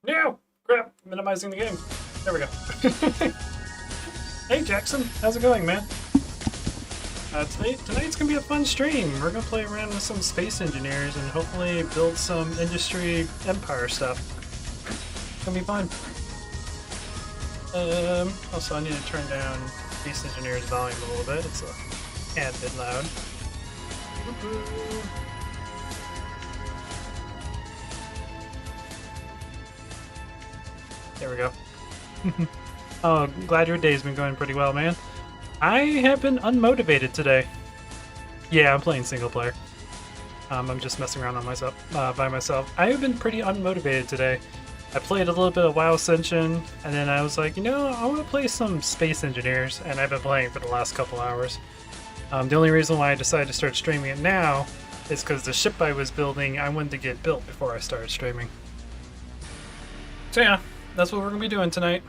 No! Crap! Minimizing the game. There we go. Hey Jackson, how's it going, man? Tonight's gonna be a fun stream. We're gonna play around with some space engineers and hopefully build some industry empire stuff. It's gonna be fun. Also I need to turn down space engineers volume a little bit. It's a tad bit loud. There we go. Oh, glad your day's been going pretty well, man. I have been unmotivated today. Yeah, I'm playing single player. I'm just messing around on myself by myself. I have been pretty unmotivated today. I played a little bit of WoW Ascension, and then I was like, you know, I want to play some Space Engineers, and I've been playing for the last couple hours. The only reason why I decided to start streaming it now is because the ship I was building, I wanted to get built before I started streaming. So yeah, that's what we're going to be doing tonight.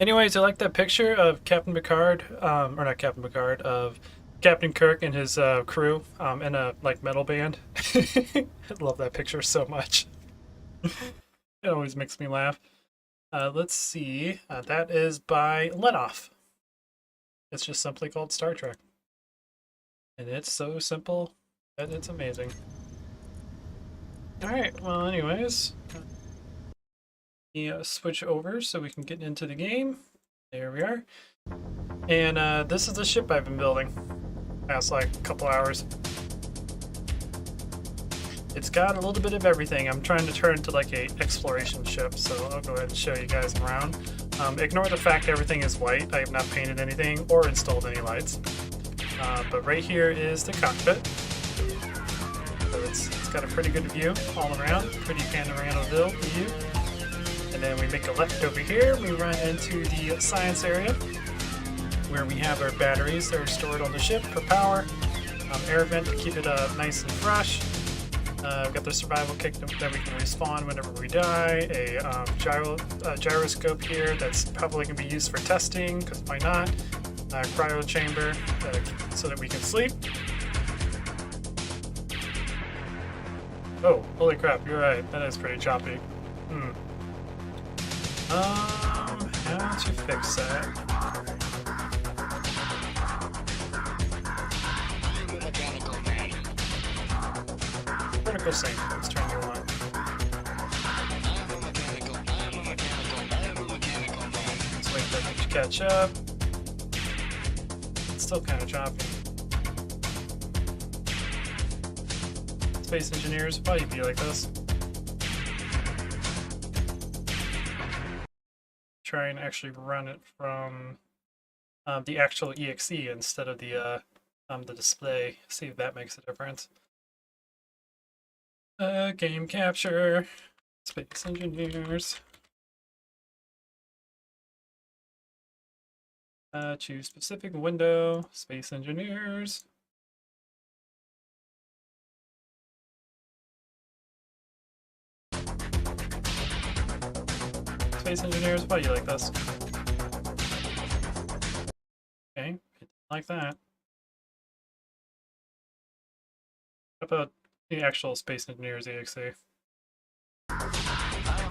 Anyways, I like that picture of Captain Picard, or not Captain Picard, of Captain Kirk and his crew in a metal band. I love that picture so much. It always makes me laugh. Let's see. That is by Lenoff. It's just simply called Star Trek. And it's so simple that it's amazing. Alright, well anyways. Switch over so we can get into the game. There we are. And this is the ship I've been building past like a couple hours. It's got a little bit of everything. I'm trying to turn it into like a exploration ship, so I'll go ahead and show you guys around. Ignore the fact everything is white. I have not painted anything or installed any lights. But right here is the cockpit. So it's got a pretty good view all around. Pretty panoramaville view. And then we make a left over here, we run into the science area where we have our batteries that are stored on the ship for power, air vent to keep it nice and fresh. We've got the survival kit that we can respawn whenever we die, a gyroscope here that's probably going to be used for testing, because why not, cryo chamber so that we can sleep. Oh, holy crap, you're right, that is pretty choppy. How to fix that? Vertical sync, let's turn you on. Let's wait for it to catch up. It's still kind of choppy. Space engineers, why do you be like this? Try and actually run it from the actual exe instead of the display. See if that makes a difference. Game capture, Space Engineers. Choose specific window, Space Engineers. Space Engineers, why do you like this? Okay, like that. How about the actual Space Engineers EXE?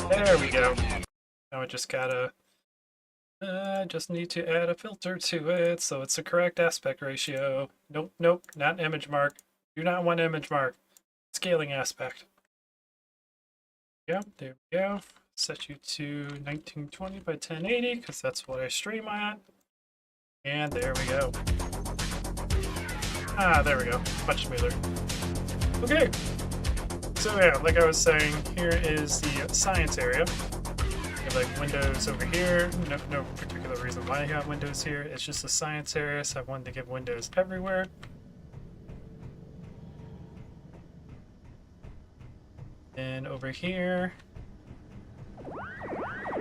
There we go. Now I just gotta... just need to add a filter to it so it's the correct aspect ratio. Nope, nope, not image mark. Do not want image mark. Scaling aspect. Yeah, there we go. Set you to 1920 by 1080 because that's what I stream at. And there we go. Ah, there we go. Much smoother. Okay. So yeah, like I was saying, here is the science area. You have like windows over here. No particular reason why I have windows here. It's just the science area, so I wanted to give windows everywhere. And over here,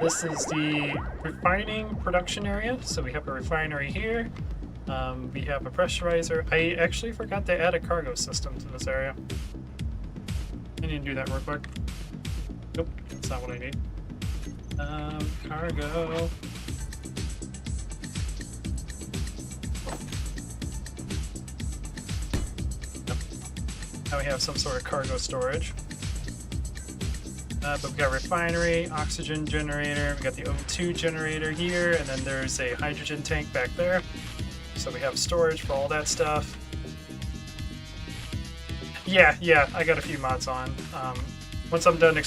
this is the refining production area. So we have a refinery here. We have a pressurizer. I actually forgot to add a cargo system to this area. I need to do that real quick. Nope, that's not what I need. Cargo. Nope. Now we have some sort of cargo storage. But we got refinery, oxygen generator, we got the O2 generator here, and then there's a hydrogen tank back there. So we have storage for all that stuff. Yeah, I got a few mods on. Once I'm done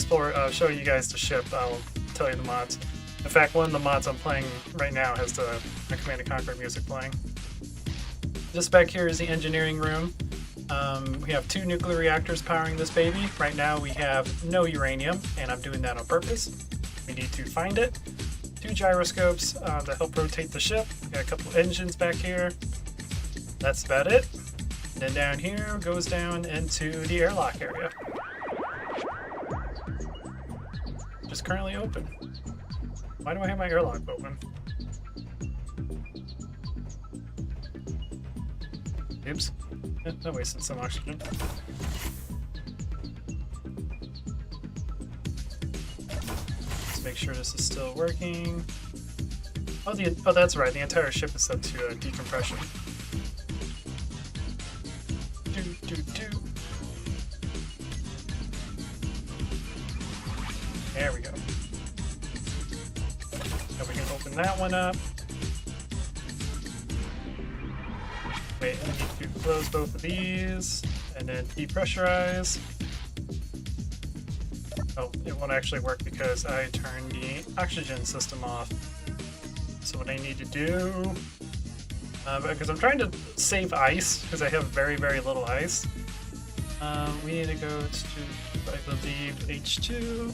showing you guys the ship, I'll tell you the mods. In fact, one of the mods I'm playing right now has the Command & Conquer music playing. Just back here is the engineering room. We have 2 nuclear reactors powering this baby. Right now we have no uranium, and I'm doing that on purpose. We need to find it. 2 gyroscopes that help rotate the ship. We got a couple engines back here. That's about it. And then down here goes down into the airlock area. Which is currently open. Why do I have my airlock open? Oops. I wasted some oxygen. Let's make sure this is still working. Oh, that's right. The entire ship is set to decompression. There we go. Now we can open that one up. Wait, I need to close both of these and then depressurize. Oh, it won't actually work because I turned the oxygen system off. So what I need to do, because I'm trying to save ice, because I have very, very little ice, we need to go to, I believe, H2,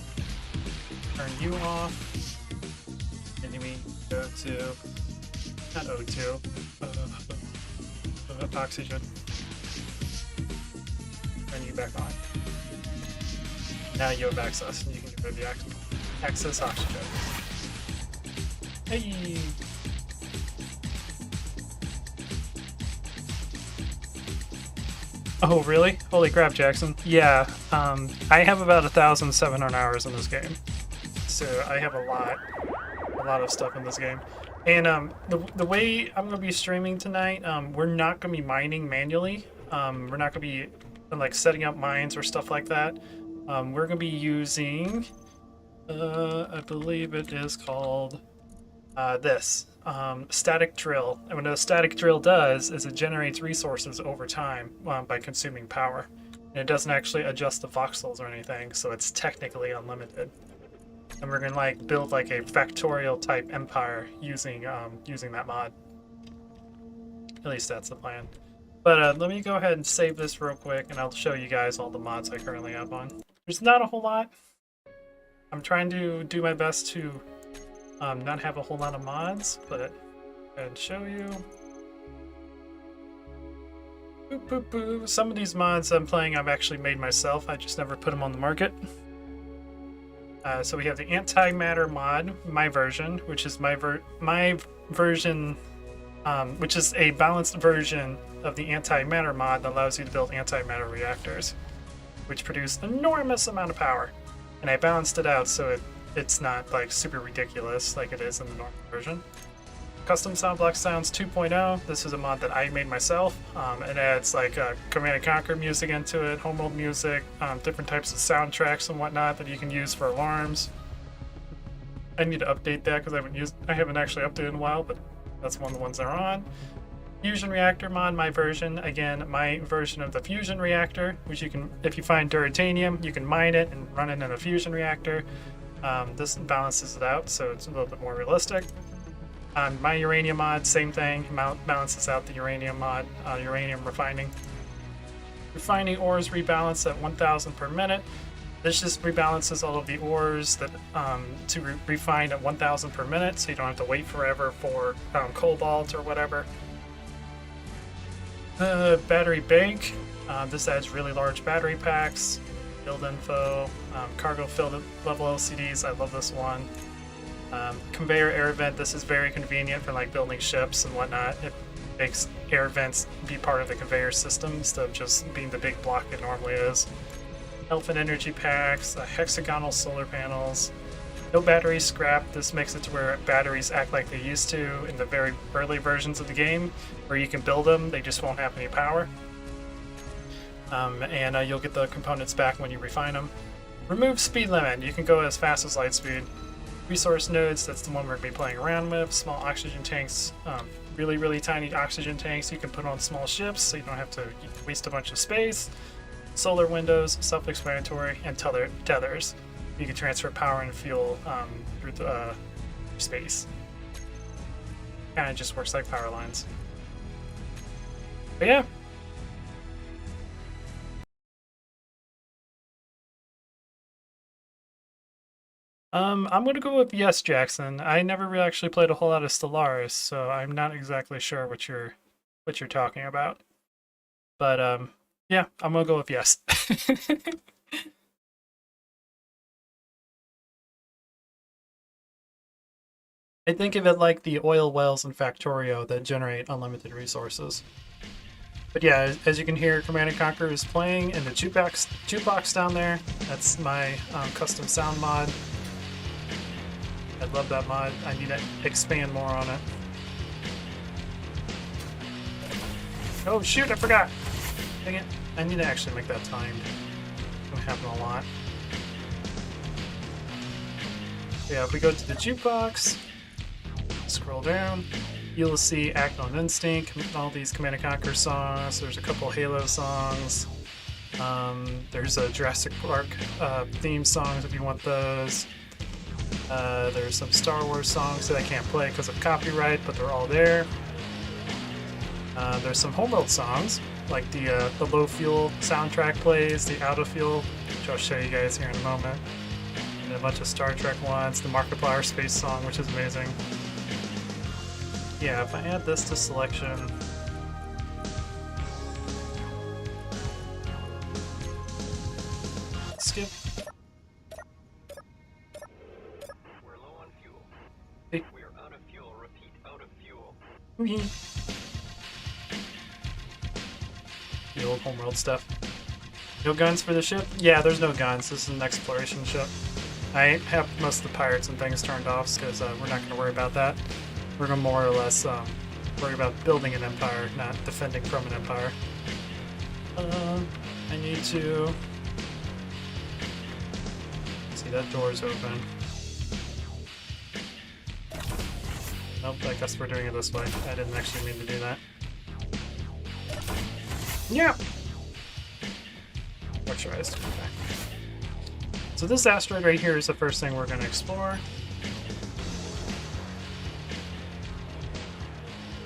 turn you off, and then we go to, not O2, oxygen, turn you back on. Now you have access, and you can get rid of the excess oxygen. Hey! Oh, really? Holy crap, Jackson. Yeah, I have about 1,700 hours in this game. So I have a lot of stuff in this game. And the way I'm going to be streaming tonight, we're not going to be mining manually. We're not going to be like setting up mines or stuff like that. We're going to be using, I believe it is called this, static drill. And what a static drill does is it generates resources over time by consuming power. And it doesn't actually adjust the voxels or anything, so it's technically unlimited. And we're gonna like build like a factorial type empire using that mod. At least that's the plan. But let me go ahead and save this real quick, and I'll show you guys all the mods I currently have on. There's not a whole lot. I'm trying to do my best to not have a whole lot of mods, but and show you. Boop, boop, boop. Some of these mods I'm playing I've actually made myself. I just never put them on the market. So we have the antimatter mod, my version, which is my version, which is a balanced version of the antimatter mod that allows you to build antimatter reactors, which produce enormous amount of power. And I balanced it out so it's not like super ridiculous like it is in the normal version. Custom Sound Block Sounds 2.0. This is a mod that I made myself. It adds like Command & Conquer music into it, homeworld music, different types of soundtracks and whatnot that you can use for alarms. I need to update that because I haven't actually updated in a while, but that's one of the ones they're on. Fusion reactor mod, my version. Again, my version of the fusion reactor, which you can, if you find duratanium, you can mine it and run it in a fusion reactor. This balances it out, so it's a little bit more realistic. My uranium mod, same thing, balances out the uranium mod, uranium refining. Refining ores rebalance at 1,000 per minute. This just rebalances all of the ores that to refine at 1,000 per minute, so you don't have to wait forever for cobalt or whatever. Battery bank. This adds really large battery packs. Build info. Cargo fill level LCDs. I love this one. Conveyor air vent. This is very convenient for like building ships and whatnot. It makes air vents be part of the conveyor system instead of just being the big block it normally is. Elephant energy packs, hexagonal solar panels. No battery scrap. This makes it to where batteries act like they used to in the very early versions of the game, where you can build them, they just won't have any power. And you'll get the components back when you refine them. Remove speed limit. You can go as fast as light speed. Resource nodes, that's the one we're going to be playing around with. Small oxygen tanks, really, really tiny oxygen tanks you can put on small ships so you don't have to waste a bunch of space. Solar windows, self-explanatory, and tethers. You can transfer power and fuel through the space. Kind of just works like power lines. But yeah. I'm gonna go with yes, Jackson. I never really actually played a whole lot of Stellaris, so I'm not exactly sure what you're talking about. But yeah, I'm gonna go with yes. I think of it like the oil wells in Factorio that generate unlimited resources. But yeah, as you can hear, Command & Conquer is playing in the jukebox down there. That's my custom sound mod. I love that mod. I need to expand more on it. Oh shoot, I forgot! Dang it. I need to actually make that timed. It's gonna happen a lot. Yeah, if we go to the jukebox, scroll down, you'll see Act on Instinct, all these Command & Conquer songs. There's a couple Halo songs. There's a Jurassic Park theme songs if you want those. There's some Star Wars songs that I can't play because of copyright, but they're all there. There's some Homeworld songs, like the Low Fuel soundtrack plays, the Out of Fuel, which I'll show you guys here in a moment, and a bunch of Star Trek ones, the Markiplier space song, which is amazing. Yeah, if I add this to selection, skip. We're low on fuel. Hey. We're out of fuel. Repeat, out of fuel. The old Homeworld stuff. No guns for the ship? Yeah, there's no guns. This is an exploration ship. I have most of the pirates and things turned off because we're not going to worry about that. We're going to more or less worry about building an empire, not defending from an empire. I need to... See, that door's open. Nope, I guess we're doing it this way. I didn't actually mean to do that. Yeah! Pressurized. Okay. So this asteroid right here is the first thing we're going to explore.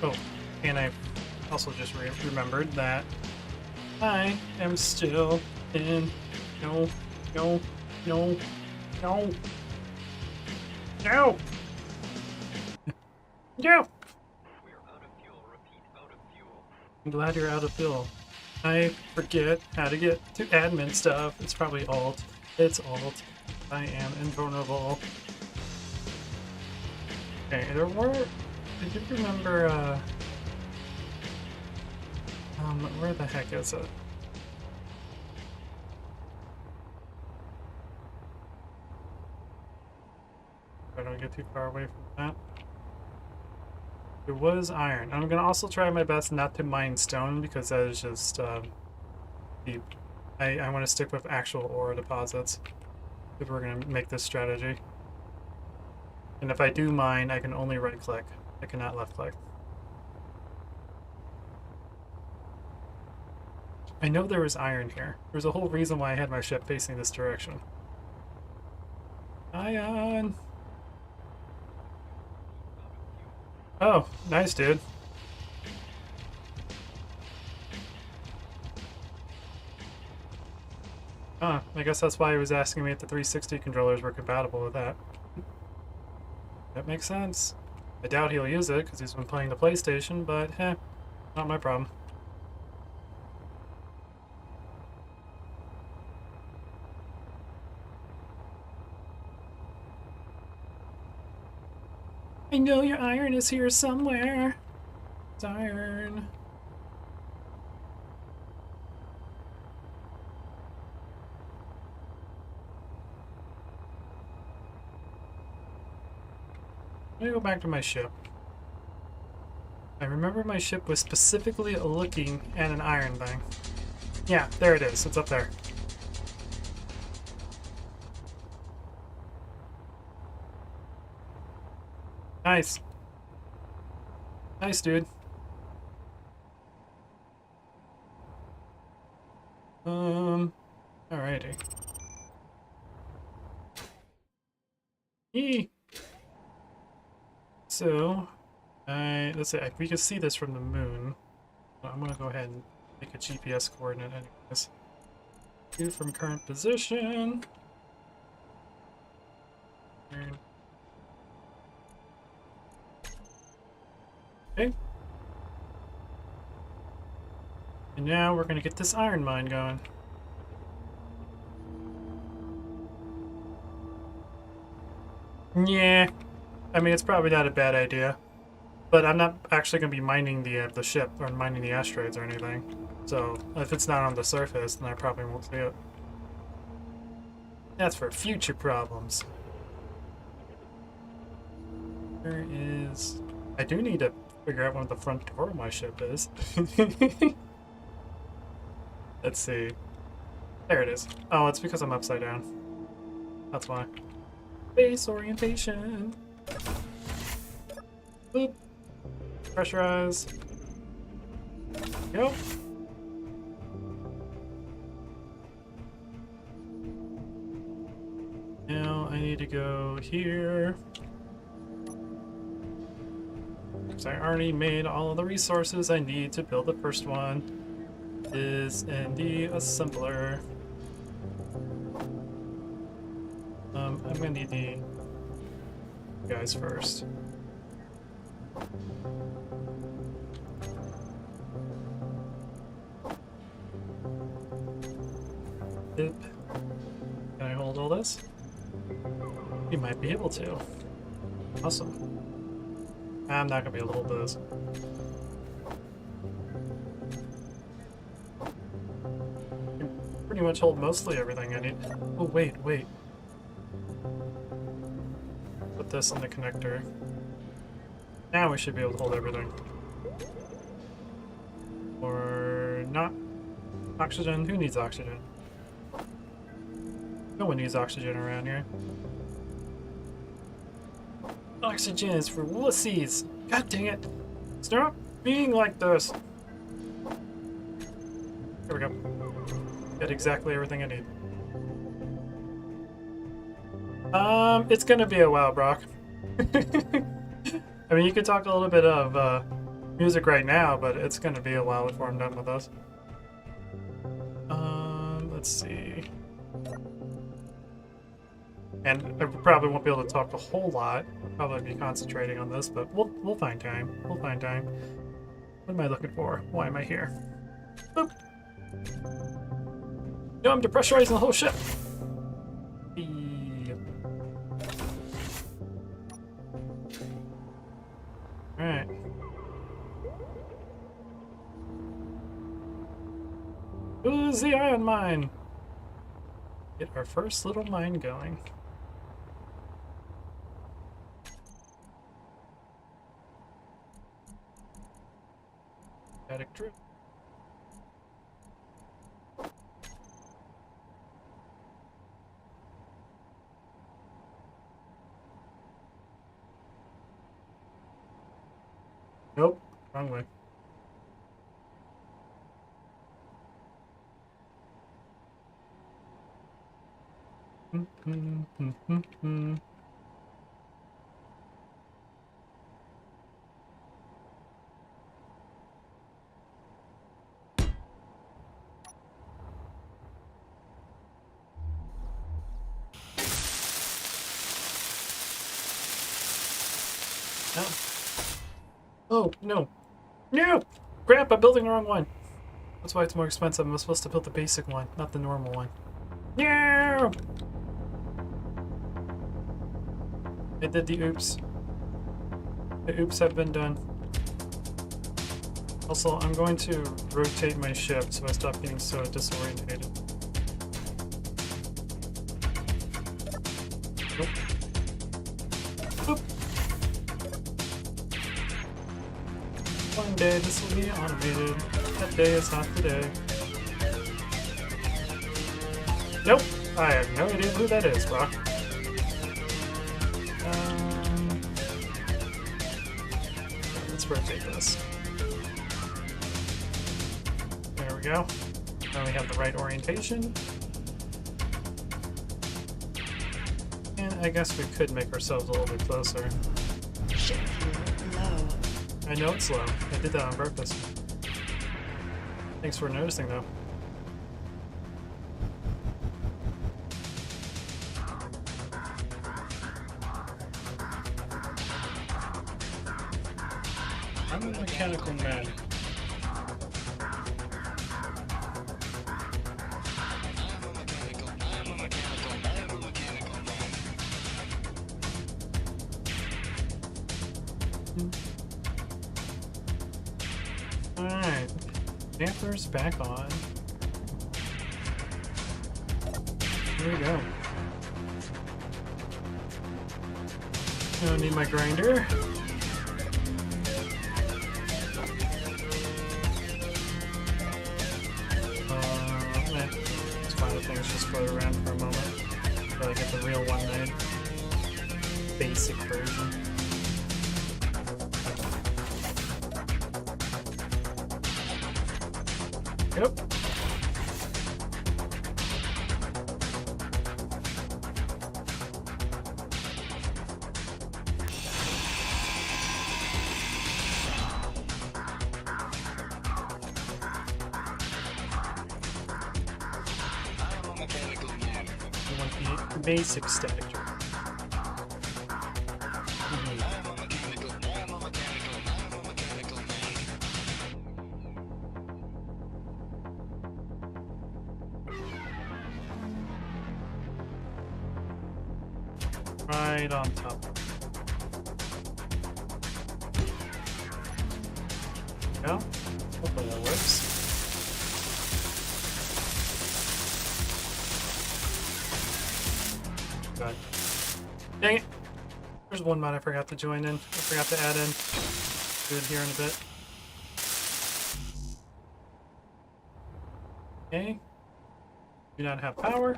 Oh, and I also just remembered that I am still in... No. No. No. No. No! No! We're out of fuel. Repeat, out of fuel. I'm glad you're out of fuel. I forget how to get to admin stuff. It's probably Alt. It's Alt. I am invulnerable. Okay, there were... Did you remember, where the heck is it? I don't get too far away from that. There was iron. I'm gonna also try my best not to mine stone because that is just deep. I want to stick with actual ore deposits if we're gonna make this strategy. And if I do mine, I can only right click. I cannot left click. I know there was iron here. There's a whole reason why I had my ship facing this direction. Iron! Oh, nice, dude. Huh, I guess that's why he was asking me if the 360 controllers were compatible with that. That makes sense. I doubt he'll use it because he's been playing the PlayStation, but not my problem. I know your iron is here somewhere. It's iron. Let me go back to my ship. I remember my ship was specifically looking at an iron thing. Yeah, there it is. It's up there. Nice. Nice, dude. Alrighty. Eee. So, let's see, we can see this from the moon. I'm gonna go ahead and make a GPS coordinate anyways. View from current position. Okay. And now we're gonna get this iron mine going. Yeah, I mean, it's probably not a bad idea. But I'm not actually going to be mining the ship or mining the asteroids or anything. So if it's not on the surface, then I probably won't see it. That's for future problems. Where is... I do need to figure out where the front door of my ship is. Let's see. There it is. Oh, it's because I'm upside down. That's why. Base orientation. Boop. Pressurize. Go. Now I need to go here. Because I already made all of the resources I need to build the first one. Is in the assembler. I'm gonna need the guys first. Can I hold all this? You might be able to. Awesome. I'm not gonna be able to hold those. Can pretty much hold mostly everything I need. Oh, wait. Put this in the connector. Now we should be able to hold everything. Or not. Oxygen? Who needs oxygen? No one needs oxygen around here. Oxygen is for wussies! God dang it! Stop being like this! There we go. Got exactly everything I need. It's gonna be a while, Brock. I mean, you could talk a little bit of music right now, but it's gonna be a while before I'm done with this. Let's see. And I probably won't be able to talk a whole lot. I'll probably be concentrating on this, but we'll find time. We'll find time. What am I looking for? Why am I here? Boop. No, I'm depressurizing the whole ship. Alright. Who's the iron mine? Get our first little mine going. Static drip. Nope, wrong way. No. Oh, no. No! Crap, I'm building the wrong one. That's why it's more expensive. I'm supposed to build the basic one, not the normal one. No! I did the oops. The oops have been done. Also, I'm going to rotate my ship so I stop getting so disorientated. Nope. Boop. One day this will be automated. That day is not today. Nope. I have no idea who that is, Brock. let's rotate this. There we go. Now we have the right orientation. And I guess we could make ourselves a little bit closer. Ship fuel low. I know it's slow. I did that on purpose. Thanks for noticing, though. I'm a mechanical man. Alright. Dampers back on. Here we go. I don't need my grinder. It's fine if things just float around for a moment. Until I get the real one made. Basic version. Yep. I want the basic static drive. Right on top. Yeah, hopefully that works. God. Dang it! There's one mod I forgot to join in. I forgot to add in. Do it here in a bit. Okay. Do not have power.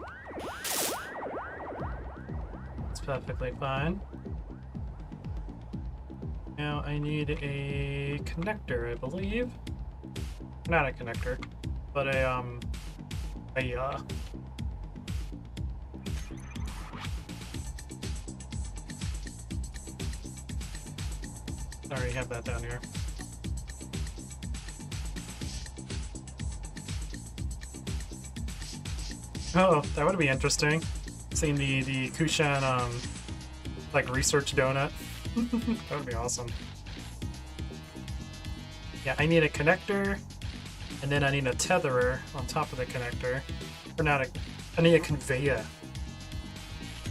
Perfectly fine. Now I need a connector, I believe. Not a connector, but I already have that down here. Oh, that would be interesting. Seeing the Kushan like research donut. That would be awesome. Yeah, I need a connector, and then I need a tetherer on top of the connector. Or not a, I need a conveyor.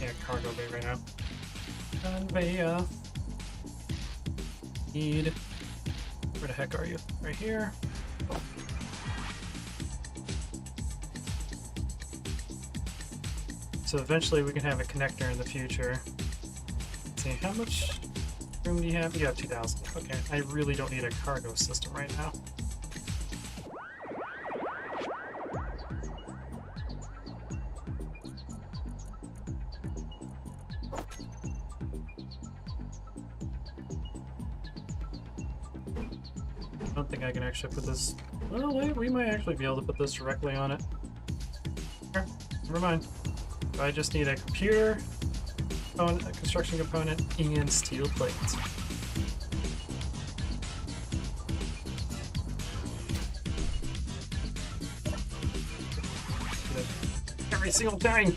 Yeah, cargo bay right now. Conveyor. Need, where the heck are you? Right here. So eventually we can have a connector in the future. Let's see, how much room do you have? You have 2,000. Okay, I really don't need a cargo system right now. I don't think I can actually put this... Well, we might actually be able to put this directly on it. Here, never mind. I just need a computer, a construction component, and steel plates. Every single time!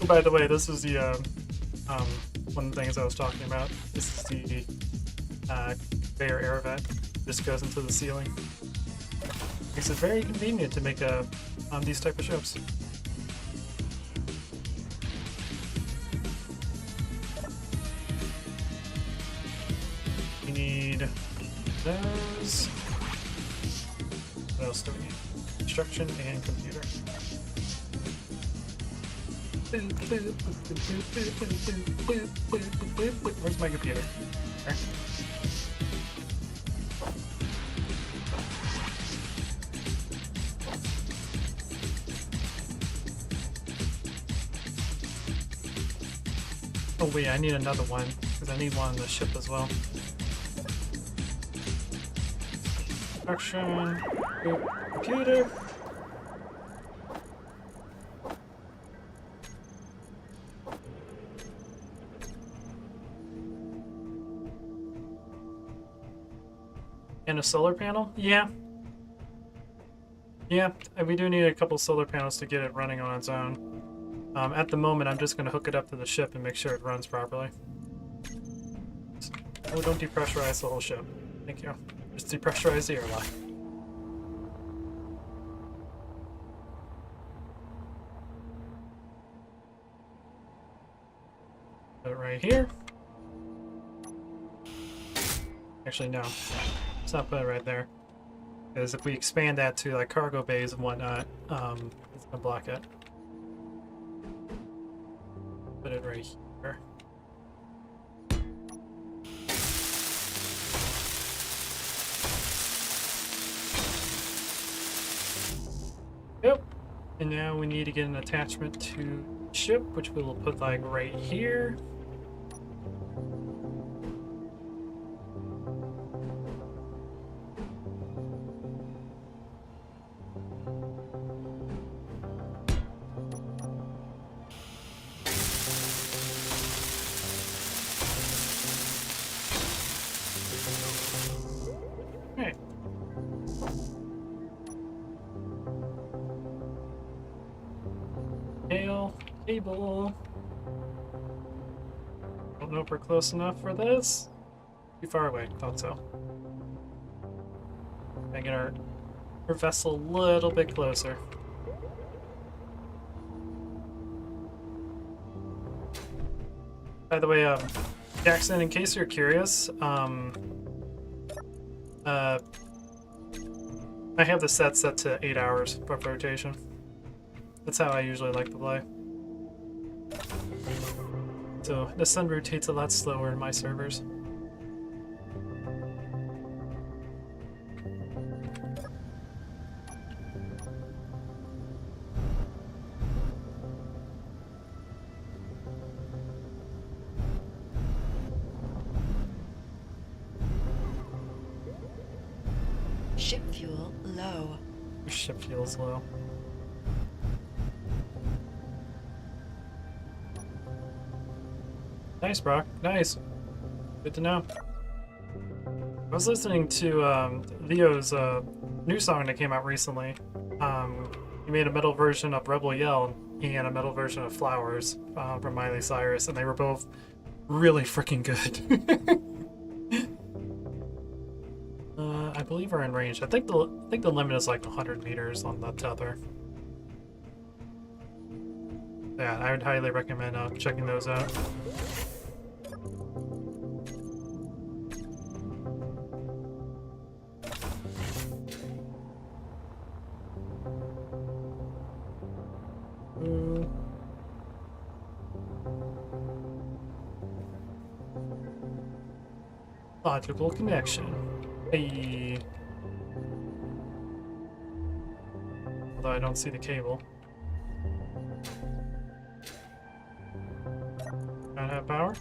Oh, by the way, this is the one of the things I was talking about. This is the conveyor air vent. This goes into the ceiling. Makes it very convenient to make these type of ships. We need those. What else do we need? Construction and computer. Where's my computer? There. Oh wait, I need another one, because I need one on the ship as well. Construction, computer. And a solar panel? Yeah. Yeah, we do need a couple solar panels to get it running on its own. At the moment, I'm just going to hook it up to the ship and make sure it runs properly. Oh, don't depressurize the whole ship. Thank you. Just depressurize the airlock. Put it right here. Actually, no. Let's not put it right there. Because if we expand that to like cargo bays and whatnot, it's going to block it. Put it right here. Yep. And now we need to get an attachment to ship, which we will put like right here. Right. Cable. Don't know if we're close enough for this. Too far away. Thought so. Make our vessel a little bit closer. By the way, Jackson, in case you're curious, I have the set to 8 hours of rotation. That's how I usually like to play. So the sun rotates a lot slower in my servers. Ship fuel low. Your ship feels low. Nice, Brock. Nice. Good to know. I was listening to Leo's new song that came out recently. He made a metal version of Rebel Yell and a metal version of Flowers from Miley Cyrus, and they were both really freaking good. I believe we're in range. I think the limit is like 100 meters on the tether. Yeah, I would highly recommend checking those out. Logical connection. Hey. Although I don't see the cable. Don't have power?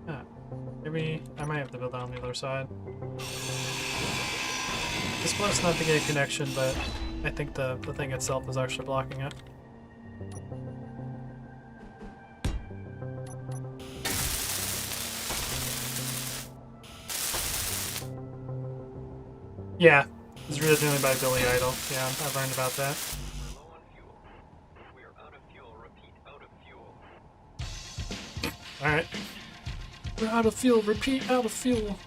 Ah, maybe I might have to build on the other side. It's close enough to get a connection, but I think the thing itself is actually blocking it. Yeah, it's originally by Billy Idol. Yeah, I've learned about that. We're low on fuel. We're out of fuel. Repeat, out of fuel. Alright. We're out of fuel. Repeat, out of fuel.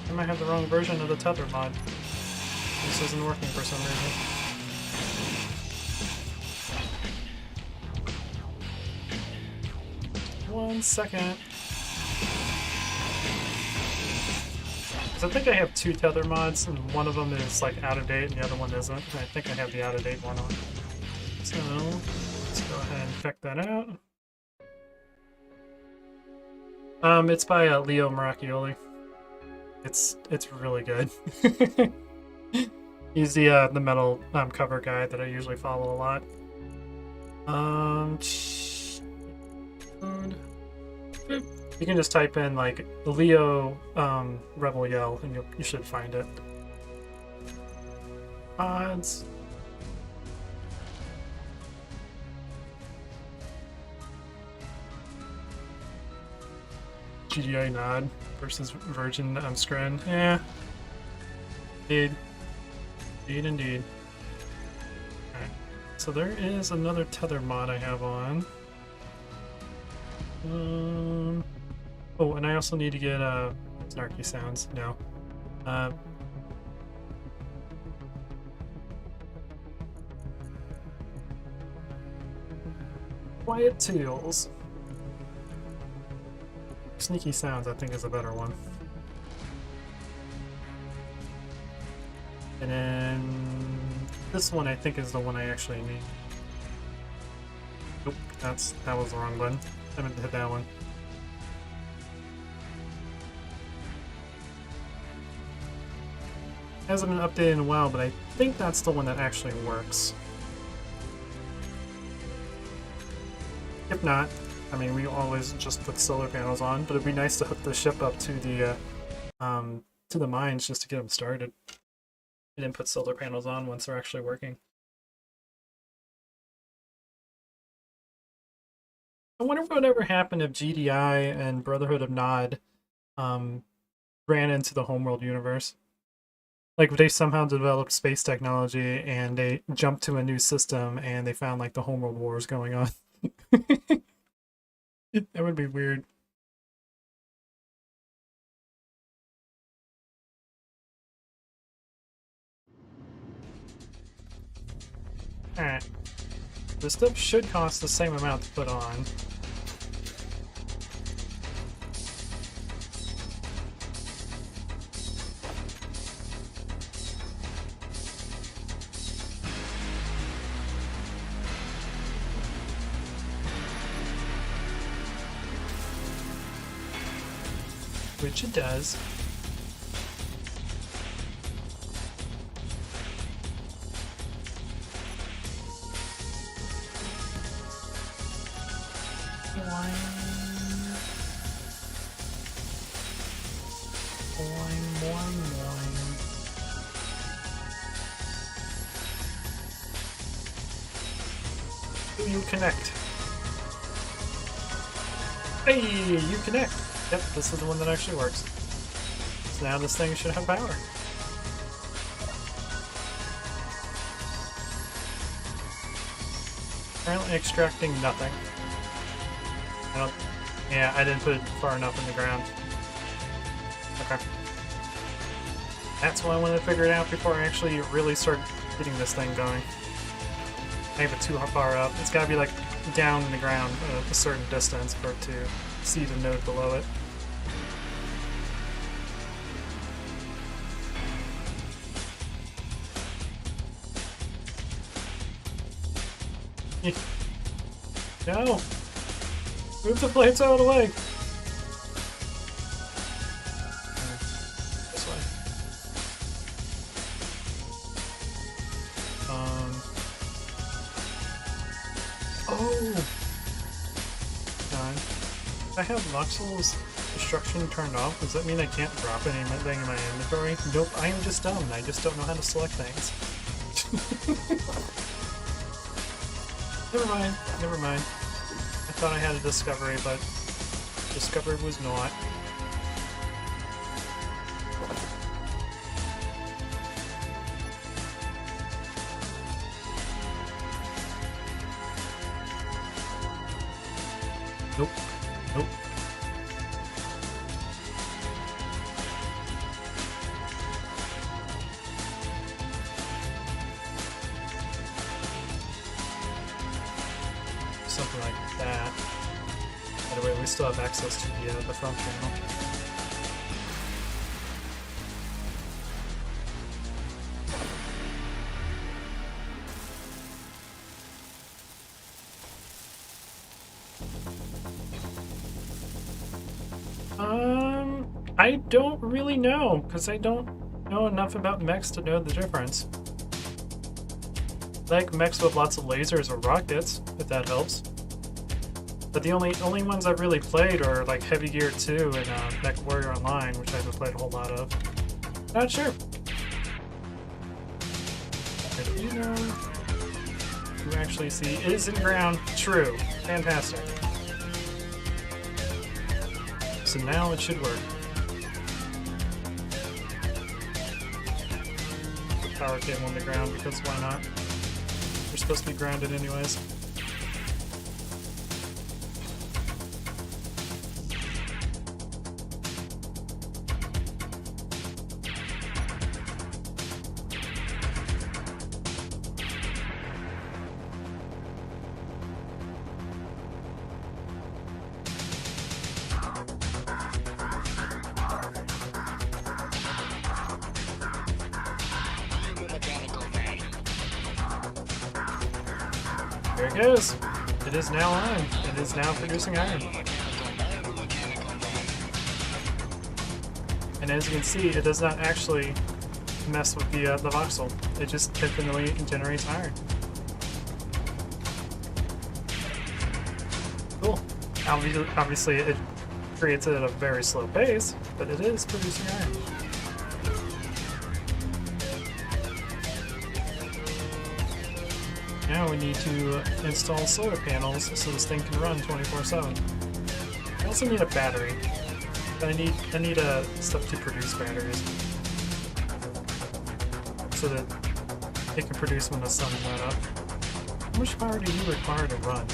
I might have the wrong version of the tether mod. This isn't working for some reason. One second. 'Cause I think I have 2 tether mods, and one of them is like out of date, and the other one isn't. And I think I have the out of date one on. So and check that out. It's by Leo Maracchioli. It's really good. He's the metal cover guy that I usually follow a lot. You can just type in like Leo Rebel Yell and you should find it. Odds. GDI Nod versus Virgin Scrin. Yeah. Indeed. Indeed. Alright. So there is another tether mod I have on. Oh, and I also need to get snarky sounds. No. Quiet Tales. Sneaky Sounds, I think, is a better one. And then this one, I think, is the one I actually need. Nope, that was the wrong button. I meant to hit that one. Hasn't been updated in a while, but I think that's the one that actually works. If not, I mean, we always just put solar panels on, but it'd be nice to hook the ship up to the mines just to get them started. And then put solar panels on once they're actually working. I wonder what would ever happen if GDI and Brotherhood of Nod ran into the Homeworld universe. Like if they somehow developed space technology and they jumped to a new system and they found like the Homeworld Wars going on. That would be weird. Alright. This stuff should cost the same amount to put on. Which it does. Do you connect? Hey, you connect! Yep, this is the one that actually works. So now this thing should have power. Apparently extracting nothing. Yeah, I didn't put it far enough in the ground. Okay. That's why I wanted to figure it out before I actually really start getting this thing going. I have it too far up. It's gotta be like down in the ground a certain distance for it to see the node below it. No! Move the plates out of the way! This way. Oh! I have Luxel's destruction turned off. Does that mean I can't drop anything in my inventory? Nope, I am just dumb. I just don't know how to select things. Never mind, never mind. I thought I had a discovery, but discovery was not. Nope. Nope. Something like that. By the way, we still have access to the front panel. I don't really know, because I don't know enough about mechs to know the difference. Like mechs with lots of lasers or rockets, if that helps. But the only ones I've really played are like Heavy Gear 2 and Mech Warrior Online, which I haven't played a whole lot of. Not sure. If you know, you actually see is in ground. True. Fantastic. So now it should work. Put power cable on the ground because why not? We're supposed to be grounded anyways. There it goes. It is now on. It is now producing iron. And as you can see, it does not actually mess with the voxel. It just infinitely generates iron. Cool. Obviously, it creates it at a very slow pace, but it is producing iron. Now we need to install solar panels so this thing can run 24/7. I also need a battery. I need stuff to produce batteries so that it can produce when the sun's not up. How much power do you require to run?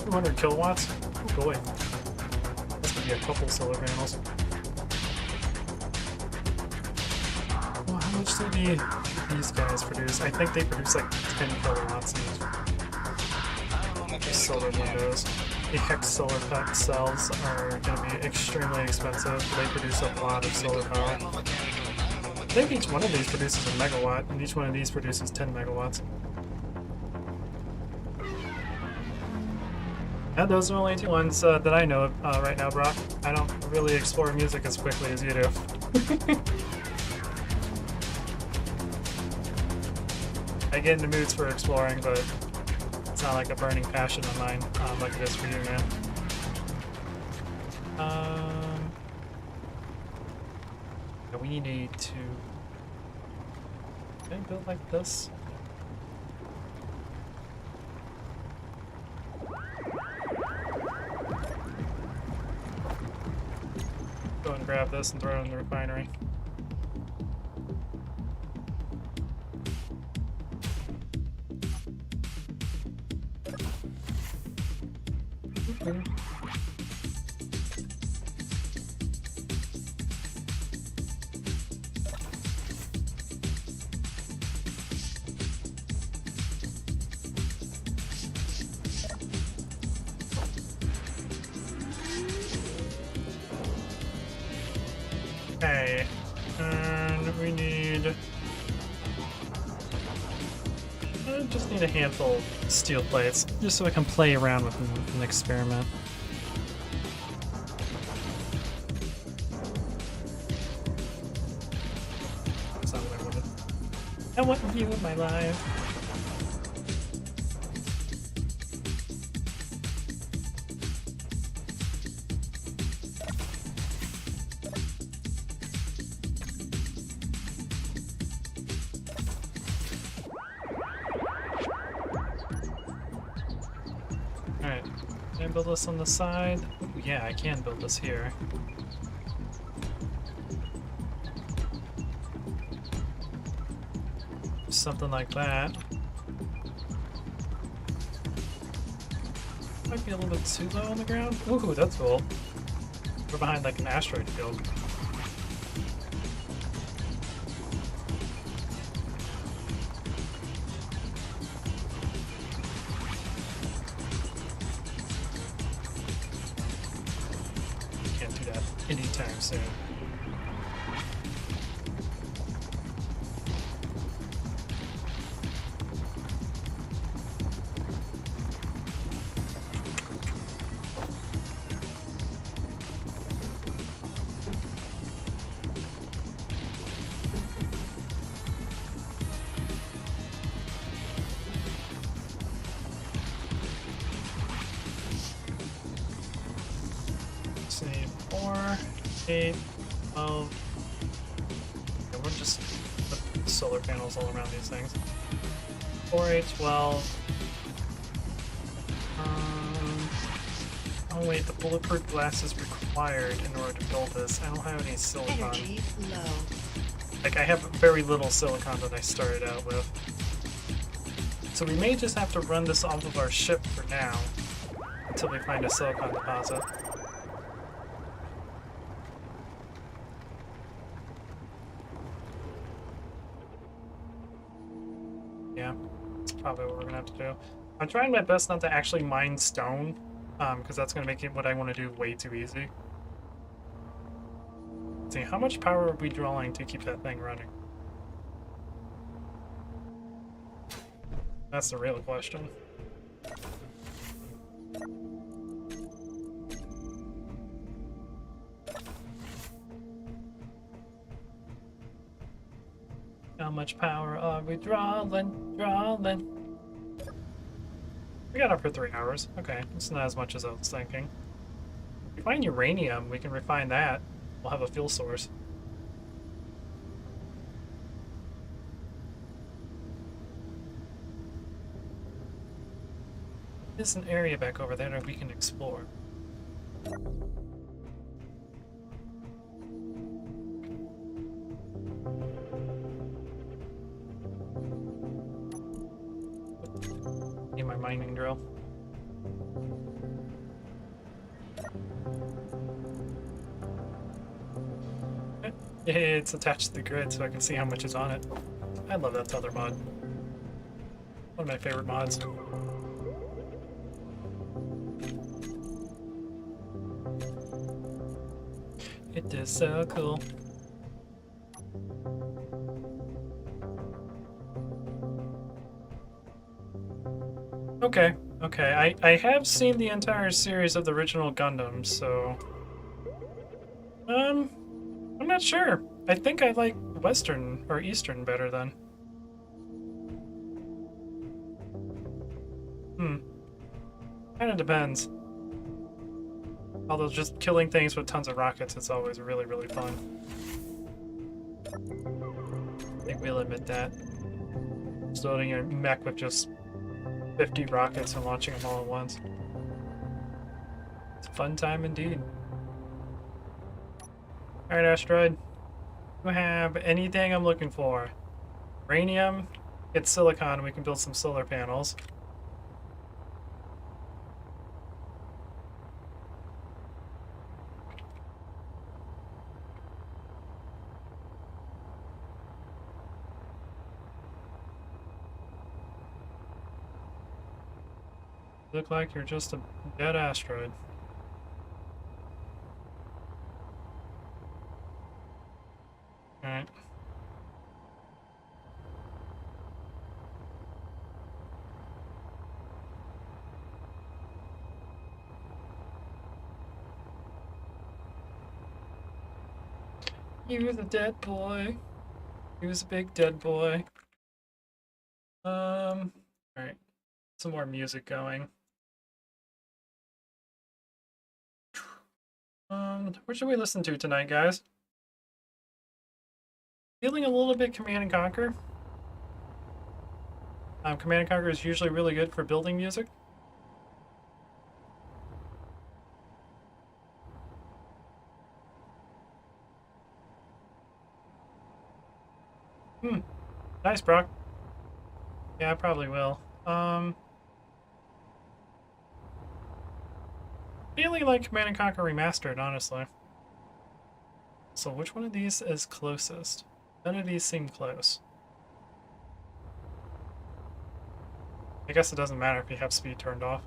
200 kilowatts? Oh boy. That's gonna be a couple solar panels. Well, how much do these guys produce? I think they produce like 10 kilowatts each. Solar windows. The hex solar pack cells are going to be extremely expensive. They produce a lot of solar power. I think each one of these produces a megawatt, and each one of these produces 10 megawatts. And those are only two ones that I know of right now, Brock. I don't really explore music as quickly as you do. I get into moods for exploring, but it's not like a burning passion of mine like it is for you, man. Yeah, we need to... Can I build like this? Go and grab this and throw it in the refinery. Okay, and we need... I just need a handful of steel plates, just so I can play around with an experiment. That's not what I wanted. I want you in my life. Alright, can I build this on the side? Ooh, yeah, I can build this here. Something like that. Might be a little bit too low on the ground. Ooh, that's cool. We're behind like an asteroid field. Can't do that anytime soon. So we need 4, 8, 12. Yeah, we'll just put solar panels all around these things. 4, 8, 12. Oh wait, the bulletproof glass is required in order to build this. I don't have any silicon. Energy low. Like, I have very little silicon that I started out with. So we may just have to run this off of our ship for now, until we find a silicon deposit. Yeah, that's probably what we're gonna have to do. I'm trying my best not to actually mine stone, because that's gonna make it what I want to do way too easy. Let's see, how much power are we drawing to keep that thing running? That's the real question. How much power are we drawing? We got up for 3 hours. Okay, it's not as much as I was thinking. If we find uranium, we can refine that. We'll have a fuel source. There's an area back over there that we can explore. Need my mining drill. It's attached to the grid so I can see how much is on it. I love that Tether mod. One of my favorite mods. It is so cool. Okay, okay. I have seen the entire series of the original Gundams, so... I'm not sure. I think I like Western or Eastern better then. Kinda depends. Although just killing things with tons of rockets is always really, really fun. I think we'll admit that. Just loading your mech with just 50 rockets and launching them all at once. It's a fun time indeed. Alright, Asteroid. Do you have anything I'm looking for? Uranium, it's silicon, we can build some solar panels. Look like you're just a dead asteroid. Alright. He was a dead boy. He was a big dead boy. Alright. Some more music going. What should we listen to tonight, guys? Feeling a little bit Command and Conquer. Command and Conquer is usually really good for building music. Nice, Brock. Yeah, I probably will. Feeling like Command and Conquer Remastered, honestly. So which one of these is closest? None of these seem close. I guess it doesn't matter if you have speed turned off.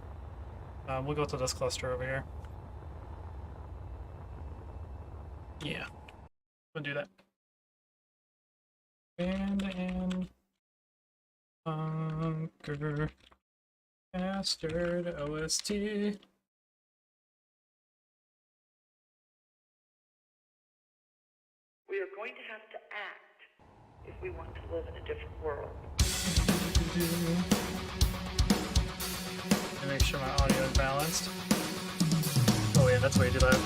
We'll go to this cluster over here. Yeah, we'll do that. And Conquer Mastered OST. We are going to have to act if we want to live in a different world. Make sure my audio is balanced. Oh yeah, that's way too loud.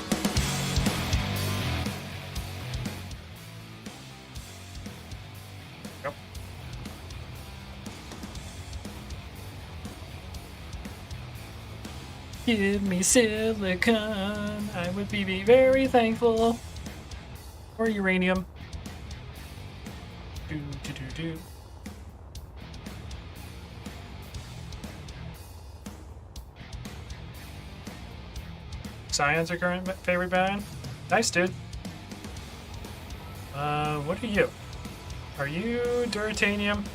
Give me silicon. I would be very thankful. Or uranium. Do do do do. Science your current favorite band? Nice, dude. What are you? Are you Duratanium?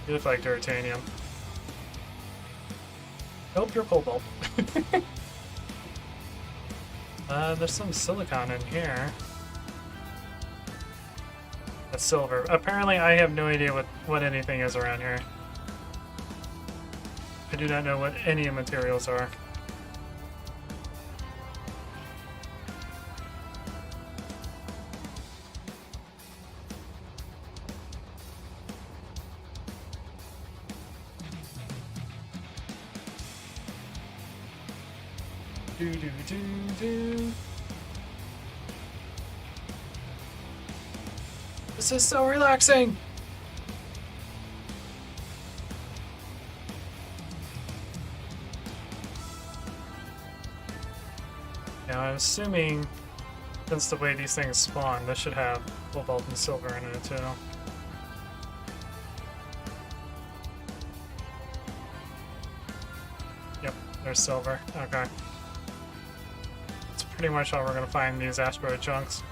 You look like Duratanium. Nope, you're Cobalt. There's some silicon in here. That's silver. Apparently, I have no idea what anything is around here. I do not know what any materials are. Do do do do. This is so relaxing. Now I'm assuming, since the way these things spawn, this should have cobalt and silver in it too. Yep, there's silver. Okay. That's pretty much how we're gonna find these asteroid chunks.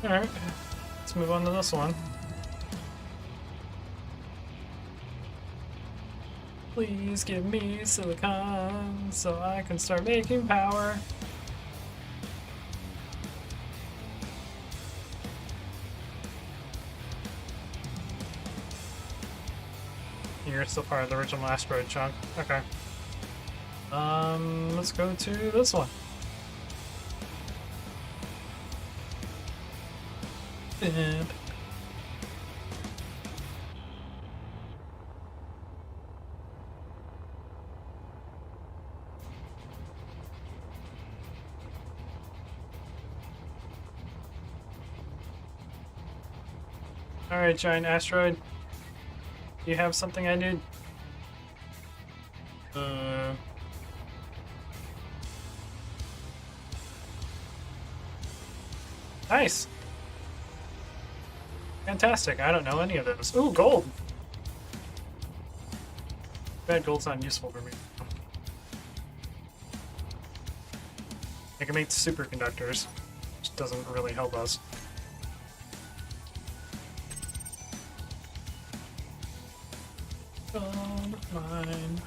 Alright, let's move on to this one. Please give me silicon so I can start making power. You're still part of the original asteroid chunk. Okay. Let's go to this one. And alright, giant asteroid. Do you have something I need? Nice. Fantastic. I don't know any of those. Ooh, gold. Bad gold's not useful for me. I can make superconductors, which doesn't really help us. Gold mine.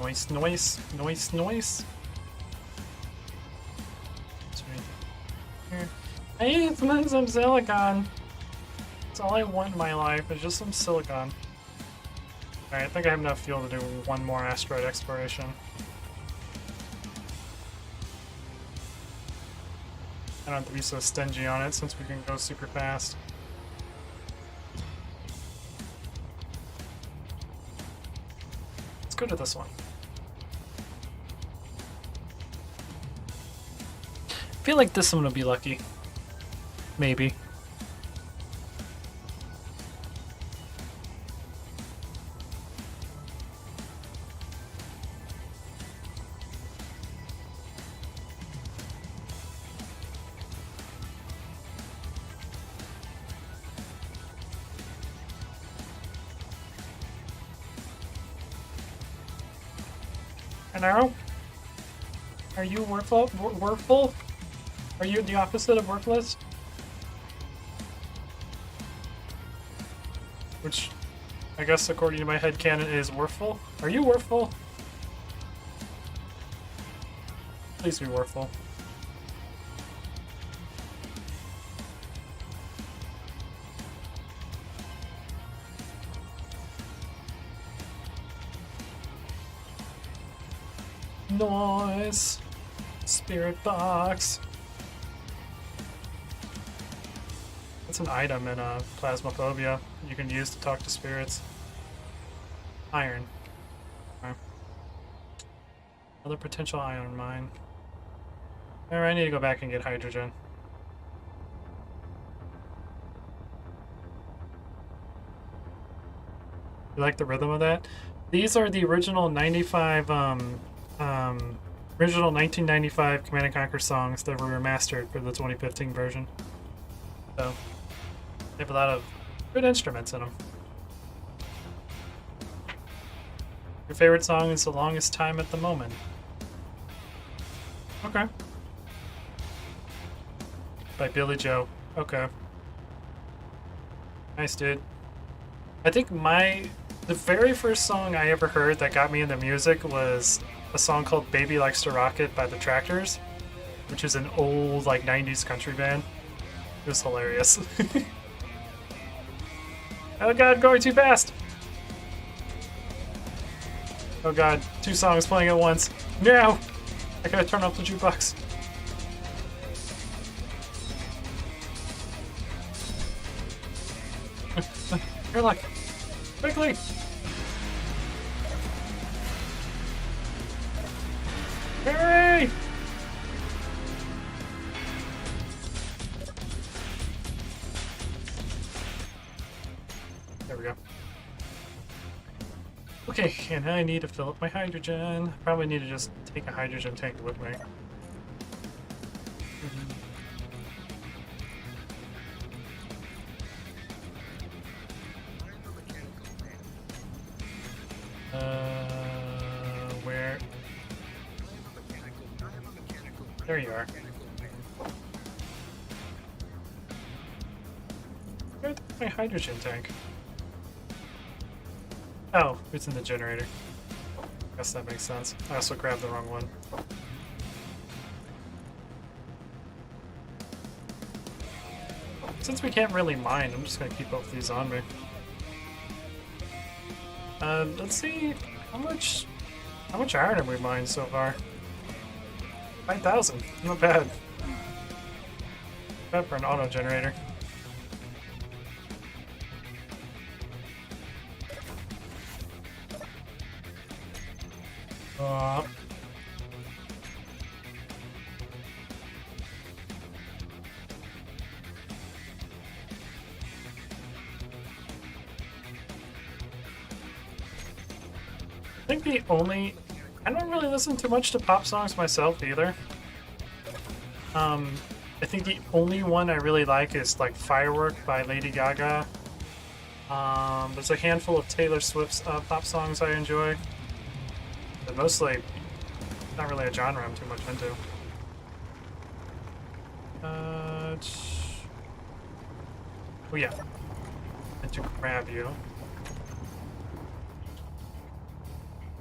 Noise, noise, noise, noise. Here. I need some silicon. That's all I want in my life, is just some silicon. Alright, I think I have enough fuel to do one more asteroid exploration. I don't have to be so stingy on it since we can go super fast. Let's go to this one. I feel like this one will be lucky. Maybe. Hello? Are you worthful? Are you the opposite of worthless? Which, I guess according to my headcanon, is worthful. Are you worthful? Please be worthful. Nice. Spirit box. That's an item in Plasmophobia you can use to talk to spirits. Iron. Okay. Another potential iron mine. Alright, I need to go back and get hydrogen. You like the rhythm of that? These are the original 95, original 1995 Command & Conquer songs that were remastered for the 2015 version. So, they have a lot of good instruments in them. Your favorite song is The Longest Time at the Moment. Okay. By Billy Joe. Okay. Nice, dude. I think the very first song I ever heard that got me into music was a song called Baby Likes to Rock It by the Tractors, which is an old, like, 90s country band. It was hilarious. Oh god, going too fast! Oh god, 2 songs playing at once. No! I gotta turn off the jukebox. Airlock! Quickly! Hurry! There we go. Okay, and I need to fill up my hydrogen. Probably need to just take a hydrogen tank with me. Where? There you are. Where's my hydrogen tank? Oh, it's in the generator. Guess that makes sense. I also grabbed the wrong one. Since we can't really mine, I'm just gonna keep both these on me. Let's see how much iron have we mined so far? 9,000. Not bad. Bad for an auto generator. I think I don't really listen too much to pop songs myself either. I think the only one I really like is like Firework by Lady Gaga. There's a handful of Taylor Swift's pop songs I enjoy. But mostly, not really a genre I'm too much into. Oh yeah. And to grab you.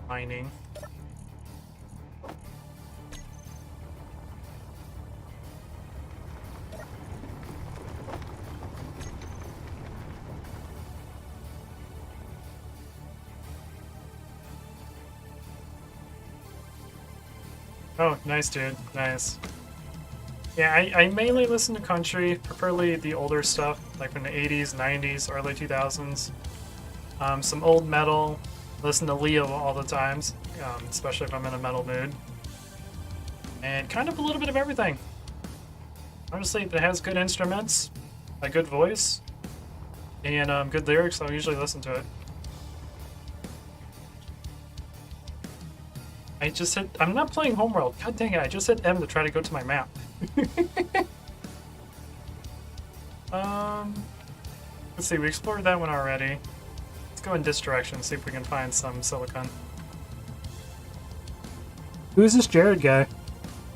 Mining. Oh, nice, dude. Nice. Yeah, I mainly listen to country, preferably the older stuff, like from the 80s, 90s, early 2000s. Some old metal. Listen to Leo all the times, especially if I'm in a metal mood. And kind of a little bit of everything. Honestly, if it has good instruments, a good voice, and good lyrics, I'll usually listen to it. I'm not playing Homeworld. God dang it, I just hit M to try to go to my map. Let's see, we explored that one already. Let's go in this direction, see if we can find some silicon. Who's this Jared guy?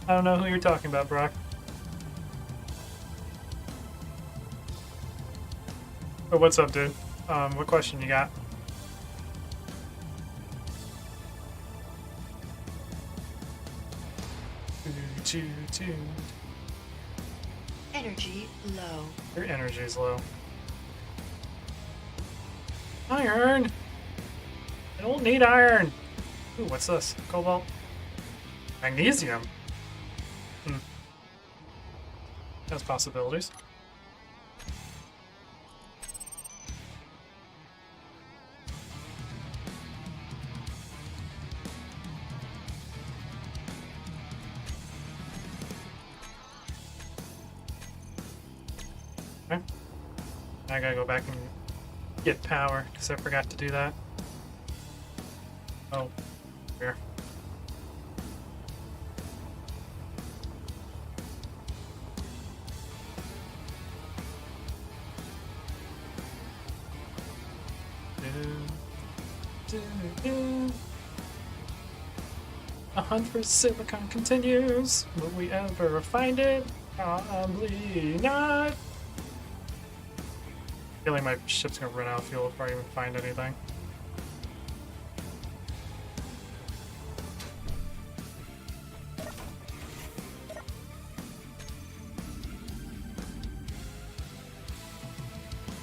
I don't know who you're talking about, Brock. Oh, what's up, dude? What question you got? Energy low. Your energy's low. Iron! I don't need iron! Ooh, what's this? Cobalt? Magnesium? has possibilities. Okay. I gotta go back and get power because I forgot to do that. Oh, here. A hunt for silicon continues. Will we ever find it? Probably not. I feel like my ship's gonna run out of fuel before I even find anything.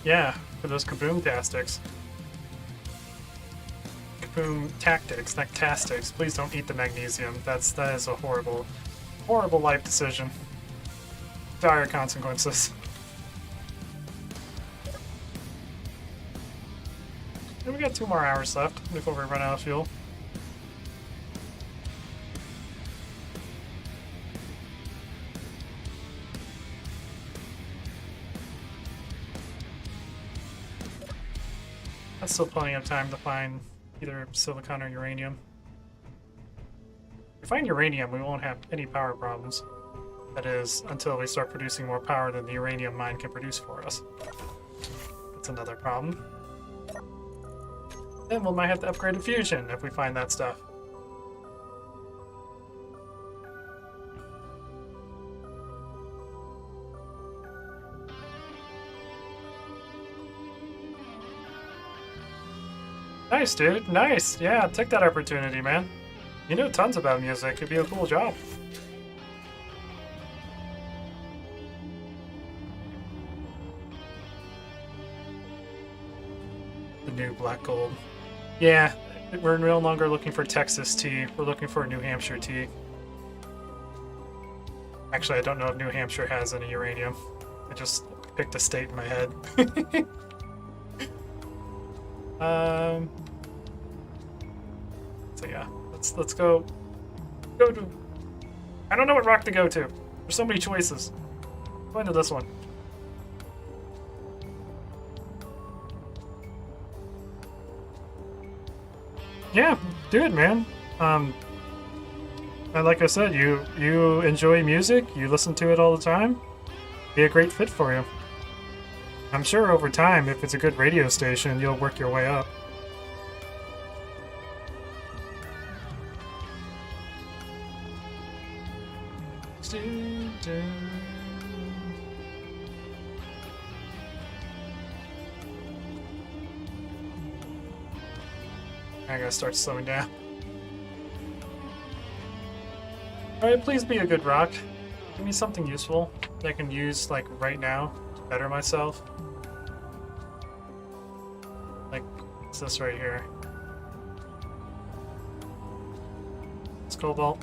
Yeah, for those kaboom-tastics. Kaboom tactics, not tastics. Please don't eat the magnesium. That is a horrible, horrible life decision. Dire consequences. And we got 2 more hours left before we run out of fuel. That's still plenty of time to find either silicon or uranium. If we find uranium, we won't have any power problems. That is, until we start producing more power than the uranium mine can produce for us. That's another problem. Then we might have to upgrade to fusion if we find that stuff. Nice, dude. Nice. Yeah, take that opportunity, man. You know tons about music. It'd be a cool job. The new black gold. Yeah, we're no longer looking for Texas tea. We're looking for New Hampshire tea. Actually, I don't know if New Hampshire has any uranium. I just picked a state in my head. So yeah, let's go to. I don't know what rock to go to. There's so many choices. Go into this one. Yeah, do it, man. And like I said, you enjoy music. You listen to it all the time. Be a great fit for you. I'm sure over time, if it's a good radio station, you'll work your way up. I gotta start slowing down. Alright, please be a good rock. Give me something useful that I can use, like, right now to better myself. Like, it's this right here. It's cobalt.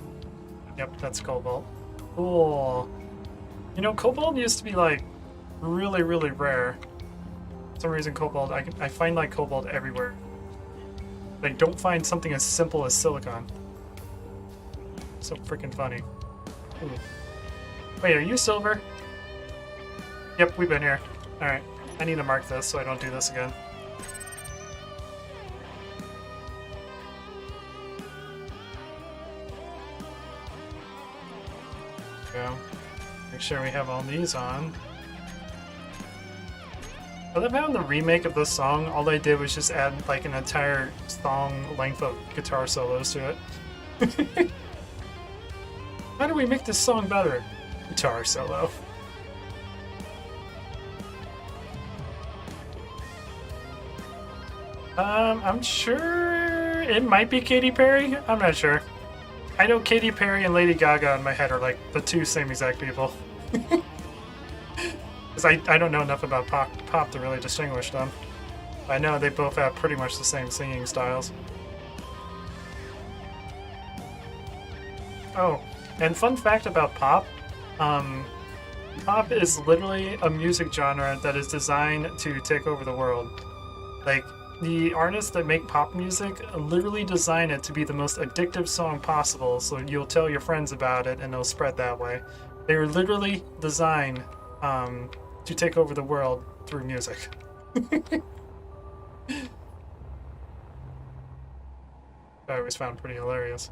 Yep, that's cobalt. Cool. You know, cobalt used to be, like, really, really rare. For some reason, cobalt, I find, like, cobalt everywhere. I don't find something as simple as silicon. So freaking funny. Ooh. Wait, are you silver? Yep, we've been here. Alright, I need to mark this so I don't do this again. Go. Make sure we have all these on. I love how in the remake of this song, all they did was just add like an entire song length of guitar solos to it. How do we make this song better? Guitar solo. I'm sure it might be Katy Perry. I'm not sure. I know Katy Perry and Lady Gaga in my head are like the two same exact people. Because I don't know enough about pop to really distinguish them. I know they both have pretty much the same singing styles. Oh, and fun fact about pop, Pop is literally a music genre that is designed to take over the world. Like, the artists that make pop music literally design it to be the most addictive song possible, so you'll tell your friends about it and it'll spread that way. They were literally designed to take over the world through music. I always found pretty hilarious.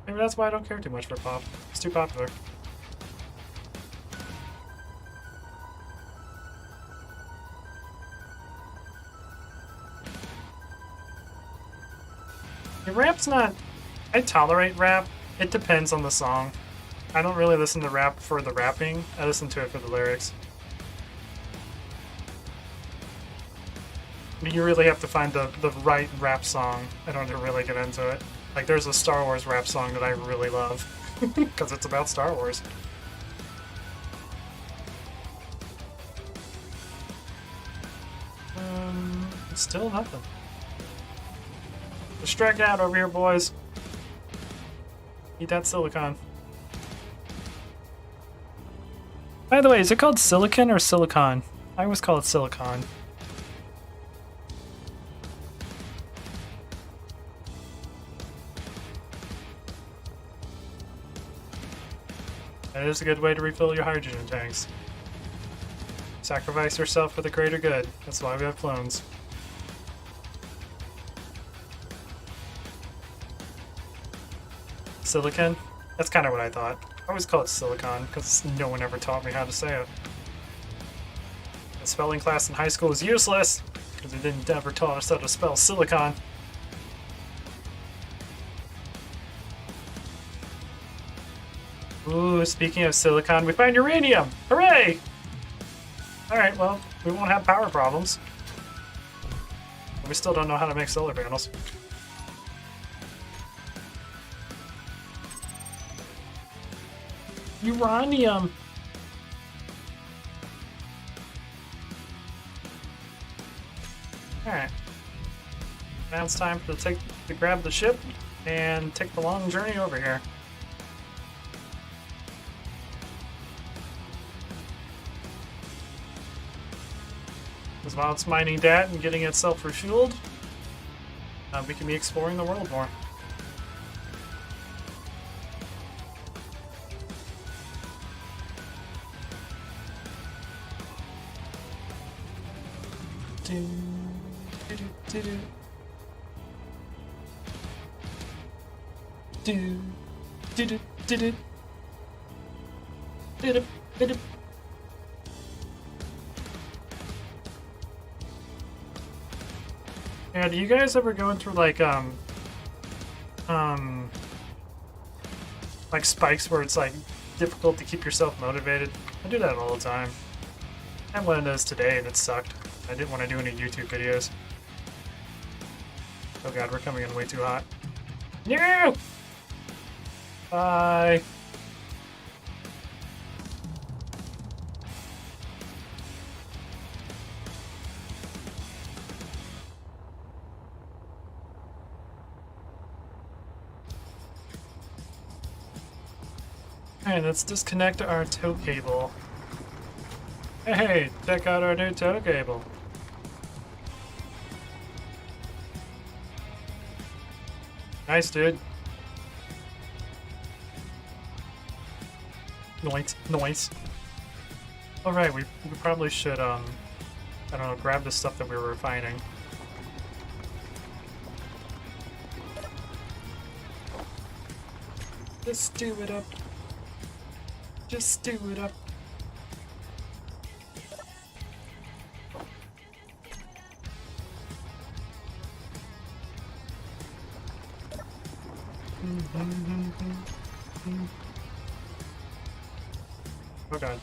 Maybe that's why I don't care too much for pop. It's too popular. The rap's not... I tolerate rap. It depends on the song. I don't really listen to rap for the rapping. I listen to it for the lyrics. You really have to find the right rap song in order to really get into it. Like, there's a Star Wars rap song that I really love. Because it's about Star Wars. Still nothing. Distract out over here, boys. Eat that silicon. By the way, is it called silicon or silicon? I always call it silicon. That is a good way to refill your hydrogen tanks. Sacrifice yourself for the greater good. That's why we have clones. Silicon? That's kind of what I thought. I always call it silicon, because no one ever taught me how to say it. The spelling class in high school was useless, because they didn't ever taught us how to spell silicon. Ooh, speaking of silicon, we find uranium! Hooray! Alright, well, we won't have power problems. We still don't know how to make solar panels. Uranium! Alright. Now it's time to grab the ship and take the long journey over here. Because while it's mining that and getting itself refueled, we can be exploring the world more. Yeah, do you guys ever go through like spikes where it's like difficult to keep yourself motivated? I do that all the time. I had one of those today and it sucked. I didn't want to do any YouTube videos. Oh god, we're coming in way too hot. No! Bye! Alright, let's disconnect our tow cable. Hey, check out our new tow cable. Nice, dude. Noise. Alright, we probably should, I don't know, grab the stuff that we were refining. Just stew it up. Just stew it up. Oh god.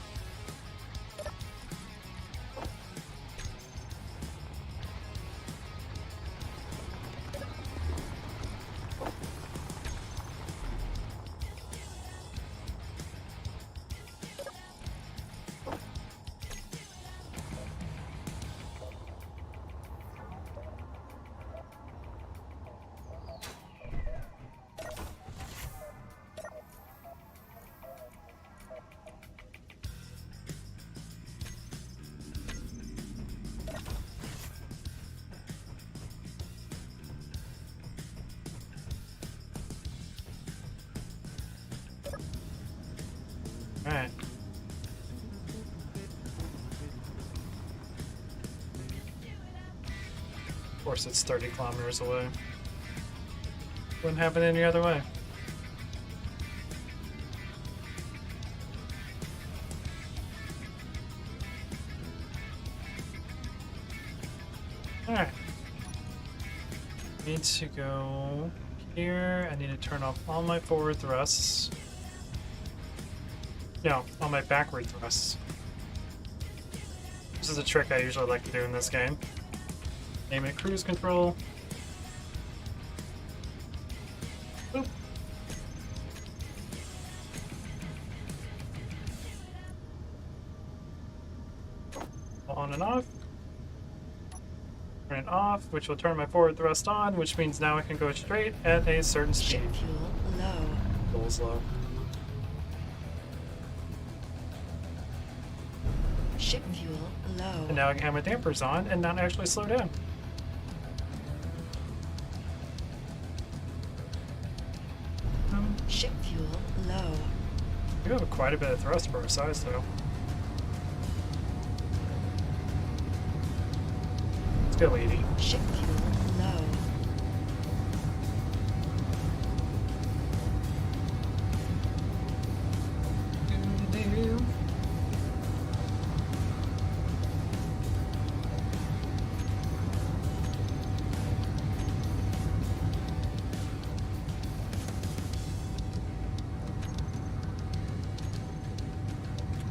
course, it's 30 kilometers away. Wouldn't happen any other way. Alright. Need to go here. I need to turn off all my forward thrusts. No, all my backward thrusts. This is a trick I usually like to do in this game. Aim at cruise control. Boop. On and off. Turn it off, which will turn my forward thrust on, which means now I can go straight at a certain speed. Ship fuel low. Goes low. Ship fuel low. And now I can have my dampers on and not actually slow down. Ship fuel low. We have quite a bit of thrust for our size, though. Let's go 80. Ship fuel low.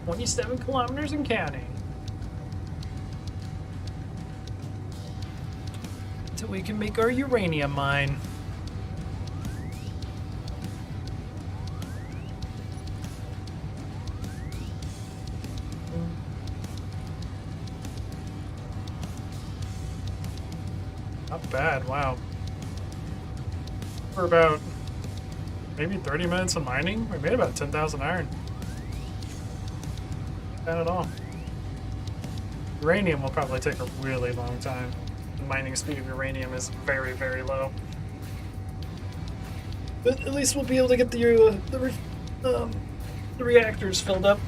"27 kilometers and counting." So we can make our uranium mine. Not bad, wow. For about maybe 30 minutes of mining, we made about 10,000 iron. Not bad at all. Uranium will probably take a really long time. The mining speed of uranium is very, very low. But at least we'll be able to get the reactors filled up.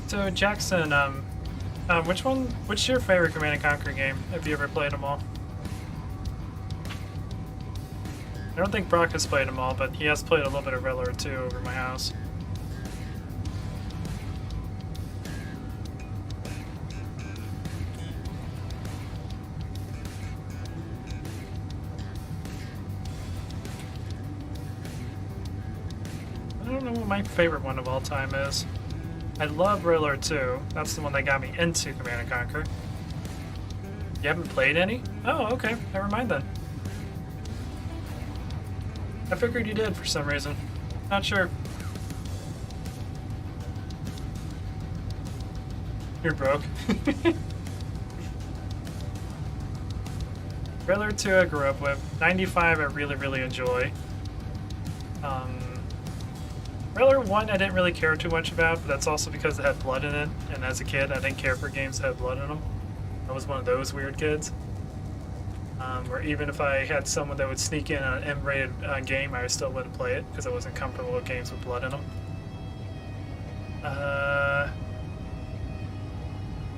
So Jackson, what's your favorite Command and Conquer game? Have you ever played them all? I don't think Brock has played them all, but he has played a little bit of Riddler too over my house. I don't know what my favorite one of all time is. I love Riddler 2. That's the one that got me into Command and Conquer. You haven't played any? Oh, okay. Never mind then. I figured you did for some reason. Not sure. You're broke. Riddler 2 I grew up with. 95 I really, really enjoy. Riddler 1 I didn't really care too much about, but that's also because it had blood in it, and as a kid I didn't care for games that had blood in them. I was one of those weird kids. Where even if I had someone that would sneak in on an M-rated game, I still wouldn't play it, because I wasn't comfortable with games with blood in them.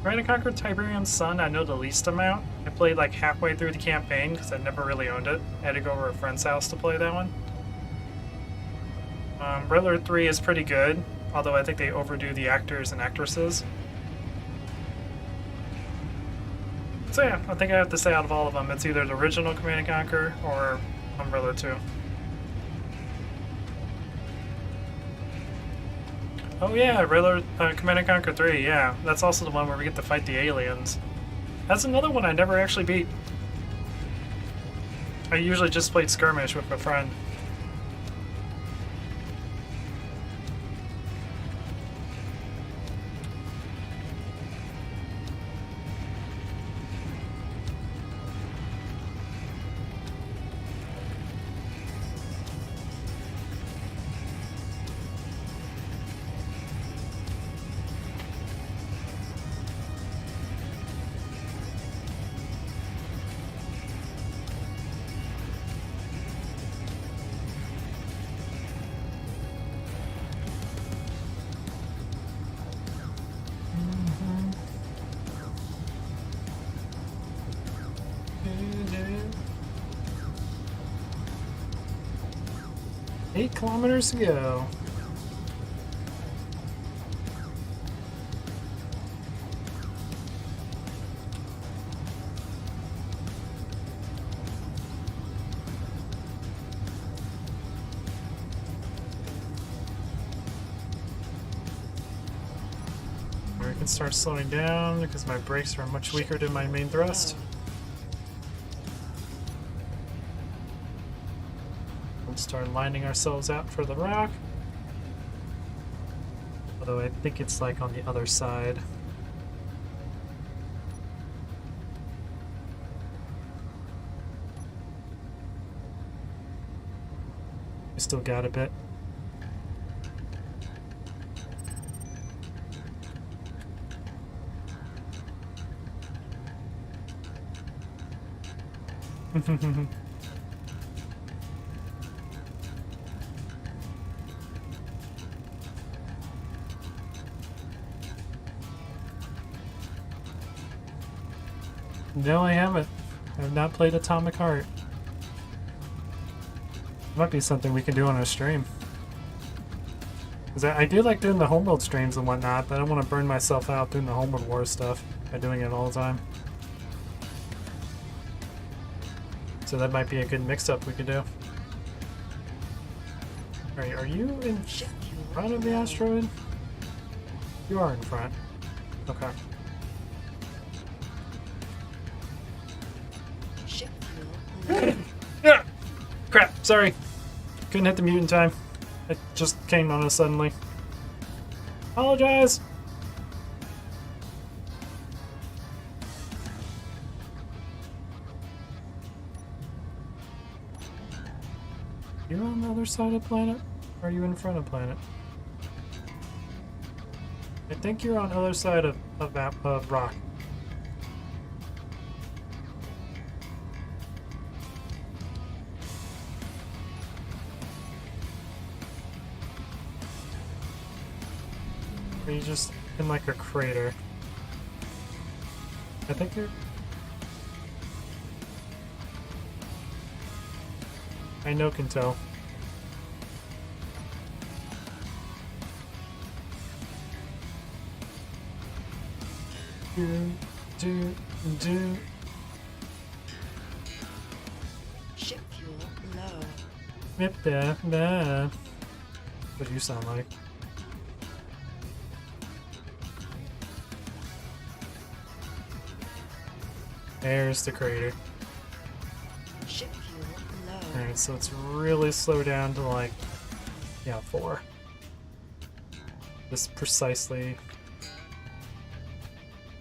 Command & Conquer Tiberium's Sun I know the least amount. I played like halfway through the campaign, because I never really owned it. I had to go over to a friend's house to play that one. Riddler 3 is pretty good, although I think they overdo the actors and actresses. So yeah, I think I have to say out of all of them, it's either the original Command & Conquer or Riddler 2. Oh yeah, Riddler, Command & Conquer 3, yeah. That's also the one where we get to fight the aliens. That's another one I never actually beat. I usually just played skirmish with a friend. 8 kilometers to go. I can start slowing down because my brakes are much weaker than my main thrust. We'll start lining ourselves out for the rock. Although I think it's like on the other side. We still got a bit. No, I haven't. I have not played Atomic Heart. Might be something we can do on a stream. Because I do like doing the homeworld streams and whatnot, but I don't want to burn myself out doing the homeworld war stuff by doing it all the time. So that might be a good mix-up we could do. Alright, are you in Ship fuel front of the low. asteroid? You are in front. Okay. Ship fuel low. Yeah! Crap, sorry. Couldn't hit the mute in time. It just came on us suddenly. Apologize! You on the other side of planet? Or are you in front of planet? I think you're on the other side of rock. Are you just in like a crater? I think you're... I know can tell. Do. Ship fuel low. Yep, yeah. What do you sound like? There's the crater. Ship fuel low. Alright, so it's really slow down to like, yeah, 4. Just precisely.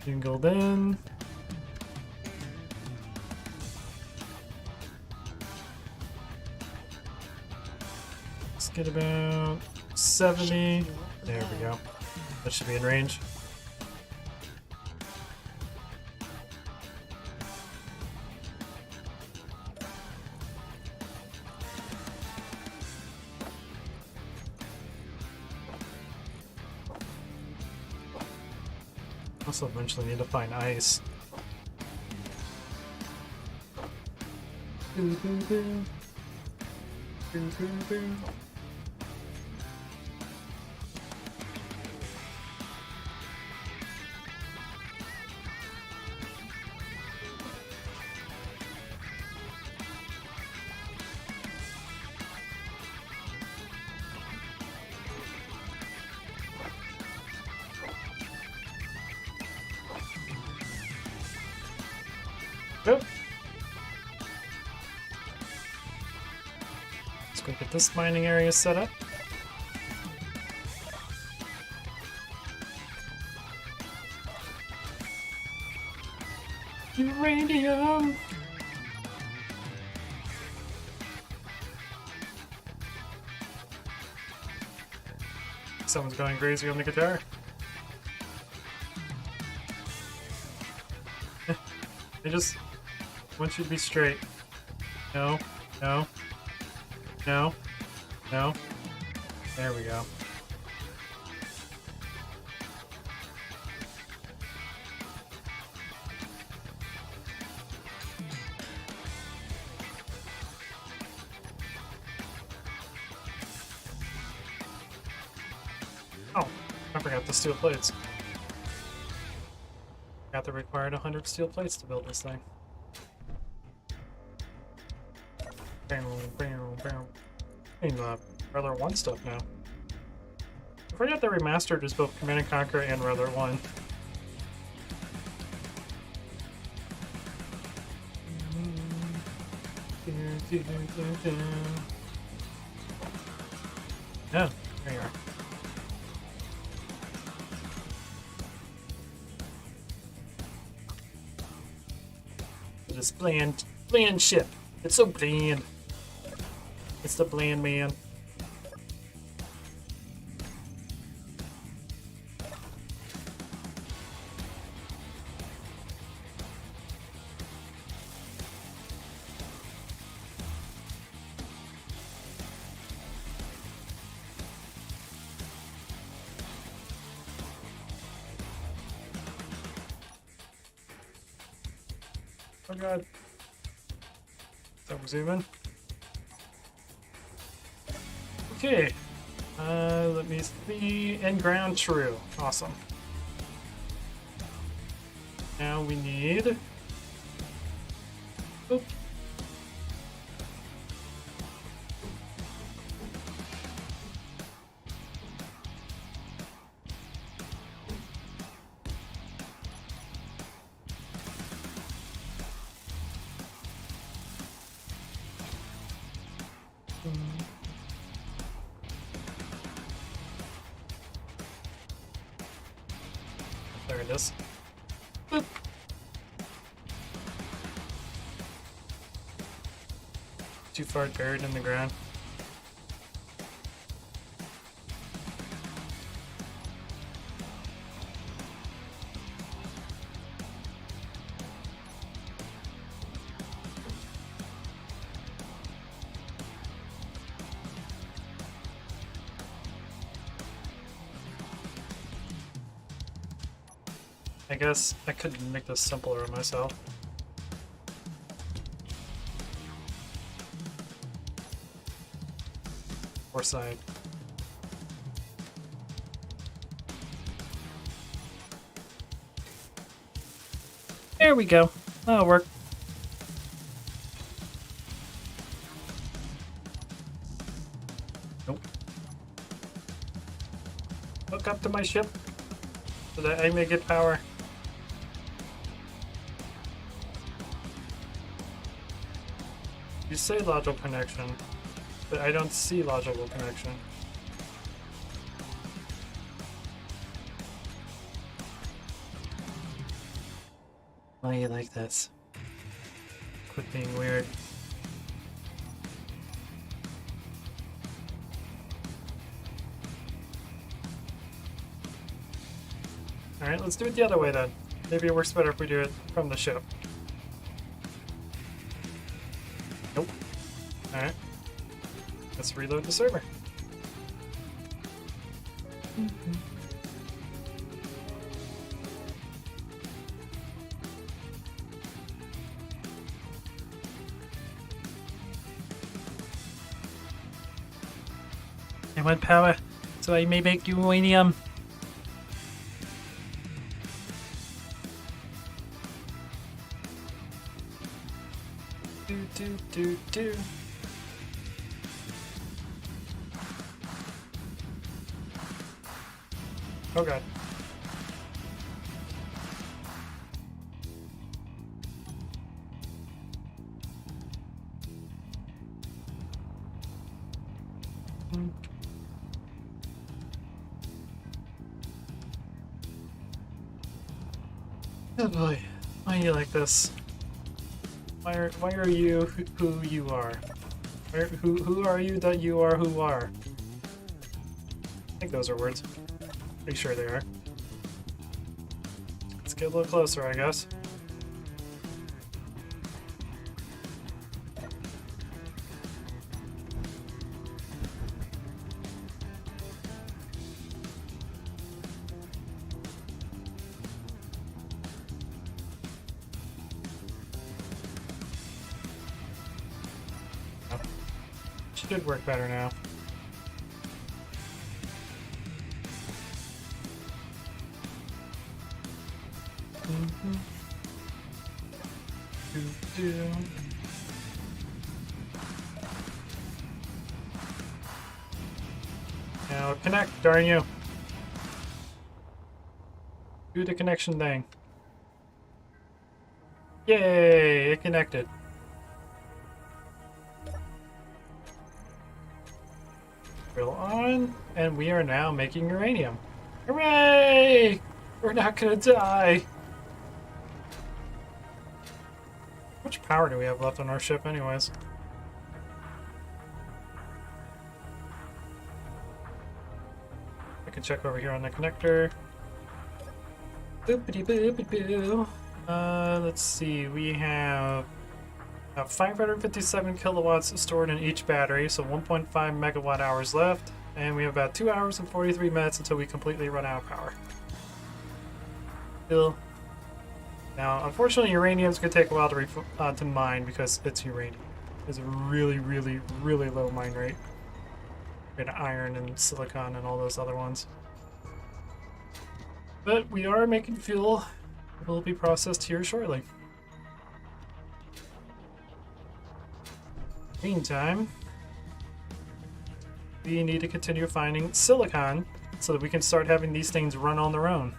Jingled in. Let's get about 70. There we go. That should be in range. Also eventually need to find ice. Good. Let's go get this mining area set up. Uranium! Someone's going crazy on the guitar. I just want you to be straight. No, no, no, no. There we go. I forgot the steel plates. Got the required 100 steel plates to build this thing. I mean, Rather 1 stuff now. I forgot that Remastered is both Command & Conquer and Rather 1. Yeah, there you are. This bland ship. It's so bland. It's the bland man. Oh god. So we're zooming. Okay. Let me see. End ground true. Awesome. Now we need. Oop. There it is. Boop. Too far buried in the ground. I guess I could make this simpler on myself. Or side. There we go. That'll work. Nope. Hook up to my ship so that I may get power. You say logical connection, but I don't see logical connection. Why are you like this? Quit being weird. Alright, let's do it the other way then. Maybe it works better if we do it from the ship. Nope. Alright. Let's reload the server. I want power, so I may make uranium. Do. Oh god. Oh boy, why are you like this? Why are you who you are? Who are you that you are who are? I think those are words. Pretty sure they are. Let's get a little closer, I guess. Should work better now. Do-do. Now connect, darn you. Do the connection thing. Yay, it connected. Drill on, and we are now making uranium. Hooray! We're not gonna die. How much power do we have left on our ship anyways? I can check over here on the connector. Boopity boopity boo. Let's see, we have 557 kilowatts stored in each battery, so 1.5 megawatt hours left, and we have about 2 hours and 43 minutes until we completely run out of power. Still. Now, unfortunately, uranium is going to take a while to mine because it's uranium. It's a really, really, really low mine rate. We had iron and silicon and all those other ones. But we are making fuel. It will be processed here shortly. Meantime, we need to continue finding silicon so that we can start having these things run on their own.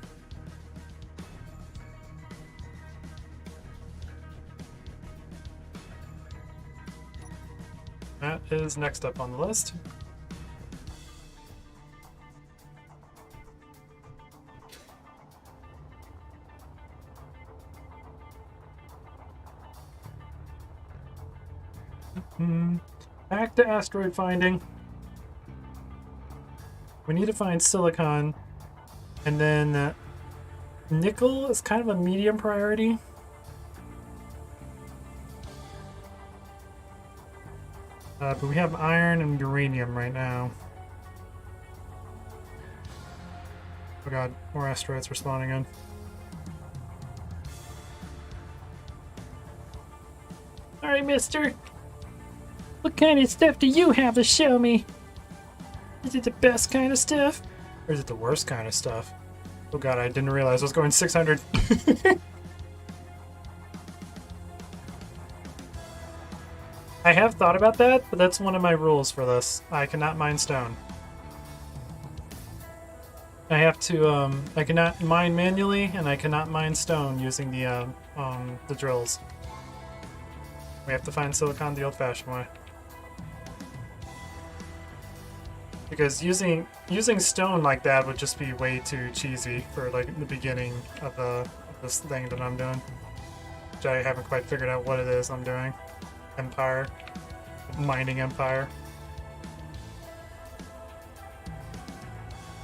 That is next up on the list. Back to asteroid finding. We need to find silicon, and then nickel is kind of a medium priority. But we have iron and uranium right now. Oh god, more asteroids are spawning in. Alright, mister. What kind of stuff do you have to show me? Is it the best kind of stuff? Or is it the worst kind of stuff? Oh god, I didn't realize I was going 600. I have thought about that, but that's one of my rules for this. I cannot mine stone. I have to, I cannot mine manually, and I cannot mine stone using the drills. We have to find silicon the old-fashioned way. Because using stone like that would just be way too cheesy for like the beginning of this thing that I'm doing. Which I haven't quite figured out what it is I'm doing. Empire. Mining empire.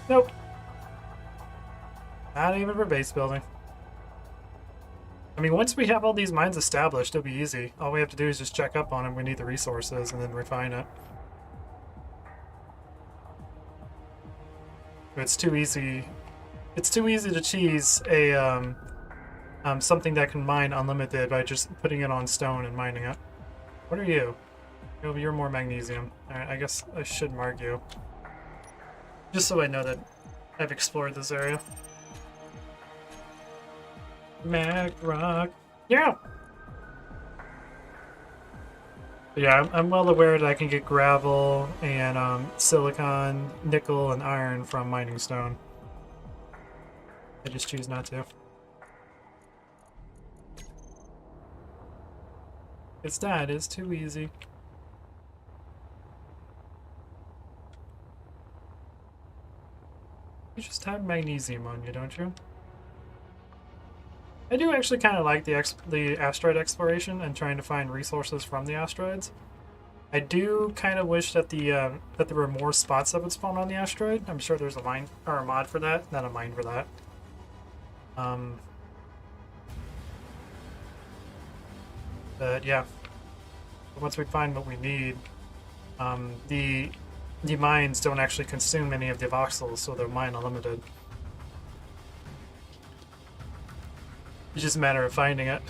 Nope. Not even for base building. I mean, once we have all these mines established, it'll be easy. All we have to do is just check up on them. We need the resources and then refine it. It's too easy. It's too easy to cheese a something that can mine unlimited by just putting it on stone and mining it. What are you? You're more magnesium. Alright, I guess I should mark you. Just so I know that I've explored this area. Mag rock. Yeah! But yeah, I'm well aware that I can get gravel and silicon, nickel, and iron from mining stone. I just choose not to. It's that, it's too easy. You just have magnesium on you, don't you? I do actually kind of like the asteroid exploration and trying to find resources from the asteroids. I do kind of wish that that there were more spots that would spawn on the asteroid. I'm sure there's a mine or a mod for that, not a mine for that. But yeah, once we find what we need, the mines don't actually consume any of the voxels, so they're mine unlimited. It's just a matter of finding it.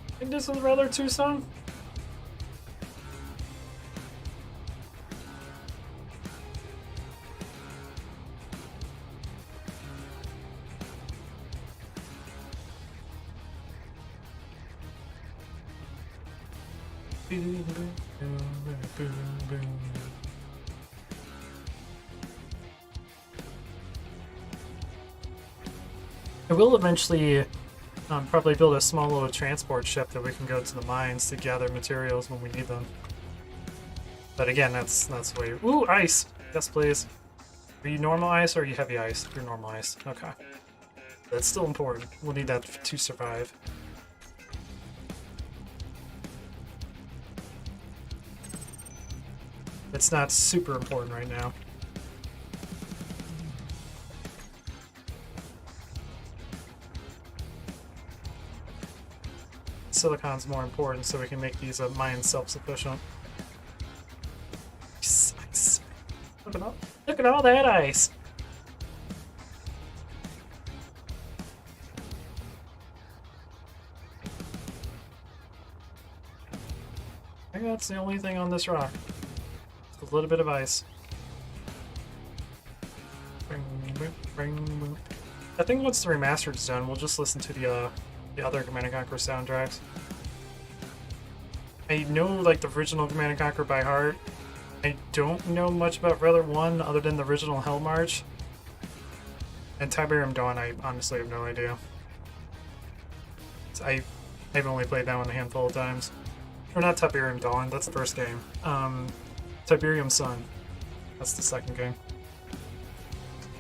I think this is rather Tucson. Boom, boom, boom, boom, boom. I will eventually probably build a small little transport ship that we can go to the mines to gather materials when we need them. But again, that's way. Ooh, ice! Yes, please. Are you normal ice or are you heavy ice? You're normal ice. Okay. That's still important. We'll need that to survive. It's not super important right now. Silicon's more important so we can make these mines self-sufficient. Ice. Look at all that ice! I think that's the only thing on this rock. Just a little bit of ice. I think once the remastered is done, we'll just listen to the other Command & Conquer soundtracks. I know like the original Command & Conquer by heart. I don't know much about Red Alert 1 other than the original Hell March. And Tiberium Dawn, I honestly have no idea. I've only played that one a handful of times. Or not Tiberium Dawn, that's the first game. Tiberium Sun, that's the second game.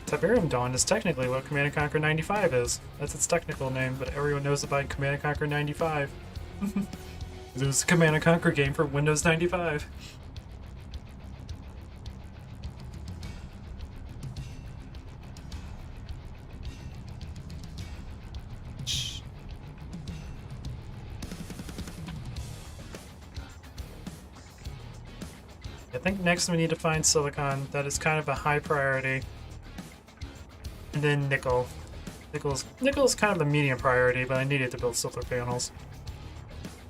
Tiberium Dawn is technically what Command & Conquer 95 is. That's its technical name, but everyone knows it by Command & Conquer 95. It was a Command & Conquer game for Windows 95. I think next we need to find silicon. That is kind of a high priority. And then nickel. Nickel's kind of a medium priority, but I needed to build solar panels.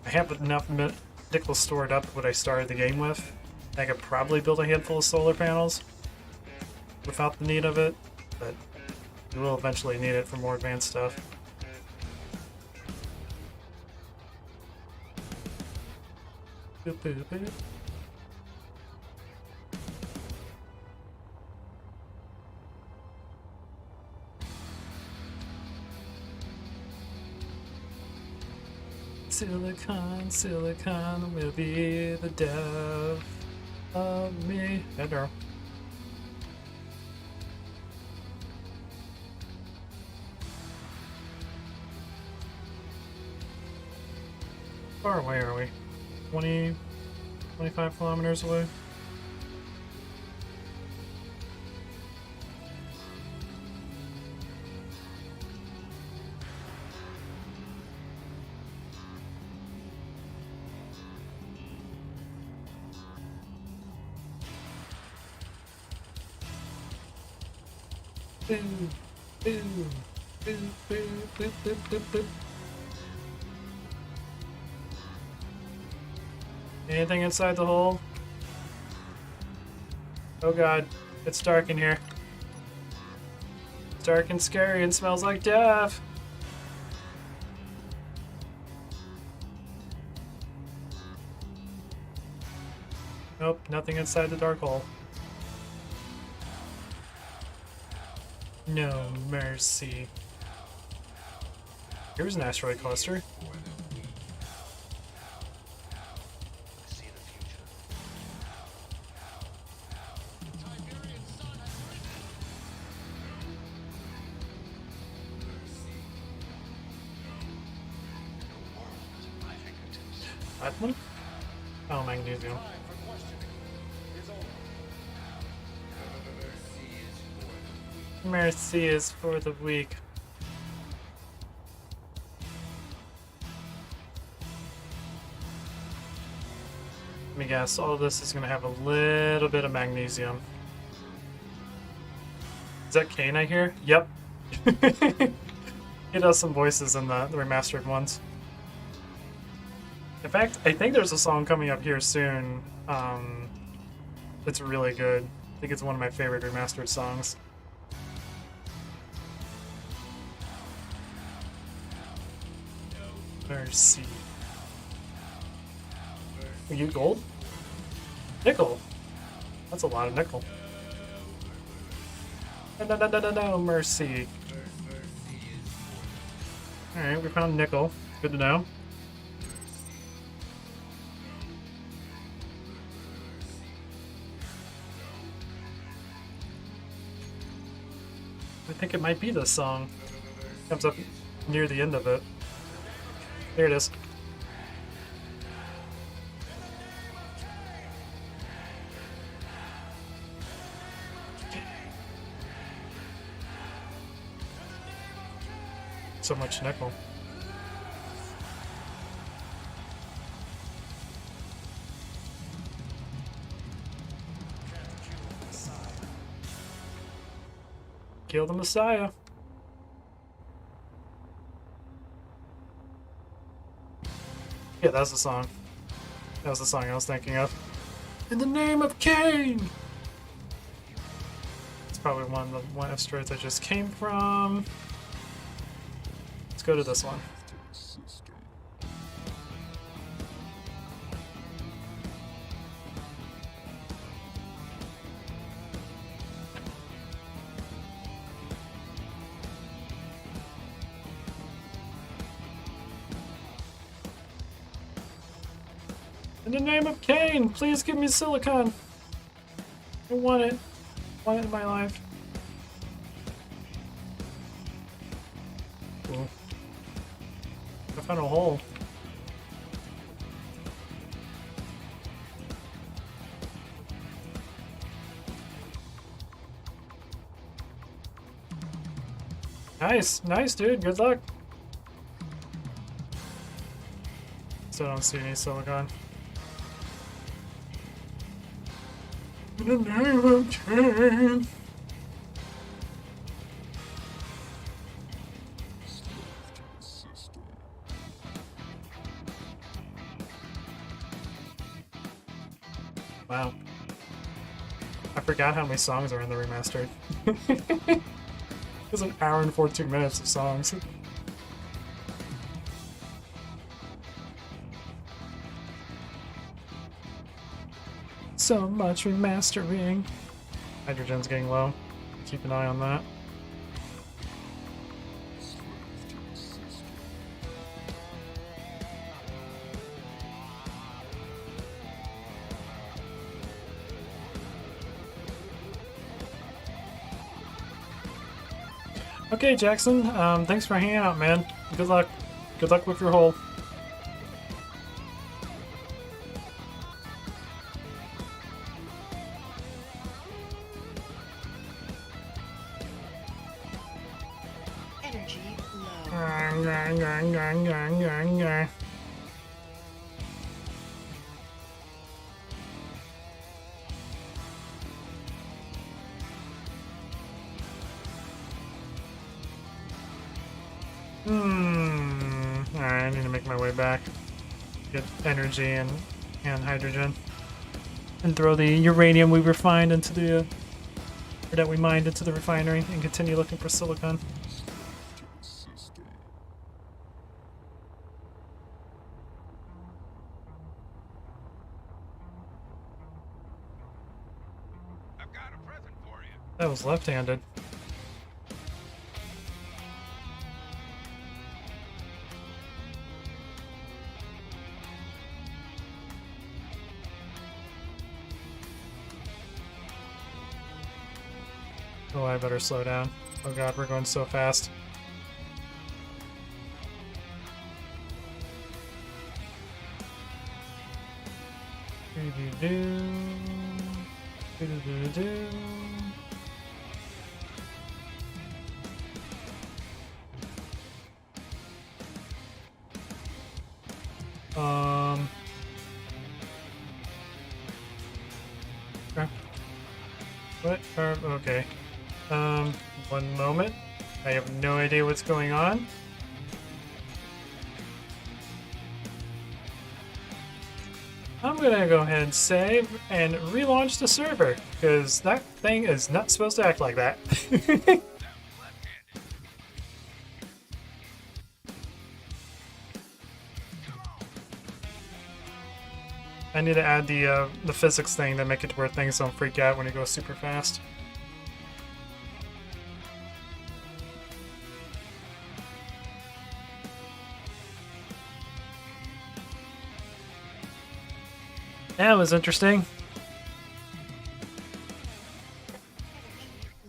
I have enough nickel stored up what I started the game with. I could probably build a handful of solar panels without the need of it, but we will eventually need it for more advanced stuff. Boop, boop, boop. Silicon will be the death of me. Hey, girl. How far away are we? 20, 25 kilometers away? Boom, boom, boom, boom, boop, boop, boop, boop. Anything inside the hole? Oh god, it's dark in here. It's dark and scary and smells like death. Nope, nothing inside the dark hole. No mercy. Here's an asteroid cluster. See the future. Platinum? Oh, magnesium. Mercy is for the weak. Let me guess, all of this is going to have a little bit of magnesium. Is that Kane I hear? Yep. He does some voices in the remastered ones. In fact, I think there's a song coming up here soon. It's really good. I think it's one of my favorite remastered songs. Mercy. We get gold? Nickel. That's a lot of nickel. No mercy. Alright, we found nickel. Good to know. I think it might be this song. Comes up near the end of it. There it is. So much nickel. Kill the Messiah. Yeah, that's the song. That was the song I was thinking of. In the name of Cain! It's probably one of the asteroids I just came from. Let's go to this one. In the name of Cain, please give me silicon. I want it. I want it in my life. Cool. I found a hole. Nice, nice, dude. Good luck. Still don't see any silicon. In the name of Cain. Wow. I forgot how many songs are in the remastered. It's an hour and 14 minutes of songs. So much remastering. Hydrogen's getting low. Keep an eye on that. Okay, Jackson. Thanks for hanging out, man. Good luck. Good luck with your hole. Energy low. Alright, I need to make my way back. Get energy and hydrogen. And throw the uranium we refined into the... or that we mined into the refinery and continue looking for silicon. I've got a present for you. That was left-handed. Oh, I better slow down. Oh god, we're going so fast. Do-do-do. Do-do-do-do. Okay. What? Okay. One moment. I have no idea what's going on. I'm gonna go ahead and save and relaunch the server, because that thing is not supposed to act like that. I need to add the physics thing to make it to where things don't freak out when you go super fast. That was interesting.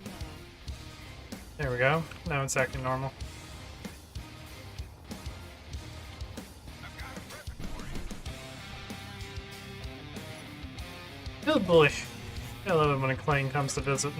Low. There we go. Now it's acting normal. Good boy. I love it when a plane comes to visit.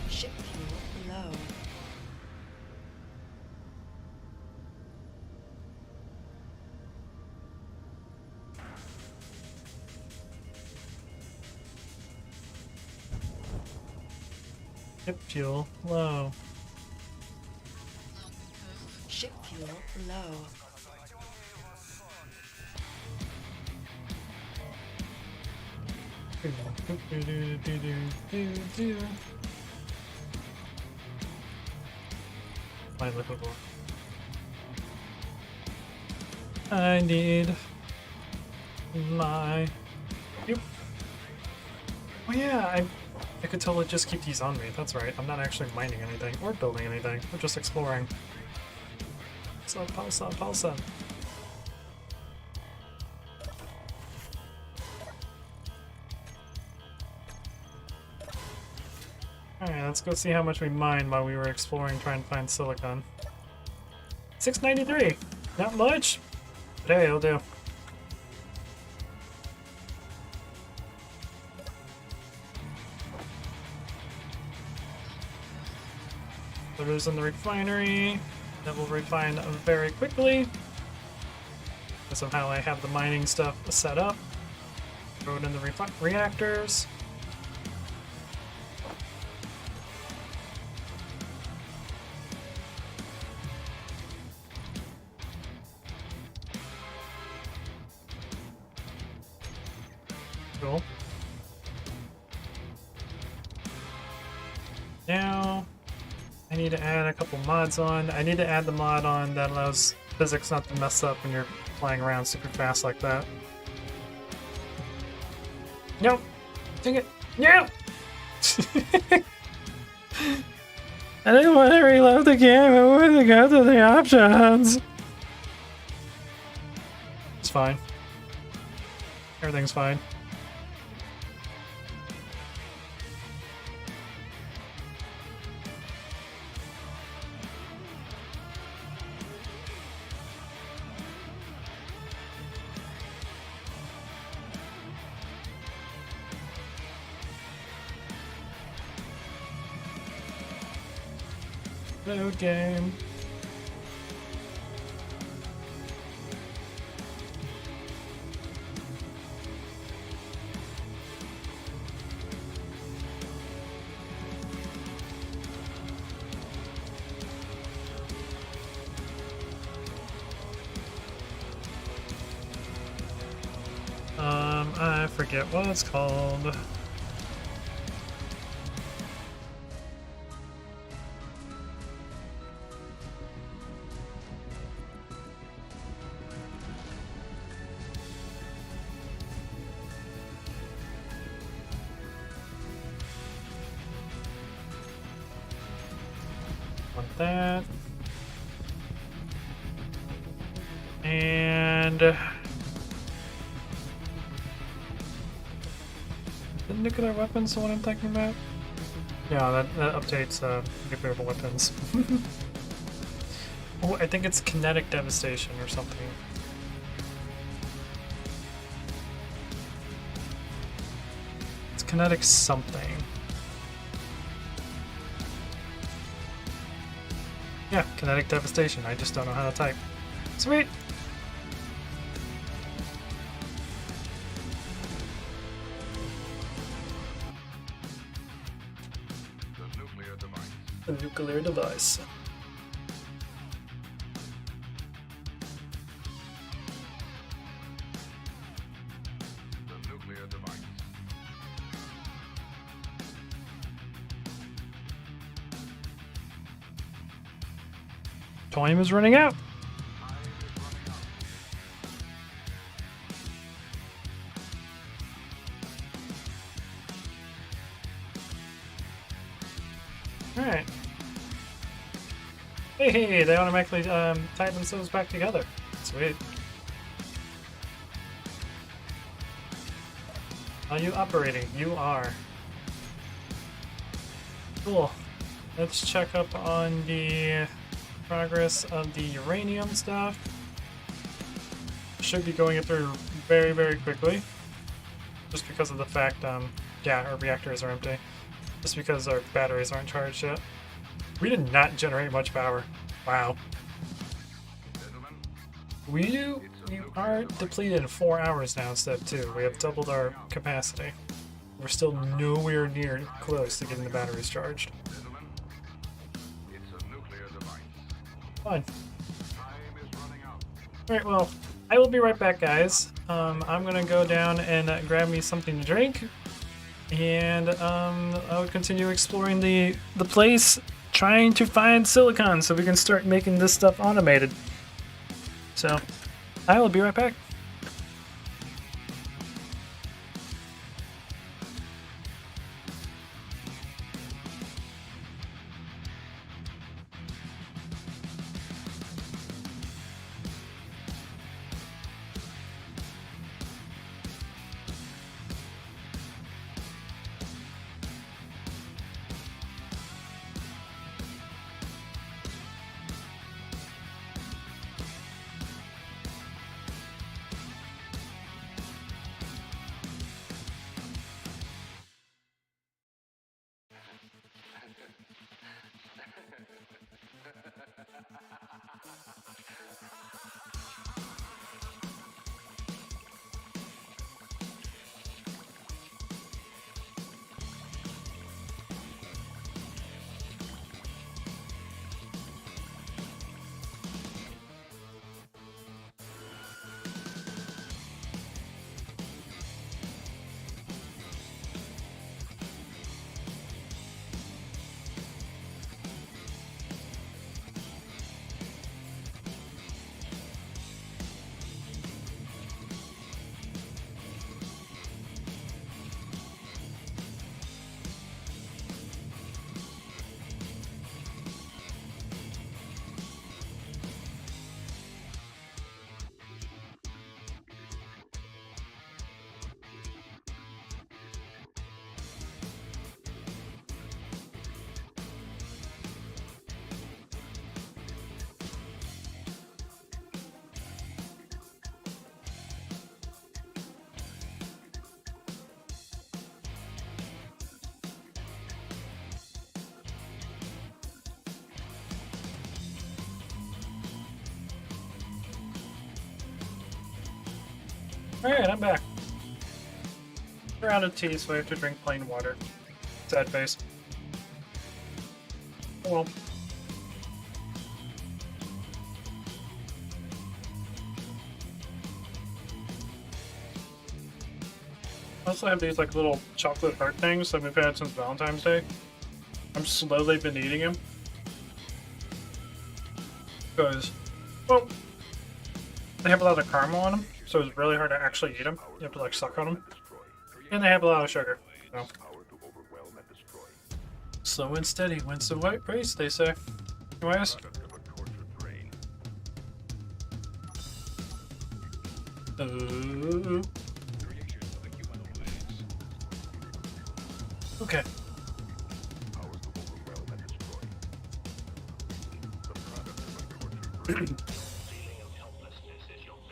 Ship fuel low. Ship fuel low. Ship fuel low. My livable. I need my. Yep. Oh yeah, I could totally just keep these on me. That's right. I'm not actually mining anything or building anything. We're just exploring. Pausa, pausa. Alright, let's go see how much we mined while we were exploring, trying to find silicon. 693! Not much! But hey, it'll do. Photos in the refinery. That will refine very quickly. Somehow I have the mining stuff set up. Throw it in the reactors. Cool. Now, I need to add a couple mods on. I need to add the mod on that allows physics not to mess up when you're flying around super fast like that. Nope. Dang it. No! I didn't want to reload the game. I wanted to go to the options. It's fine. Everything's fine. Load game. I forget what it's called. Want that. And the nuclear weapons the one I'm thinking about? Yeah, that updates nuclear weapons. Oh, I think it's kinetic devastation or something. It's kinetic something. Yeah, kinetic devastation. I just don't know how to type. Sweet! The nuclear device. The nuclear device. Time is running out. Alright. Hey, they automatically tie themselves back together. Sweet. Are you operating? You are. Cool. Let's check up on the progress of the uranium stuff. Should be going it through very, very quickly. Just because of the fact, yeah, our reactors are empty. Just because our batteries aren't charged yet. We did not generate much power. Wow. We are depleted in 4 hours now instead of 2. We have doubled our capacity. We're still nowhere near close to getting the batteries charged. Fine. Alright, well, I will be right back, guys. I'm gonna go down and grab me something to drink. And I'll continue exploring the place, trying to find silicon so we can start making this stuff automated. So, I will be right back. Alright, I'm back. We're out of tea, so I have to drink plain water. Sad face. Oh well. I also have these like little chocolate heart things that we've had since Valentine's Day. I'm slowly been eating them. Because, well, they have a lot of caramel on them, so it's really hard to actually eat them. You have to like suck on them. And they have a lot of sugar. So. Slow and steady wins the white race, they say. Anyways. Okay.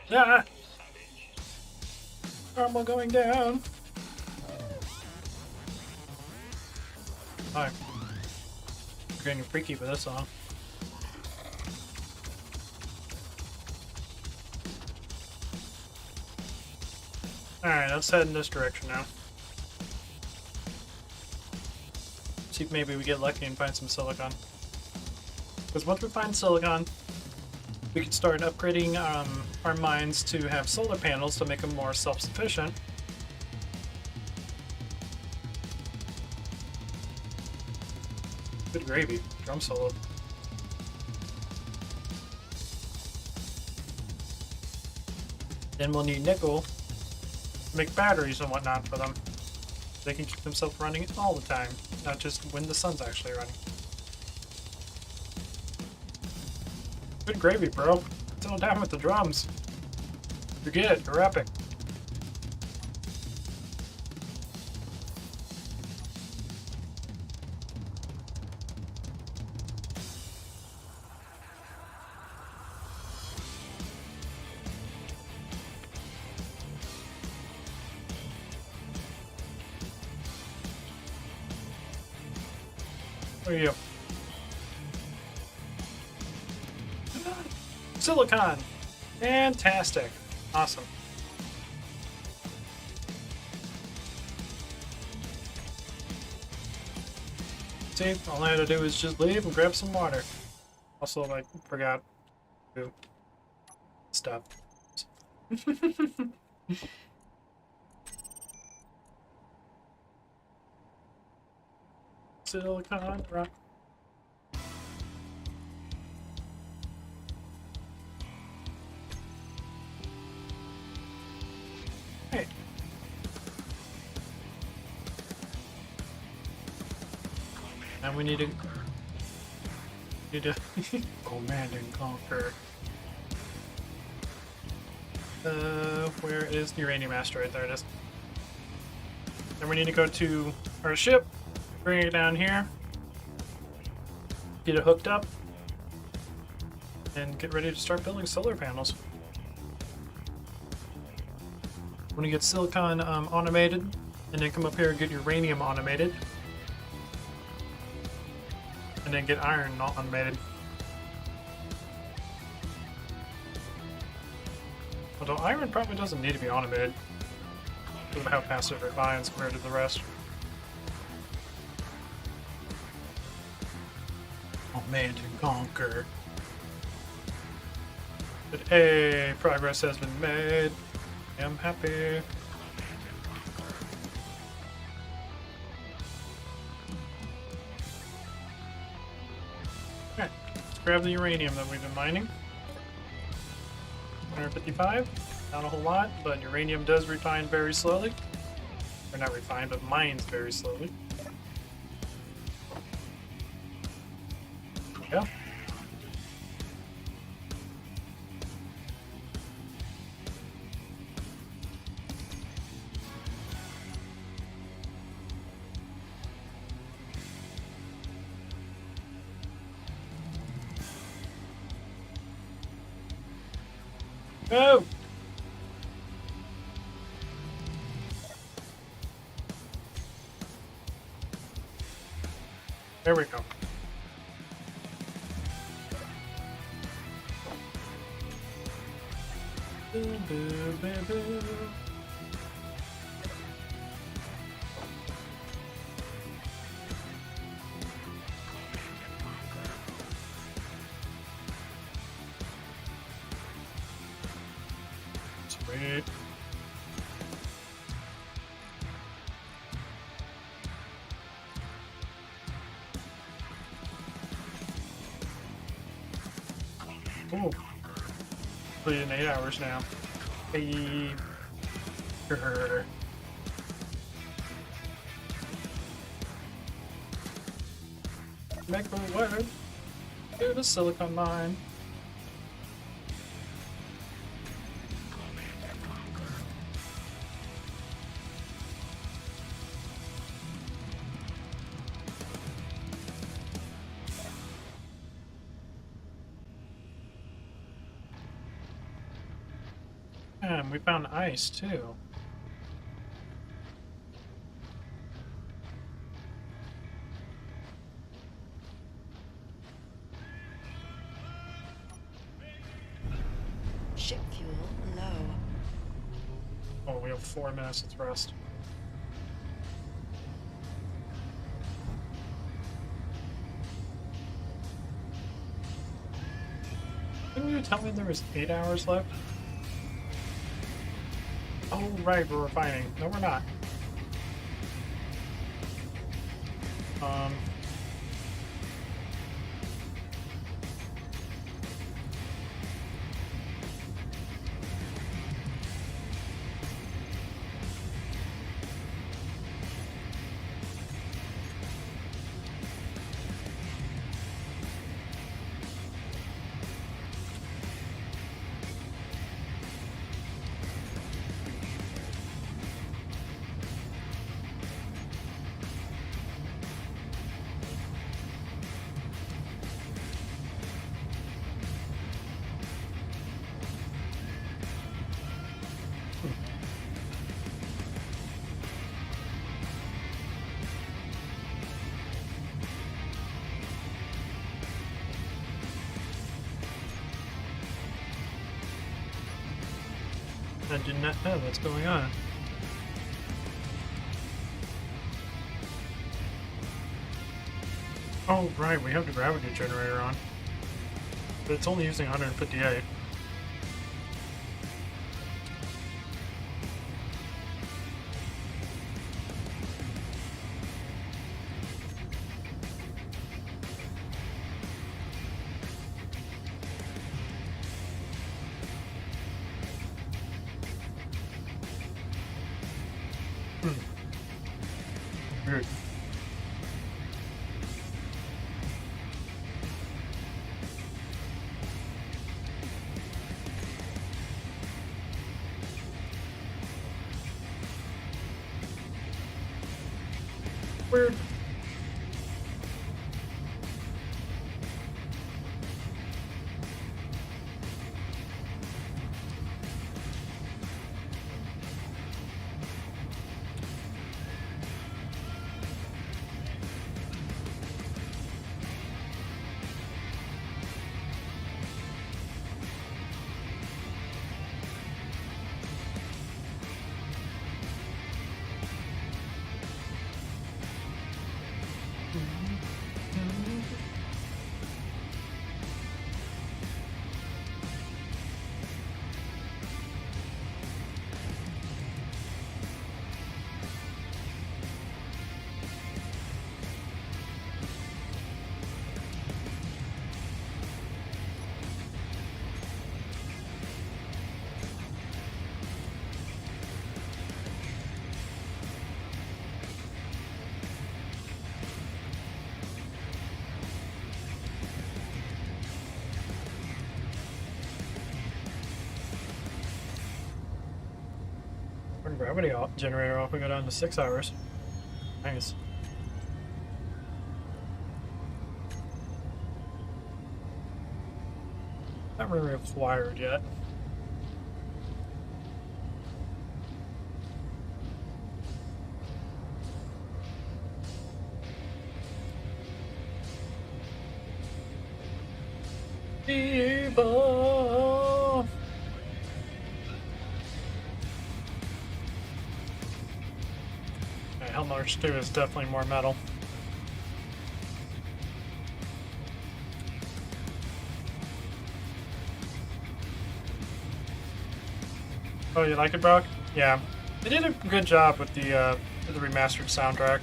Yeah. Thermal going down. Hi. Getting freaky with this song. Alright, let's head in this direction now. See if maybe we get lucky and find some silicon. Because once we find silicon, we can start upgrading our mines to have solar panels to make them more self-sufficient. Good gravy. Drum solo. Then we'll need nickel to make batteries and whatnot for them. They can keep themselves running all the time, not just when the sun's actually running. Good gravy, bro. Settle down with the drums. You get it. You're epic. Where are you? Silicon! Fantastic. Awesome. See, all I had to do is just leave and grab some water. Also, I forgot to stuff. Silicon rock. Hey. And we need to command and conquer. Where is the uranium asteroid? There it is. Then we need to go to our ship, bring it down here, get it hooked up, and get ready to start building solar panels. When you get silicon automated, and then come up here and get uranium automated, and then get iron automated. Although iron probably doesn't need to be automated because of how fast it refines compared to the rest. Command and conquer. But hey, progress has been made. I'm happy. Alright, let's grab the uranium that we've been mining. 155, not a whole lot, but uranium does refine very slowly. Or not refine, but mines very slowly. There we go. Go! There we go. Boo, boo, boo, boo. Sweet. Ooh. Put in 8 hours now. Hey. Grr. Make a word to the silicon mine. And we found ice too. Ship fuel low. Oh, we have 4 minutes to rest. Didn't you tell me there was 8 hours left? Oh, right, we're refining. No, we're not. I do not know what's going on. Oh, right, we have the gravity generator on. But it's only using 158. Weird. Weird. Turn gravity generator off, we go down to 6 hours. Nice. Not really required yet. Evil. Okay, Hellmarch 2 is definitely more metal. Oh, you like it, Brock? Yeah. They did a good job with the remastered soundtrack.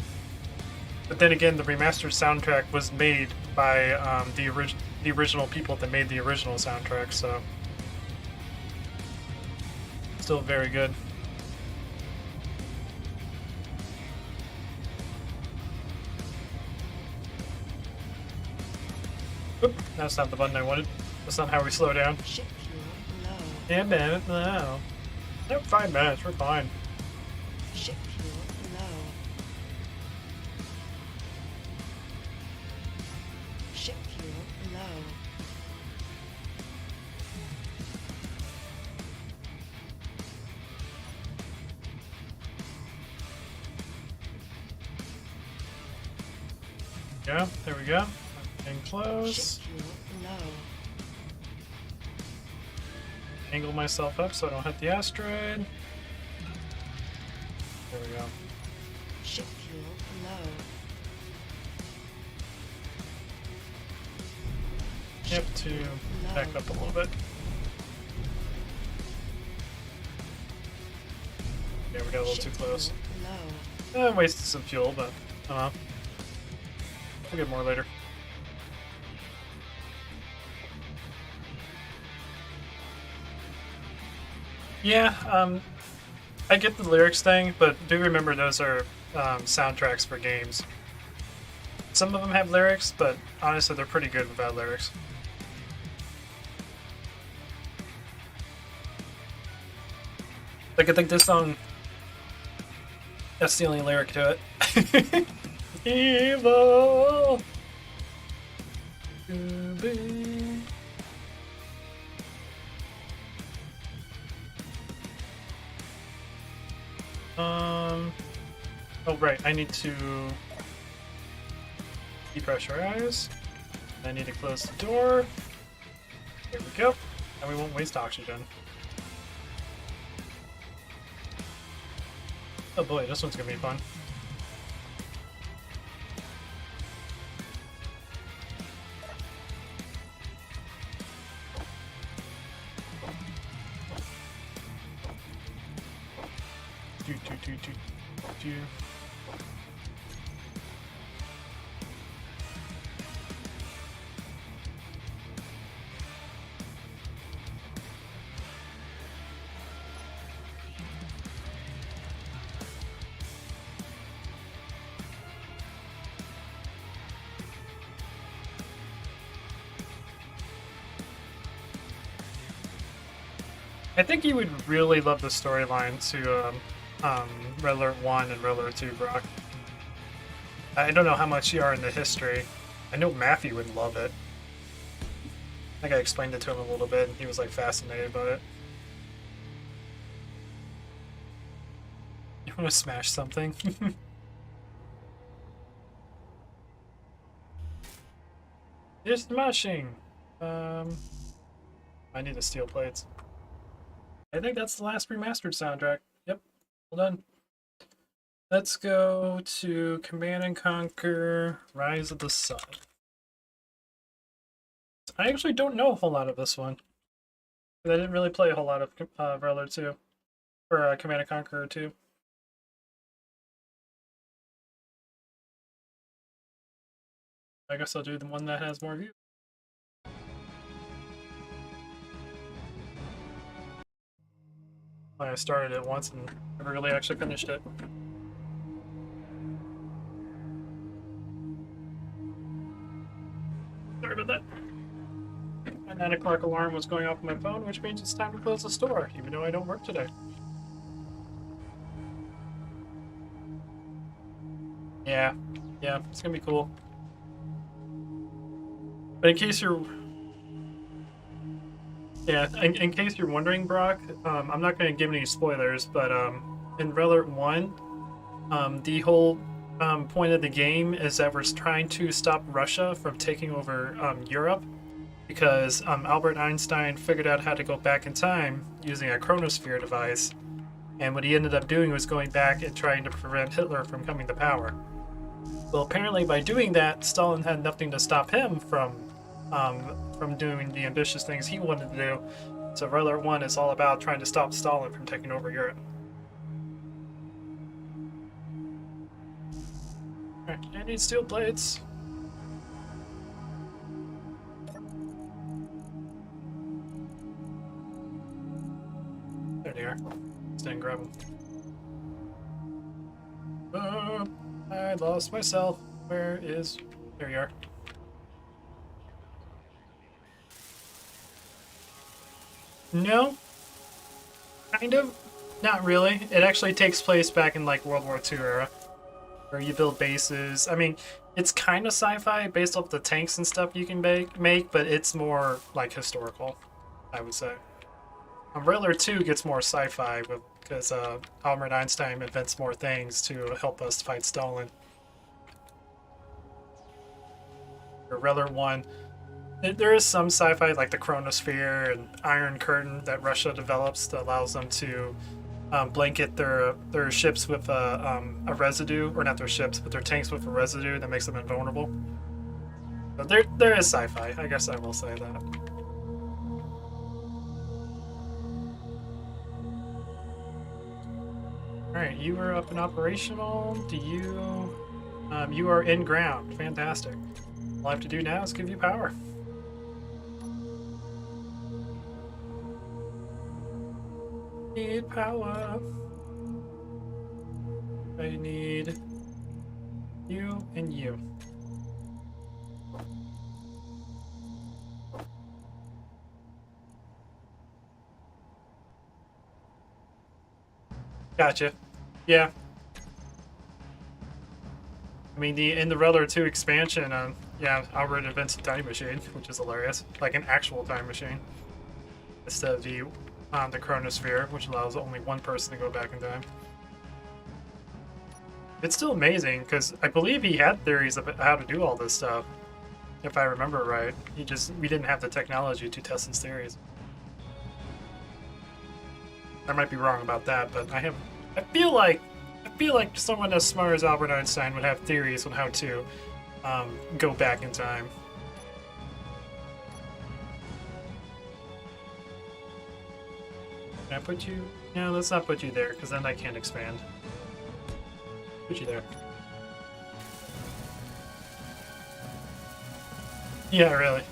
But then again, the remastered soundtrack was made by the original people that made the original soundtrack, so still very good. Oop, that's not the button I wanted. That's not how we slow down. Ship fuel low. Damn it, no. Nope, 5 minutes, we're fine. Ship fuel low. Ship fuel low. Yeah, there we go. Getting close. Ship fuel low. Angle myself up so I don't hit the asteroid. There we go. Ship fuel low. Yep, to back up a little bit. Yeah, we got a little too close. Low. Wasted some fuel, but I don't know. We'll get more later. Yeah, I get the lyrics thing, but do remember those are soundtracks for games. Some of them have lyrics, but honestly, they're pretty good without lyrics. Like, I think this song, that's the only lyric to it. Evil to be. Oh right, I need to depressurize. I need to close the door. There we go. And we won't waste oxygen. Oh boy, this one's gonna be fun. Do. I think you would really love the storyline to Red Alert 1 and Red Alert 2, Brock. I don't know how much you are in the history. I know Matthew would love it. I think I explained it to him a little bit, and he was like fascinated by it. You want to smash something? Just smashing! I need the steel plates. I think that's the last remastered soundtrack. Yep, well done. Let's go to Command and Conquer Rise of the Sun. I actually don't know a whole lot of this one. I didn't really play a whole lot of Red Alert 2. Or Command and Conquer 2. I guess I'll do the one that has more views. I started it once and never really actually finished it. Sorry about that. My 9 o'clock alarm was going off on my phone, which means it's time to close the store, even though I don't work today. Yeah, it's gonna be cool. But in case you're... Yeah, in case you're wondering, Brock, I'm not going to give any spoilers, but in Red Alert 1, the whole point of the game is that we're trying to stop Russia from taking over Europe, because Albert Einstein figured out how to go back in time using a chronosphere device, and what he ended up doing was going back and trying to prevent Hitler from coming to power. Well, apparently by doing that, Stalin had nothing to stop him from doing the ambitious things he wanted to do. So Red Alert 1 is all about trying to stop Stalin from taking over Europe. Alright, I need steel plates. There they are. Stand and grab them. I lost myself. Where is... There you are. No, kind of, not really. It actually takes place back in like World War II era, where you build bases. I mean, it's kind of sci-fi based off the tanks and stuff you can make, but it's more like historical, I would say. Red Alert 2 gets more sci-fi because Albert Einstein invents more things to help us fight Stalin. Red Alert 1. There is some sci-fi like the Chronosphere and Iron Curtain that Russia develops that allows them to blanket their ships with a residue, or not their ships, but their tanks with a residue that makes them invulnerable. But there is sci-fi, I guess I will say that. Alright, you are up and operational. Do you... you are in ground. Fantastic. All I have to do now is give you power. Need power. I need you and you. Gotcha. Yeah. I mean, in the Red Alert 2 expansion, yeah, Albert invents a time machine, which is hilarious. Like an actual time machine. Instead of the Chronosphere, which allows only one person to go back in time. It's still amazing, because I believe he had theories of how to do all this stuff, if I remember right. We didn't have the technology to test his theories. I might be wrong about that, but I feel like feel like someone as smart as Albert Einstein would have theories on how to go back in time. Can I put you? No, let's not put you there, because then I can't expand. Put you there. Yeah, really.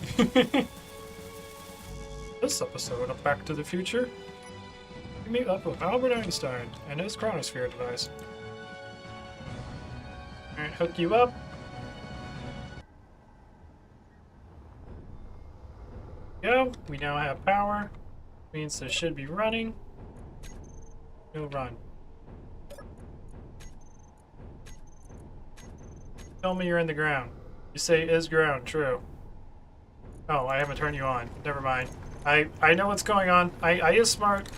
This episode of Back to the Future, we meet up with Albert Einstein and his chronosphere device. Alright, hook you up. Go. We now have power. Means this should be running. No run. Tell me you're in the ground. You say is ground, true. Oh, I haven't turned you on. Never mind. I know what's going on. I is smart.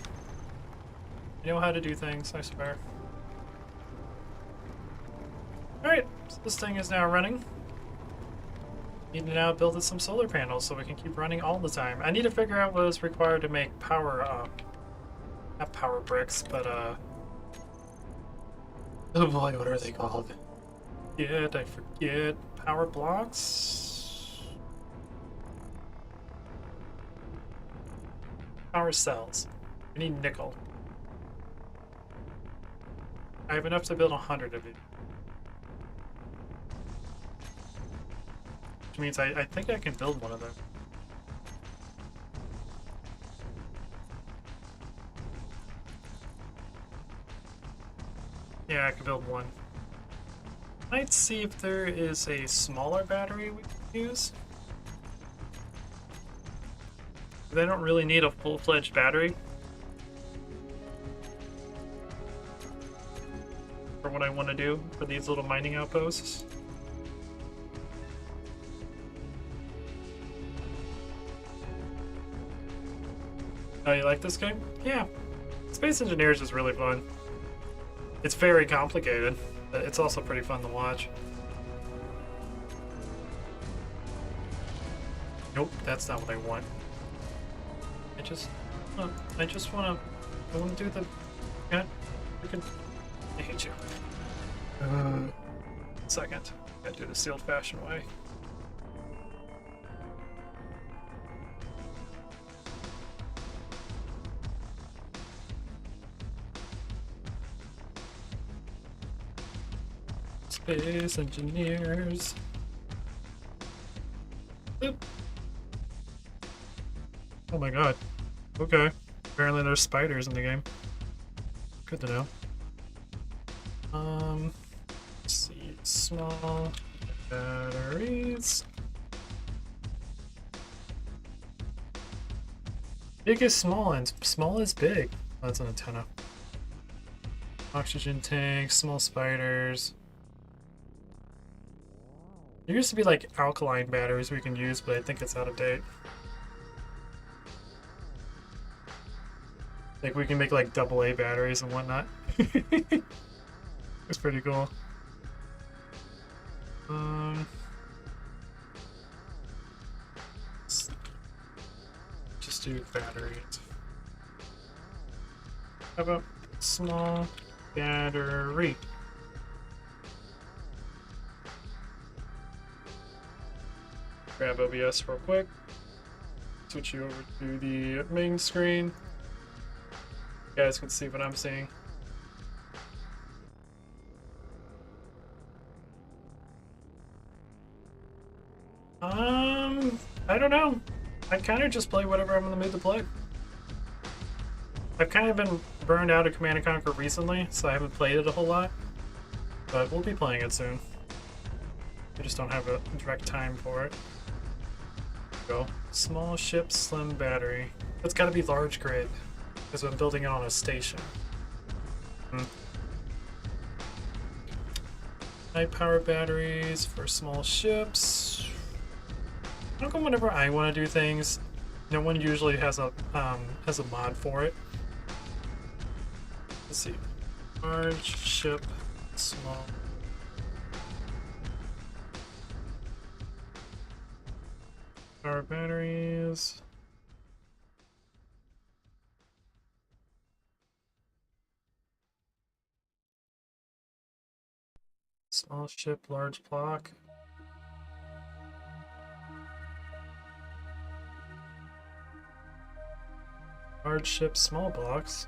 I know how to do things, I swear. Alright, so this thing is now running. Need to now build some solar panels so we can keep running all the time. I need to figure out what is required to make power, not power bricks, but, oh boy, what are they called? I forget. Power blocks? Power cells. I need nickel. I have enough to build 100 of it. Which means I think I can build one of them. Yeah, I can build one. Might see if there is a smaller battery we can use. They don't really need a full-fledged battery for what I want to do for these little mining outposts. Oh, you like this game? Yeah. Space Engineers is really fun. It's very complicated, but it's also pretty fun to watch. Nope, that's not what I want. I just want to do the... God, I hate you. Second. Gotta do this the old-fashioned way. Space Engineers. Boop. Oh my god. Okay. Apparently there's spiders in the game. Good to know. Let's see. Small batteries. Big is small and small is big. Oh, that's an antenna. Oxygen tanks, small spiders. There used to be like alkaline batteries we can use, but I think it's out of date. Like we can make like AA batteries and whatnot. It's pretty cool. Just do batteries. How about small battery? Grab OBS real quick. Switch you over to the main screen. You guys can see what I'm seeing. I don't know. I kind of just play whatever I'm in the mood to play. I've kind of been burned out of Command & Conquer recently, so I haven't played it a whole lot. But we'll be playing it soon. I just don't have a direct time for it. Go. Small ship, slim battery. It's gotta be large grid, because I'm building it on a station. High power batteries for small ships. How come whenever I want to do things, no one usually has a mod for it? Let's see. Large ship, small. Power batteries. Small ship, large block. Large ship, small blocks.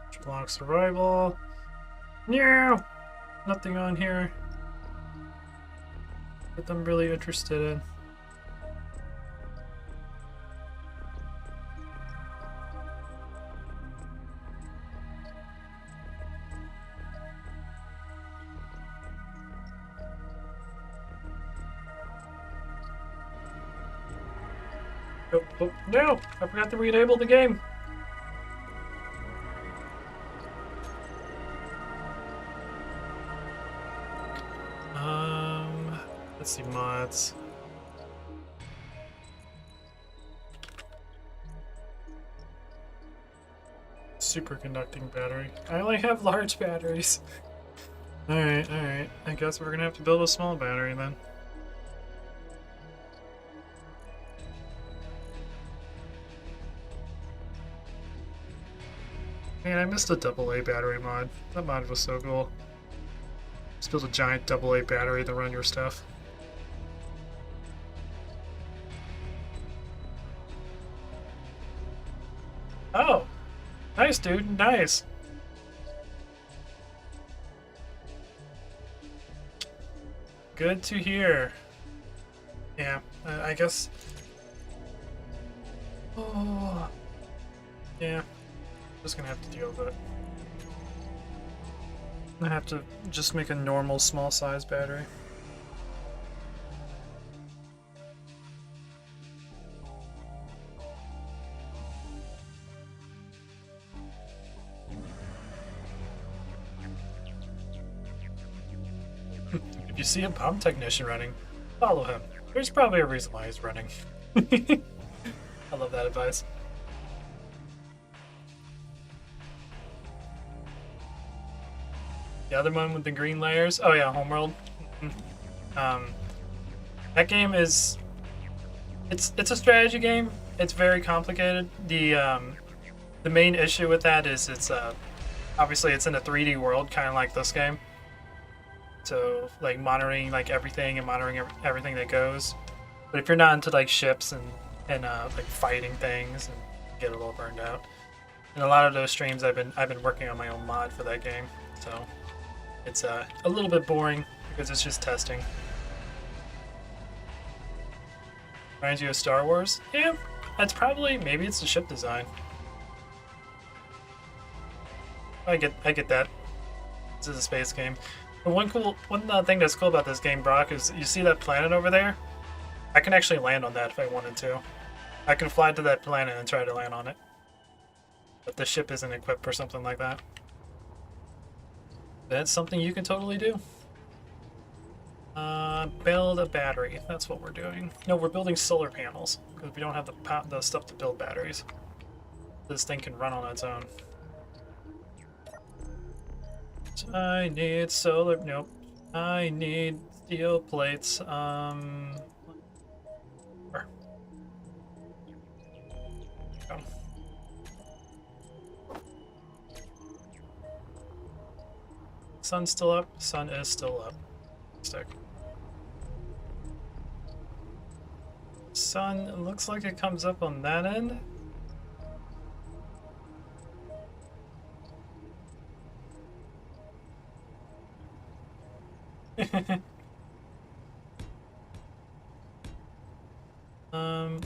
Large block survival. No! Nothing on here that I'm really interested in. Oh, no! I forgot to re-enable the game. Let's see mods. Superconducting battery. I only have large batteries. Alright, alright. I guess we're gonna have to build a small battery then. Man, I missed a AA battery mod. That mod was so cool. Just build a giant AA battery to run your stuff. Oh! Nice, dude. Nice. Good to hear. Yeah, I guess... Oh... Yeah. Just gonna have to deal with it. I have to just make a normal small size battery. If you see a pump technician running, follow him. There's probably a reason why he's running. I love that advice. The other one with the green layers. Oh yeah, Homeworld. That game is it's a strategy game. It's very complicated. The main issue with that is it's obviously it's in a 3D world, kind of like this game. So like monitoring like everything and monitoring everything that goes. But if you're not into like ships and like fighting things, and get a little burned out. In a lot of those streams, I've been working on my own mod for that game. So it's a little bit boring because it's just testing. Reminds you of Star Wars? Yeah, that's probably, maybe it's the ship design. I get that. This is a space game. But one thing that's cool about this game, Brock, is you see that planet over there? I can actually land on that if I wanted to. I can fly to that planet and try to land on it. But the ship isn't equipped for something like that. That's something you can totally do. Build a battery. That's what we're doing. No, we're building solar panels because we don't have the stuff to build batteries. This thing can run on its own. So I need solar. Nope. I need steel plates. Where? Go. Sun's still up. Sun is still up. Stick. Sun, it looks like it comes up on that end.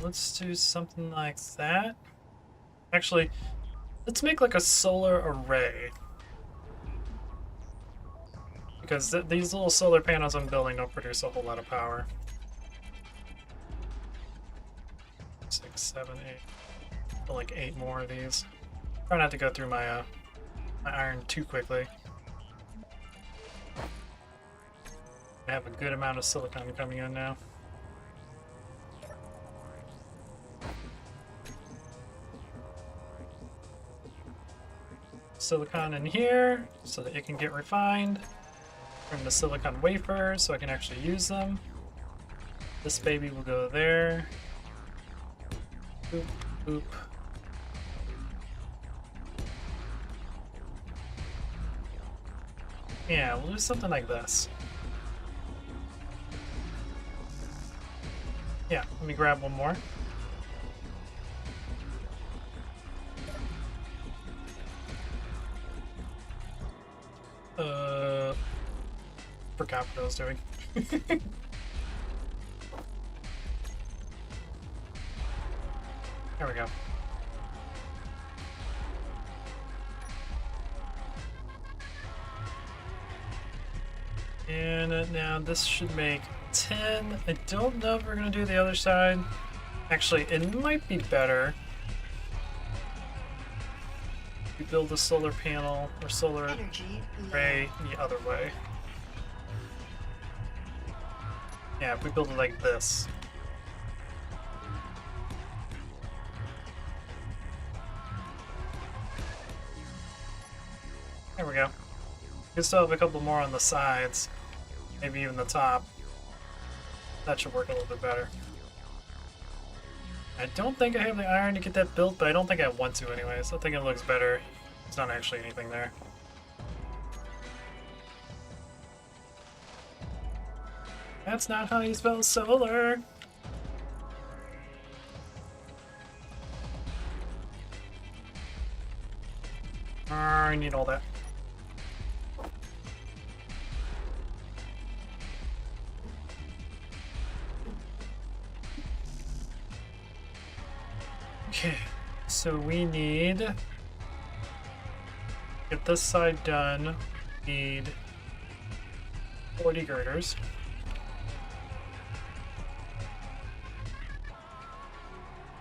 Let's do something like that. Actually, let's make like a solar array. Because these little solar panels I'm building don't produce a whole lot of power. 6, 7, 8. Build like 8 more of these. Try not to go through my my iron too quickly. I have a good amount of silicon coming in now. Silicon in here so that it can get refined. Bring the silicon wafers so I can actually use them. This baby will go there. Boop, boop. Yeah, we'll do something like this. Yeah, let me grab one more. Forgot what I was doing. There we go. And now this should make 10. I don't know if we're gonna do the other side. Actually, it might be better. We build a solar panel or solar Energy low. array the other way. Yeah, if we build it like this. There we go. We can still have a couple more on the sides. Maybe even the top. That should work a little bit better. I don't think I have the iron to get that built, but I don't think I want to anyway, so I think it looks better. There's not actually anything there. That's not how you spell solar! I need all that. Okay, so we need, get this side done, need 40 girders.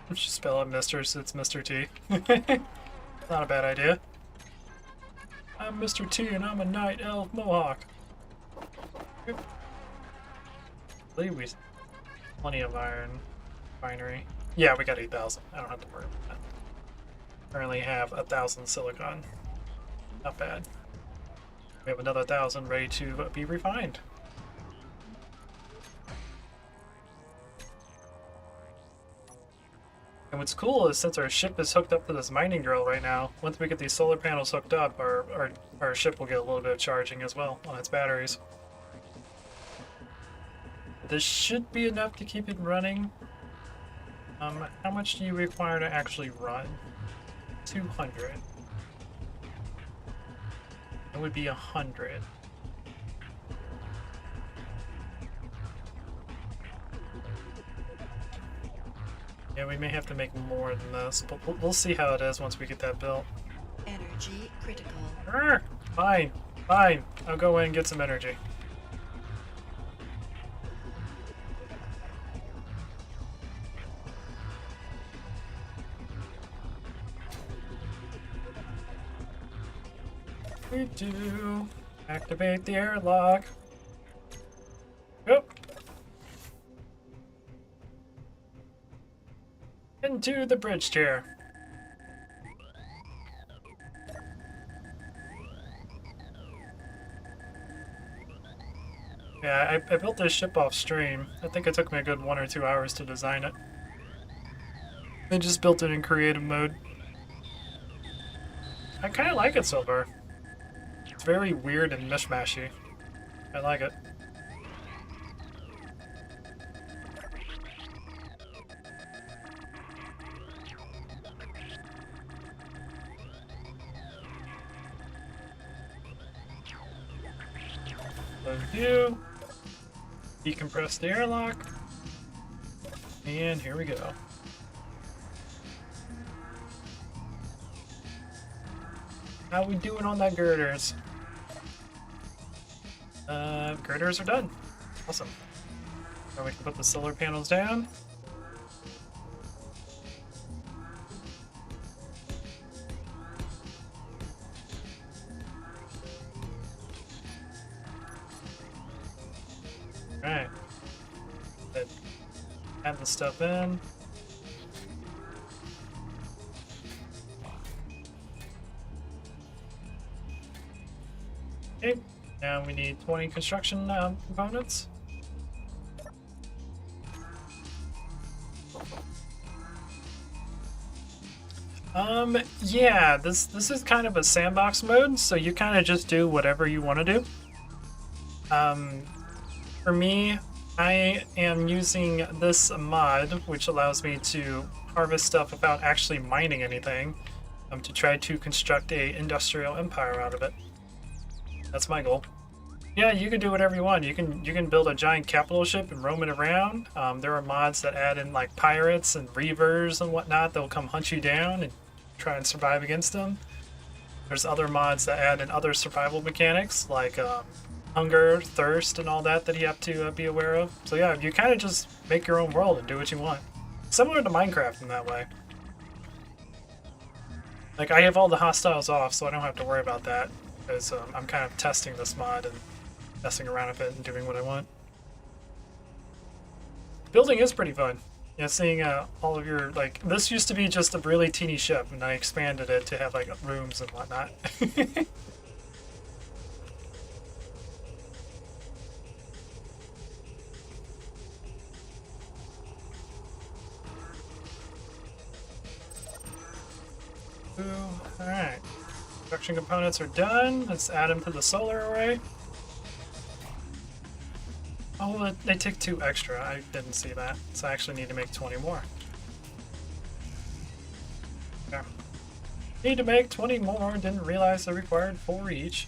Let's just spell it Mr. so it's Mr. T. Not a bad idea. I'm Mr. T and I'm a night elf mohawk. I believe we plenty of iron binary. Yeah, we got 8,000. I don't have to worry about that. Currently have 1,000 silicon. Not bad. We have another 1,000 ready to be refined. And what's cool is since our ship is hooked up to this mining drill right now, once we get these solar panels hooked up, our ship will get a little bit of charging as well on its batteries. This should be enough to keep it running. How much do you require to actually run? 200. It would be 100. Yeah, we may have to make more than this, but we'll see how it is once we get that built. Energy critical. Arr, fine, fine. I'll go in and get some energy. We do. Activate the airlock. Go. Into the bridge chair. Yeah, I built this ship off stream. I think it took me a good 1 or 2 hours to design it. I just built it in creative mode. I kind of like it so far. It's very weird and mishmashy. I like it. Load view. Decompress the airlock. And here we go. How we doing on that girders? Girders are done. Awesome. Now we can put the solar panels down. Alright. Add the stuff in. Okay, now we need 20 construction components. Yeah, this is kind of a sandbox mode, so you kind of just do whatever you want to do. For me, I am using this mod, which allows me to harvest stuff without actually mining anything, to try to construct a industrial empire out of it. That's my goal. Yeah, you can do whatever you want. You can build a giant capital ship and roam it around. There are mods that add in like pirates and reavers and whatnot. They'll come hunt you down and try and survive against them. There's other mods that add in other survival mechanics like hunger, thirst, and all that you have to be aware of. So yeah, you kind of just make your own world and do what you want. Similar to Minecraft in that way. Like I have all the hostiles off, so I don't have to worry about that because I'm kind of testing this mod and messing around with it and doing what I want. Building is pretty fun. Yeah, seeing all of your, like, this used to be just a really teeny ship, and I expanded it to have, like, rooms and whatnot. Alright. Production components are done. Let's add them to the solar array. Oh, they take 2 extra. I didn't see that. So I actually need to make 20 more. Okay. Need to make 20 more. Didn't realize I required 4 each.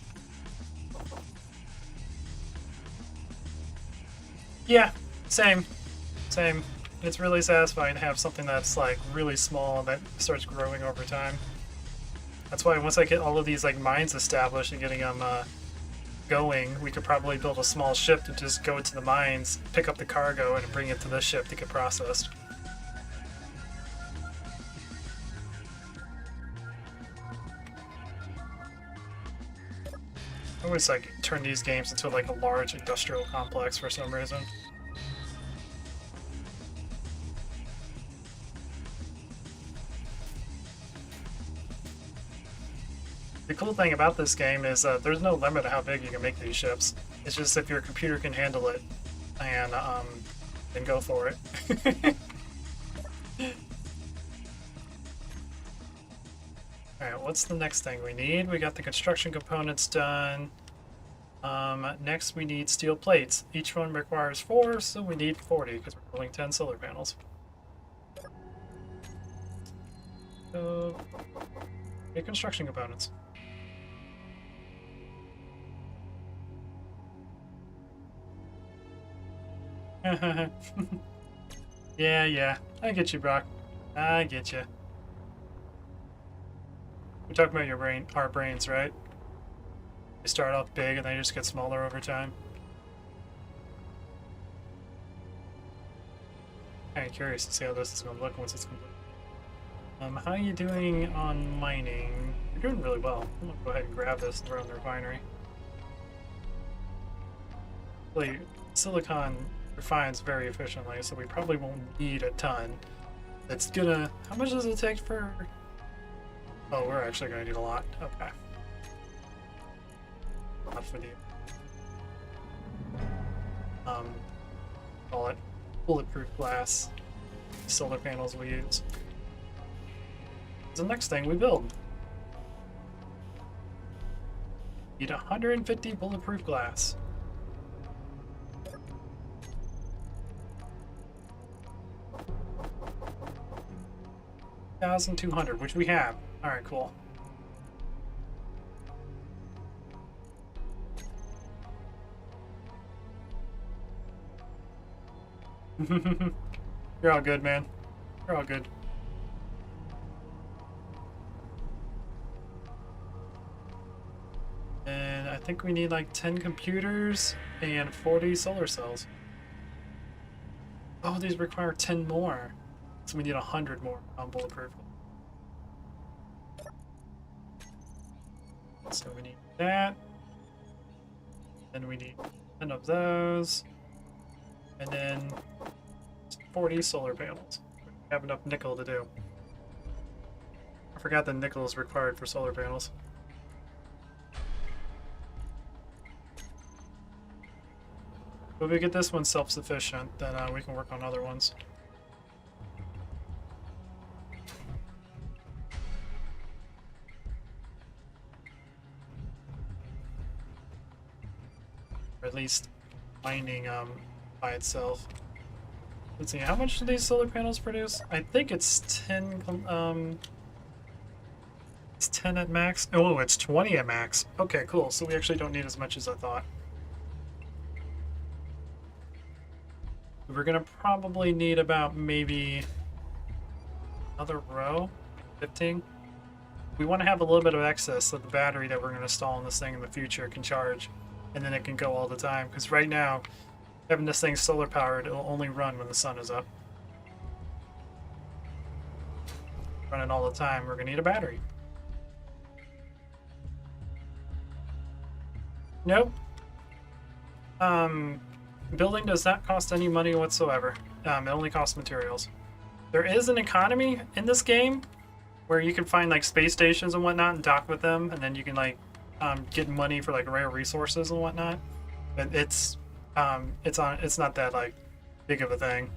Yeah, same. Same. It's really satisfying to have something that's like really small that starts growing over time. That's why once I get all of these like mines established and getting them going, we could probably build a small ship to just go to the mines, pick up the cargo, and bring it to this ship to get processed. I always like turn these games into like a large industrial complex for some reason. The cool thing about this game is there's no limit to how big you can make these ships. It's just if your computer can handle it, and then go for it. Alright, what's the next thing we need? We got the construction components done. Next we need steel plates. Each one requires 4, so we need 40 because we're building 10 solar panels. So, get construction components. Yeah, I get you, Brock. I get you. We're talking about our brains, right? They start off big and they just get smaller over time. Kind of curious to see how this is going to look once it's complete. How are you doing on mining? You're doing really well. I'm gonna go ahead and grab this and run the refinery. Really, silicon refines very efficiently, so we probably won't need a ton. It's gonna... How much does it take for... Oh, we're actually gonna need a lot. Okay. Not for the... Call it bulletproof glass. Solar panels we use. The next thing we build. Need 150 bulletproof glass. 1,200, which we have. Alright, cool. You're all good, man. You're all good. And I think we need like 10 computers and 40 solar cells. Oh, these require 10 more. So we need 100 more on bulletproof. So we need that. Then we need 10 of those. And then 40 solar panels. We have enough nickel to do. I forgot that nickel is required for solar panels. But if we get this one self-sufficient, then we can work on other ones. at least mining by itself. Let's see, how much do these solar panels produce? I think it's 10 it's 10 at max. Oh, it's 20 at max. Okay, cool. So we actually don't need as much as I thought. We're gonna probably need about maybe another row, 15. We want to have a little bit of excess so the battery that we're going to install in this thing in the future can charge, and then it can go all the time. Because right now, having this thing solar powered, it'll only run when the sun is up. Running all the time, we're going to need a battery. Nope. Building does not cost any money whatsoever. It only costs materials. There is an economy in this game where you can find like space stations and whatnot and dock with them, and then you can like get money for like rare resources and whatnot. But it's not that like big of a thing.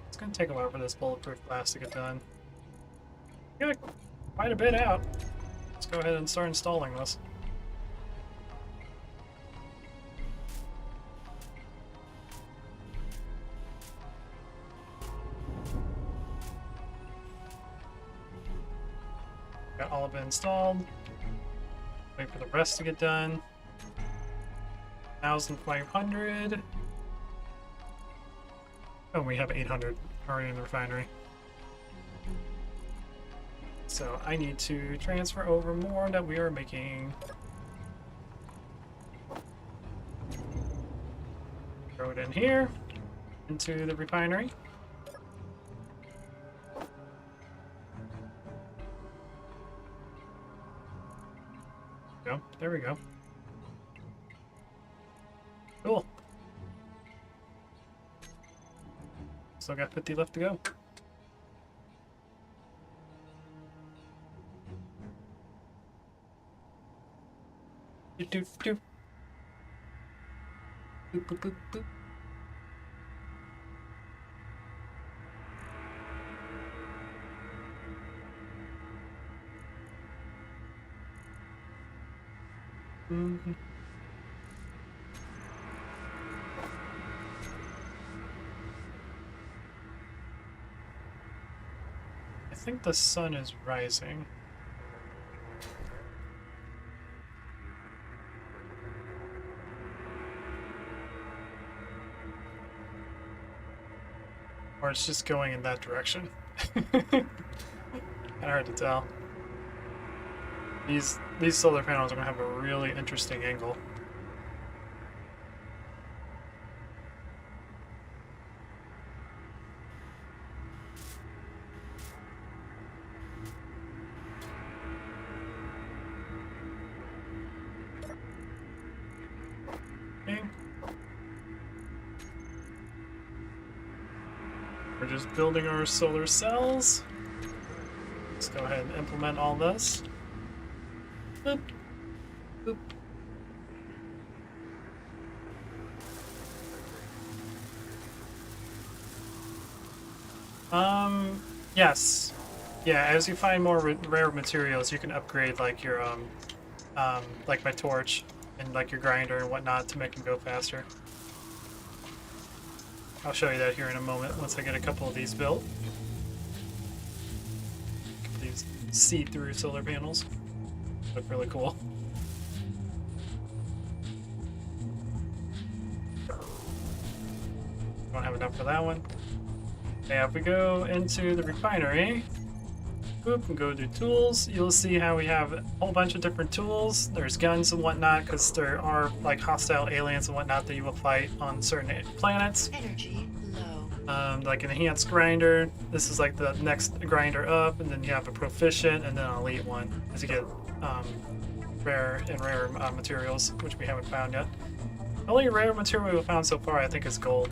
It's gonna take a while for this bulletproof glass to get done. We got quite a bit out. Let's go ahead and start installing this. Got all of it installed. Wait for the rest to get done. 1,500. Oh, we have 800 already in the refinery. So I need to transfer over more that we are making. Throw it in here, into the refinery. Go. There we go. Cool. Still got 50 left to go. Doop, doop, doop. Boop, boop, boop, boop. Mm-hmm. I think the sun is rising. Or it's just going in that direction. Kinda hard to tell. These solar panels are gonna have a really interesting angle. Okay. We're just building our solar cells. Let's go ahead and implement all this. Boop. Boop. Yes. Yeah, as you find more rare materials, you can upgrade like your like my torch and like your grinder and whatnot to make them go faster. I'll show you that here in a moment once I get a couple of these built. These see-through solar panels look really cool. Don't have enough for that one. Yeah, if we go into the refinery, boop, and go to tools, you'll see how we have a whole bunch of different tools. There's guns and whatnot, because there are like hostile aliens and whatnot that you will fight on certain planets. Energy low. Like an enhanced grinder. This is like the next grinder up, and then you have a proficient and then an elite one as you get rare materials, which we haven't found yet. The only rare material we've found so far, I think, is gold.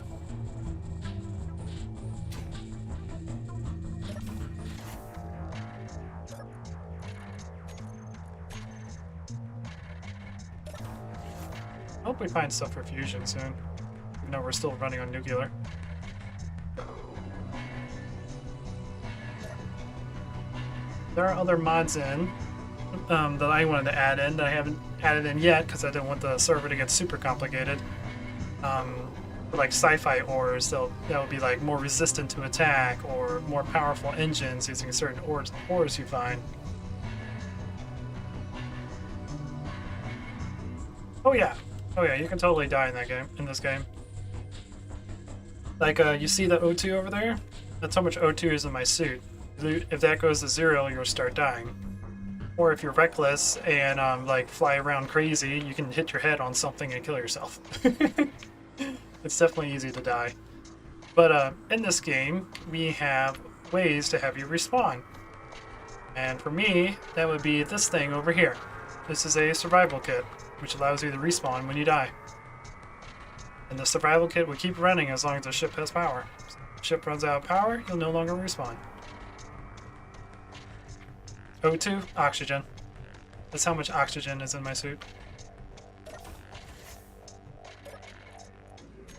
I hope we find stuff for fusion soon, even though we're still running on nuclear. there are other mods in that I wanted to add in that I haven't added in yet because I didn't want the server to get super complicated. For like sci-fi ores, they'll be like more resistant to attack or more powerful engines using certain ores you find. Oh yeah, you can totally die in that game. In this game, like you see the O2 over there? That's how much O2 is in my suit. If that goes to 0, you'll start dying. Or if you're reckless and like fly around crazy, you can hit your head on something and kill yourself. It's definitely easy to die. But in this game, we have ways to have you respawn. And for me, that would be this thing over here. This is a survival kit, which allows you to respawn when you die. And the survival kit will keep running as long as the ship has power. So if the ship runs out of power, you'll no longer respawn. O2, oxygen. That's how much oxygen is in my suit.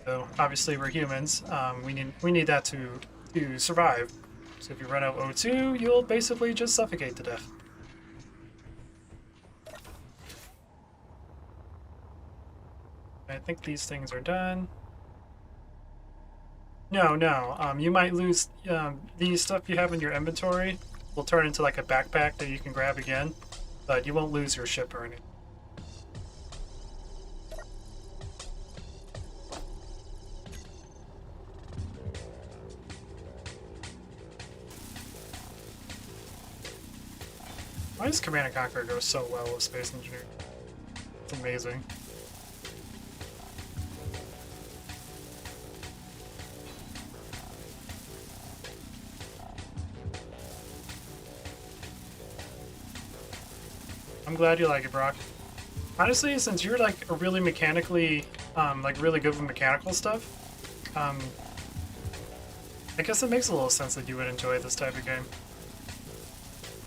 So obviously we're humans. We need that to survive. So if you run out of O2, you'll basically just suffocate to death. I think these things are done. No. You might lose these stuff you have in your inventory will turn into like a backpack that you can grab again, but you won't lose your ship or anything. Why does Command & Conquer go so well with Space Engineering? It's amazing. I'm glad you like it, Brock. Honestly, since you're like a really mechanically, like really good with mechanical stuff, I guess it makes a little sense that you would enjoy this type of game.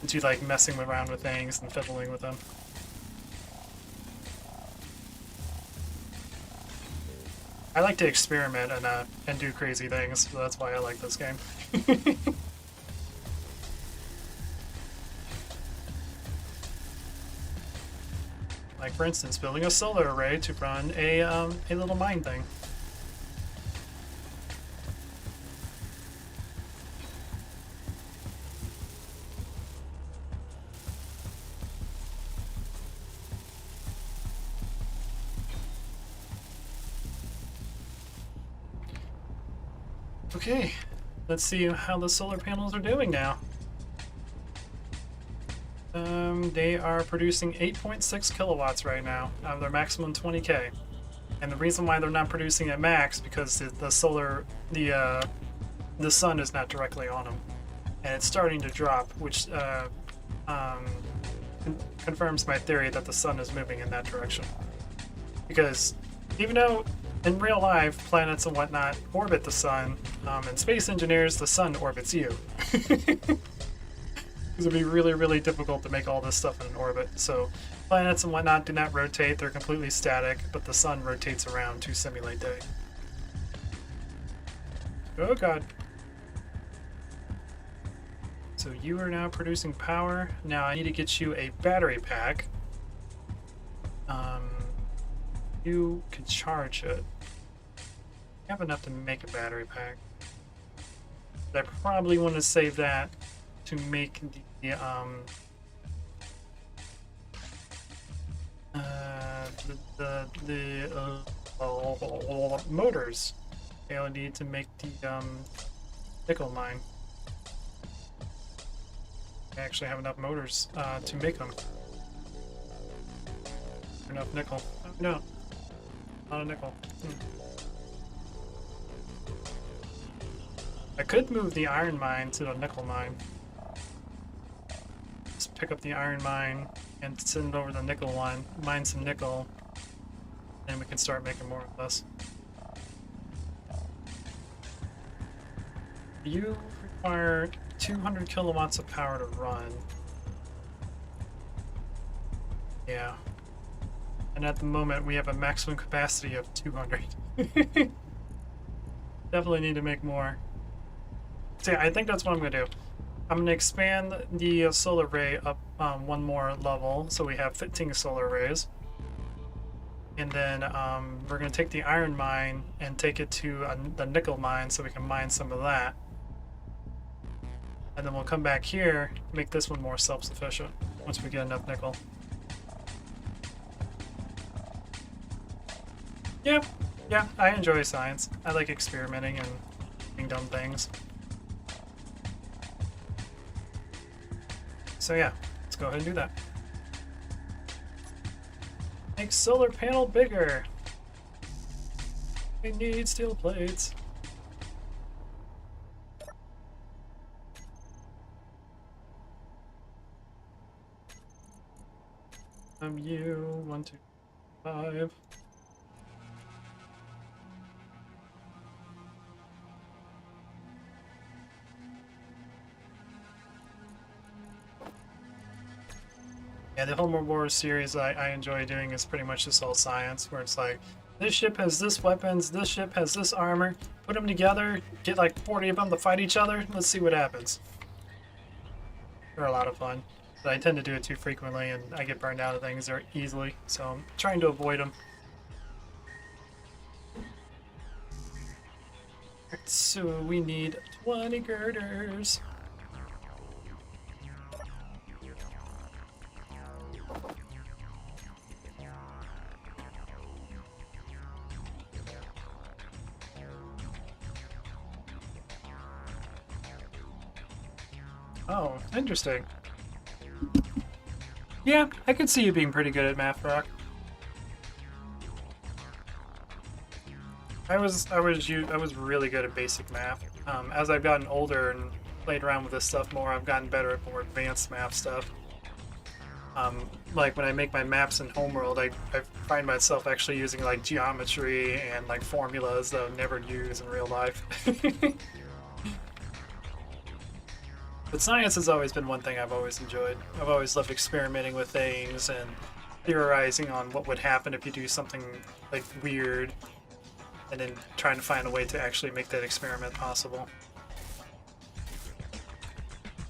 Since you like messing around with things and fiddling with them. I like to experiment and do crazy things, so that's why I like this game. Like for instance, building a solar array to run a little mine thing. Okay, let's see how the solar panels are doing now. They are producing 8.6 kilowatts right now out of their maximum 20K. And the reason why they're not producing at max because the sun is not directly on them, and it's starting to drop, which confirms my theory that the sun is moving in that direction. Because even though in real life planets and whatnot orbit the sun, in Space Engineers the sun orbits you. It would be really, really difficult to make all this stuff in an orbit. So planets and whatnot do not rotate, they're completely static, but the sun rotates around to simulate day. Oh god. So you are now producing power. Now I need to get you a battery pack. You can charge it. You have enough to make a battery pack. But I probably want to save that to make the motors. I'll need to make the nickel mine. I actually have enough motors to make them. Enough nickel. Oh, no, not a nickel. I could move the iron mine to the nickel mine. Just pick up the iron mine and send it over the nickel one, mine some nickel, and we can start making more of this. You require 200 kilowatts of power to run. Yeah. And at the moment we have a maximum capacity of 200. Definitely need to make more. So yeah, I think that's what I'm gonna do. I'm going to expand the solar array up one more level, so we have 15 solar arrays. And then we're going to take the iron mine and take it to the nickel mine so we can mine some of that. And then we'll come back here, make this one more self-sufficient once we get enough nickel. Yeah, I enjoy science. I like experimenting and doing dumb things. So yeah, let's go ahead and do that. Make solar panel bigger. We need steel plates. You 1, 2, 5. Yeah, the Homeworld Wars series I enjoy doing is pretty much just all science, where it's like, this ship has this weapons, this ship has this armor, put them together, get like 40 of them to fight each other, let's see what happens. They're a lot of fun, but I tend to do it too frequently and I get burned out of things very easily, so I'm trying to avoid them. So we need 20 girders. Oh, interesting. Yeah, I could see you being pretty good at math, Rock. I was really good at basic math. As I've gotten older and played around with this stuff more, I've gotten better at more advanced math stuff. Like when I make my maps in Homeworld, I find myself actually using like geometry and like formulas that I would never use in real life. But science has always been one thing I've always enjoyed. I've always loved experimenting with things and theorizing on what would happen if you do something like weird, and then trying to find a way to actually make that experiment possible.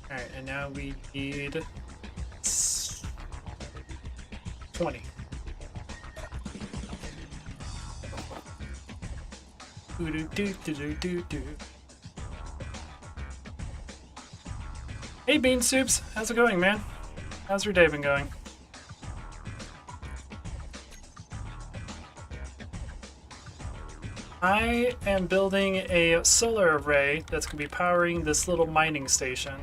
Alright, and now we need 20. Do-do-do-do-do-do. Hey Bean Soups, how's it going, man? How's your day been going? I am building a solar array that's going to be powering this little mining station.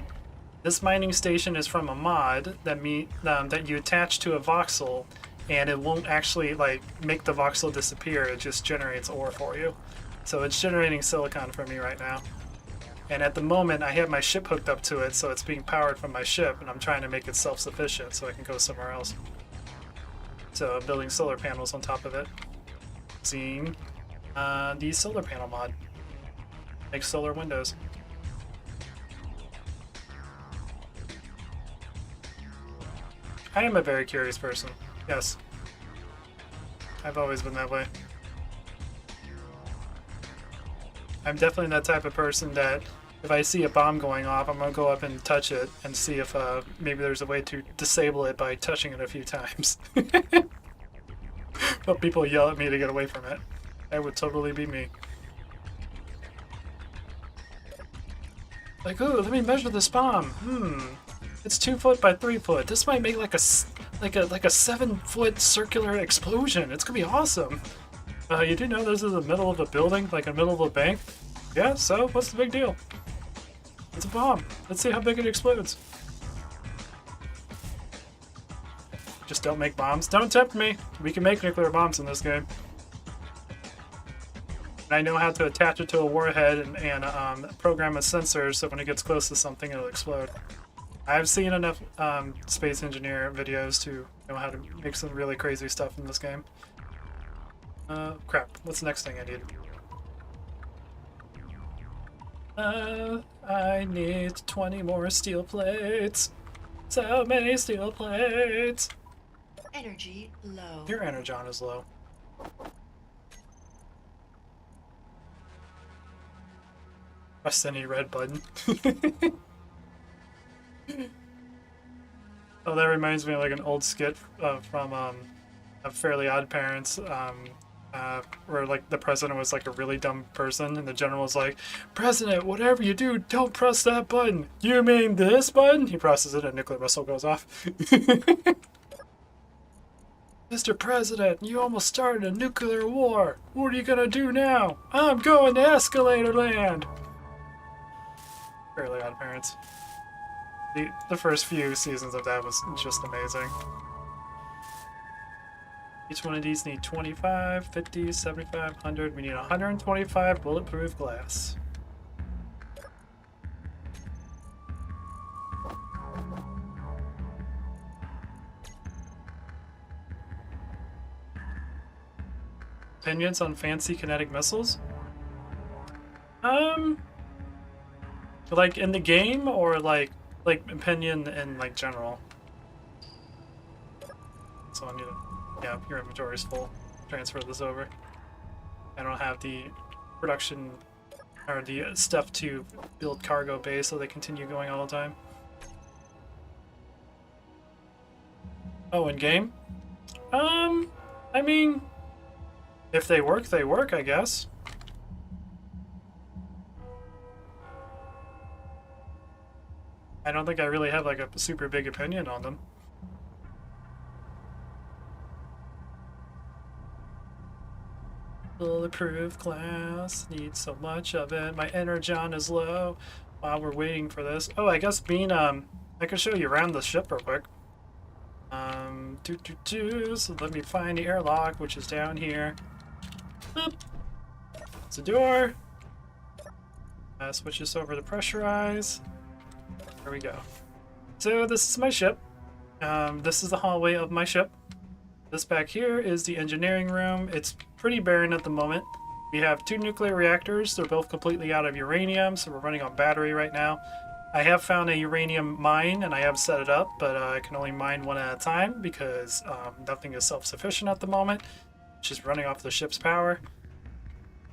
This mining station is from a mod that you attach to a voxel, and it won't actually like make the voxel disappear. It just generates ore for you. So it's generating silicon for me right now. And at the moment, I have my ship hooked up to it, so it's being powered from my ship, and I'm trying to make it self-sufficient so I can go somewhere else. So I'm building solar panels on top of it. Seeing the solar panel mod. Makes solar windows. I am a very curious person. Yes. I've always been that way. I'm definitely that type of person that if I see a bomb going off, I'm going to go up and touch it and see if maybe there's a way to disable it by touching it a few times. But people yell at me to get away from it. That would totally be me. Like, ooh, let me measure this bomb. It's 2 foot by 3 foot. This might make like a 7-foot circular explosion. It's gonna be awesome. You do know this is the middle of a building, like in the middle of a bank? Yeah, so what's the big deal? It's a bomb. Let's see how big it explodes. Just don't make bombs. Don't tempt me. We can make nuclear bombs in this game. And I know how to attach it to a warhead and program a sensor so when it gets close to something, it'll explode. I've seen enough space engineer videos to know how to make some really crazy stuff in this game. Crap. What's the next thing I need? I need 20 more steel plates. So many steel plates. Energy low. Your energon is low. Press any red button. Oh, that reminds me of like an old skit from a Fairly Odd Parents, where like the president was like a really dumb person, and the general was like, "President, whatever you do, don't press that button. You mean this button?" He presses it, and nuclear missile goes off. Mr. President, you almost started a nuclear war. What are you gonna do now? I'm going to Escalator Land. Fairly Odd Parents. The first few seasons of that was just amazing. Each one of these need 25, 50, 75, 100. We need 125 bulletproof glass. Opinions on fancy kinetic missiles? Like in the game or like opinion in like general? So I need to, yeah, your inventory is full. Transfer this over. I don't have the production or the stuff to build cargo bays so they continue going all the time. Oh, in game? I mean, if they work, I guess. I don't think I really have like a super big opinion on them. Bulletproof glass, need so much of it. My energon is low. While we're waiting for this. Oh, I guess being I can show you around the ship real quick. So let me find the airlock, which is down here. Boop. It's a door. Switch this over to pressurize. There we go. So this is my ship. This is the hallway of my ship. This back here is the engineering room. It's pretty barren at the moment. We have 2 nuclear reactors. They're both completely out of uranium, so we're running on battery right now. I have found a uranium mine and I have set it up, but I can only mine one at a time because nothing is self-sufficient at the moment. It's just running off the ship's power.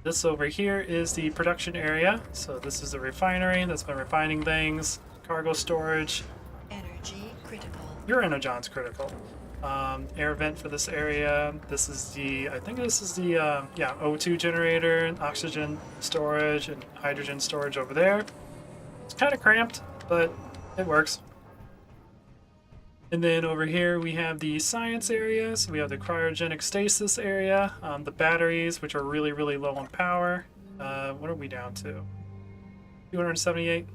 This over here is the production area. So this is the refinery that's been refining things. Cargo storage. Energy critical. Your energon's critical. Air vent for this area. This is the, I think this is the, yeah, O2 generator, oxygen storage, and hydrogen storage over there. It's kind of cramped, but it works. And then over here we have the science area. So we have the cryogenic stasis area, the batteries, which are really, really low on power. What are we down to? 278?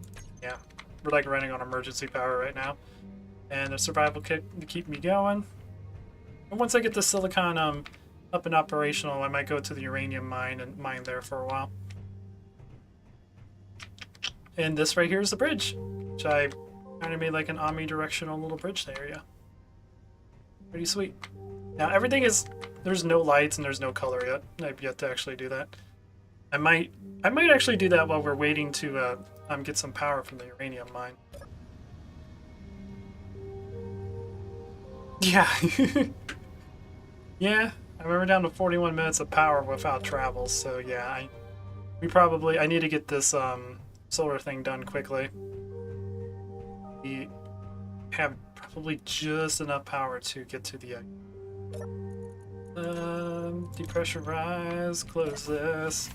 Yeah, we're like running on emergency power right now. And a survival kit to keep me going. And once I get the silicon up and operational, I might go to the uranium mine and mine there for a while. And this right here is the bridge, which I kind of made like an omnidirectional little bridge area. Pretty sweet. Now everything is, there's no lights and there's no color yet. I've yet to actually do that. I might actually do that while we're waiting to get some power from the uranium mine. Yeah. Yeah, I remember down to 41 minutes of power without travel, so yeah, I need to get this solar thing done quickly. We have probably just enough power to get to the depressurize, close this.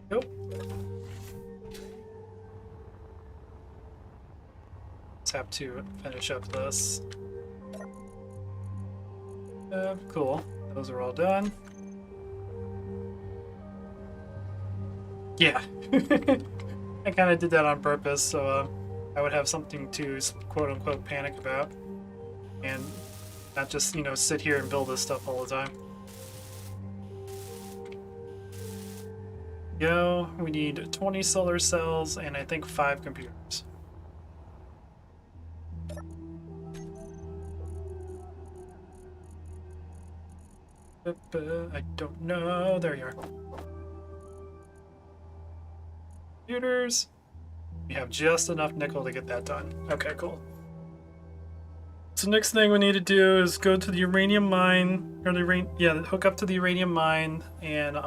Go. Let's have to finish up this. Cool. Those are all done. Yeah. I kind of did that on purpose, so I would have something to quote-unquote panic about. And not just, you know, sit here and build this stuff all the time. Go. We need 20 solar cells and I think 5 computers. I don't know. There you are. Computers. We have just enough nickel to get that done. Okay, cool. So next thing we need to do is go to the uranium mine, or hook up to the uranium mine and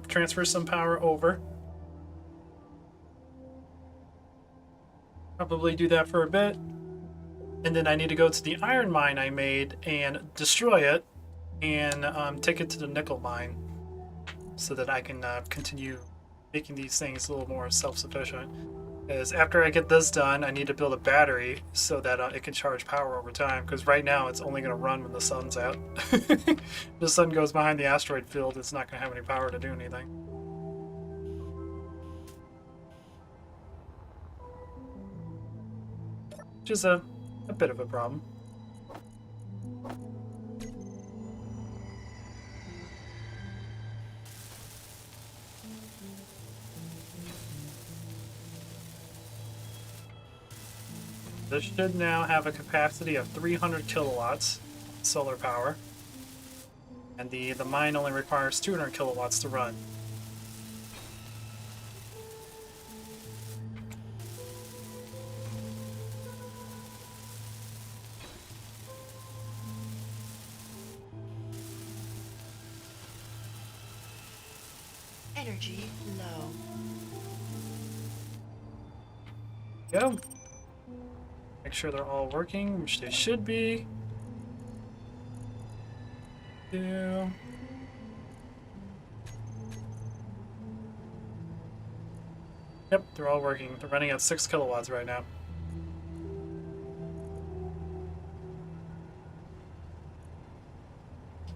transfer some power over. Probably do that for a bit. And then I need to go to the iron mine I made and destroy it and take it to the nickel mine so that I can continue making these things a little more self-sufficient. Because after I get this done, I need to build a battery so that it can charge power over time. Because right now it's only going to run when the sun's out. If the sun goes behind the asteroid field, it's not going to have any power to do anything. Which is a bit of a problem. This should now have a capacity of 300 kilowatts solar power, and the mine only requires 200 kilowatts to run. Energy low. Go. Make sure they're all working, which they should be. Yep, they're all working. They're running at 6 kilowatts right now.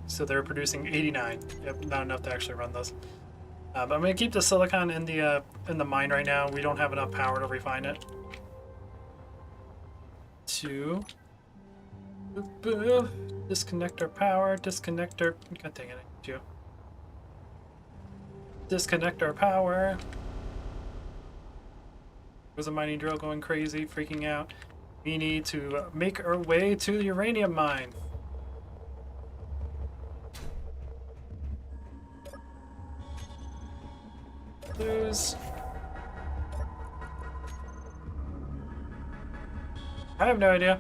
So they're producing 89. Yep, not enough to actually run this. But I'm gonna keep the silicon in the mine right now. We don't have enough power to refine it. 2. Disconnect our power. Disconnect our. God dang it! I hate you. Disconnect our power. There's a mining drill going crazy, freaking out. We need to make our way to the uranium mine. Lose. I have no idea.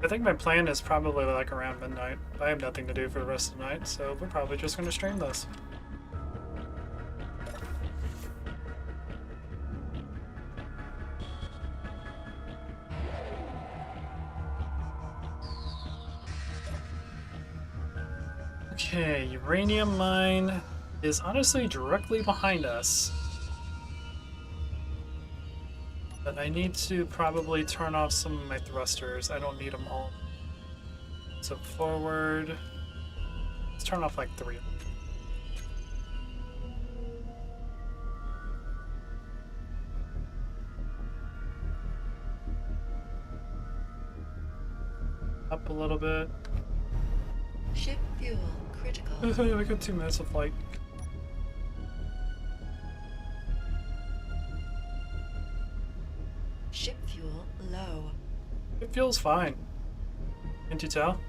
I think my plan is probably like around midnight. I have nothing to do for the rest of the night, so we're probably just going to stream this. Okay, uranium mine is honestly directly behind us. But I need to probably turn off some of my thrusters. I don't need them all. So forward. Let's turn off like 3. Up a little bit. Ship fuel critical. We got 2 minutes of flight. Ship fuel low. It feels fine. Can't you tell?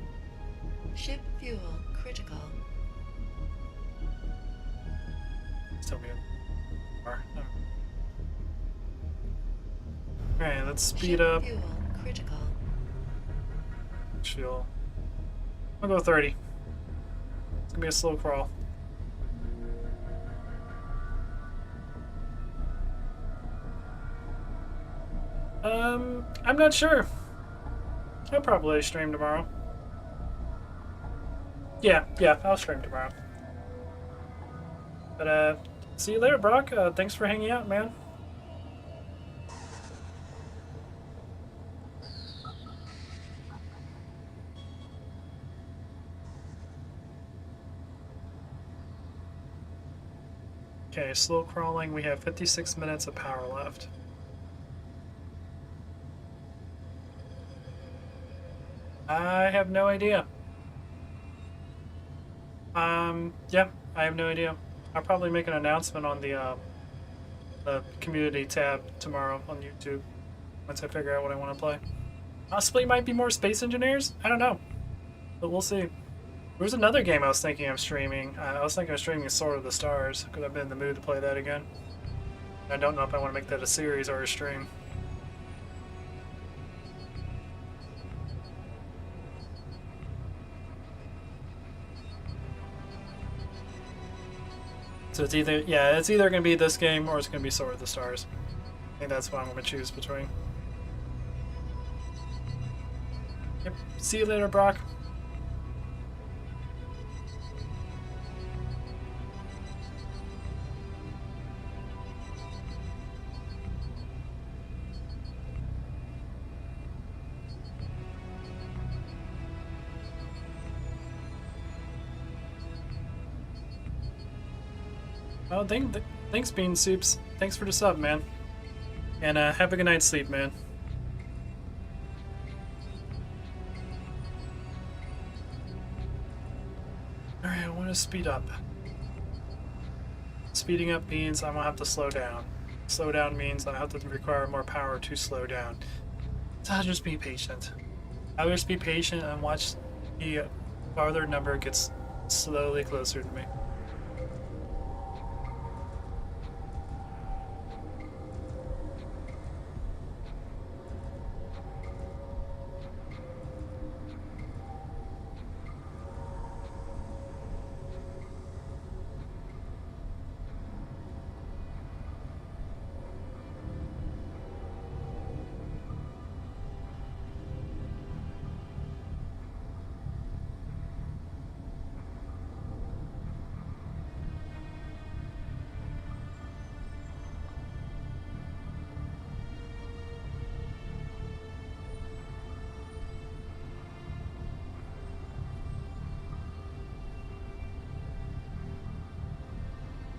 Ship fuel critical. Still muted. Alright, let's speed Ship up. Fuel critical. Fuel. I'll go 30. It's gonna be a slow crawl. I'm not sure. I'll probably stream tomorrow. Yeah, I'll stream tomorrow. But, see you later, Brock. Thanks for hanging out, man. Okay, slow crawling. We have 56 minutes of power left. I have no idea. Yeah, I have no idea. I'll probably make an announcement on the community tab tomorrow on YouTube once I figure out what I want to play. Possibly might be more Space Engineers? I don't know. But we'll see. There was another game I was thinking of streaming. I was thinking of streaming Sword of the Stars, because I've been in the mood to play that again. I don't know if I want to make that a series or a stream. So it's either, yeah, it's either going to be this game or it's going to be Sword of the Stars. think that's what I'm gonna choose between. Yep. See you later, Brock. Oh, thanks, Bean Soups. Thanks for the sub, man. And have a good night's sleep, man. Alright, I want to speed up. Speeding up means I'm gonna have to slow down. Slow down means I have to require more power to slow down. So I'll just be patient. I'll just be patient and watch the farther number gets slowly closer to me.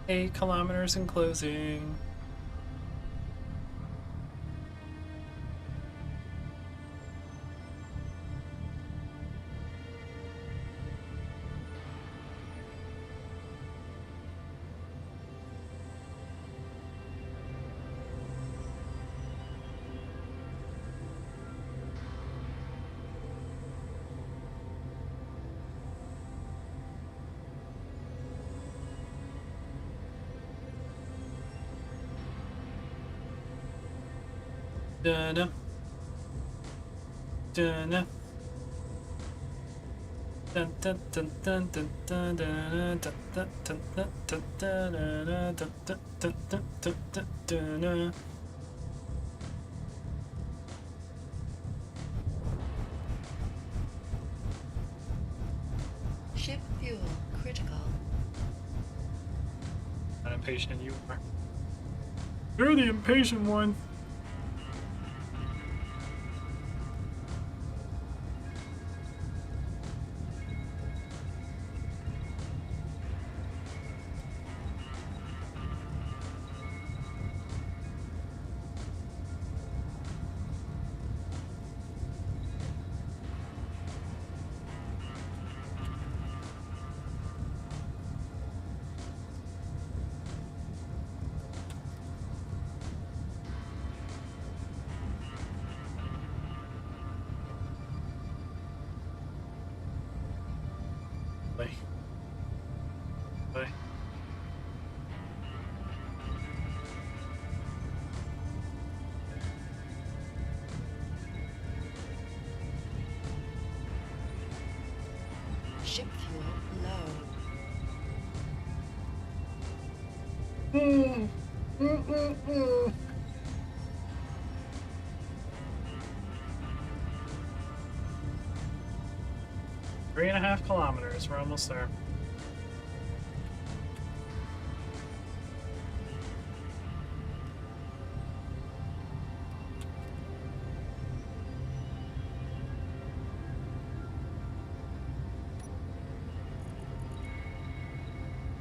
Eight kilometers in closing. Dun-dun. Dun-dun. Dun dun dun dun dun dun dun dun dun dun dun dun dun dun dun dun dun. Ship fuel critical. Not impatient you are. You're the impatient one. Bye. Bye. Ship fuel low. Mm. Mm-mm-mm. 3.5 kilometers. We're almost there.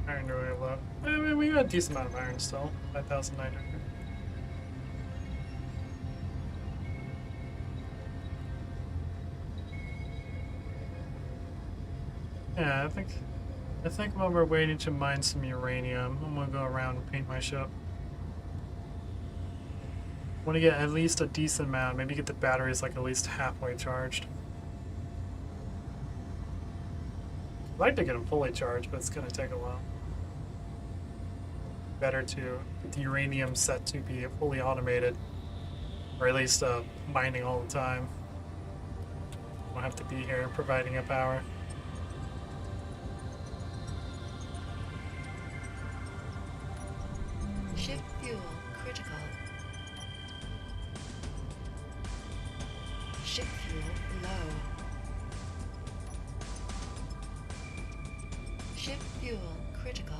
Iron really low. I mean, we got a decent amount of iron still. 5,900. Yeah, I think while we're waiting to mine some uranium, I'm gonna go around and paint my ship. Want to get at least a decent amount. Maybe get the batteries like at least halfway charged. I'd like to get them fully charged, but it's gonna take a while. Better to get the uranium set to be fully automated, or at least mining all the time. Won't have to be here providing a power. Ship fuel critical. low. Ship fuel critical.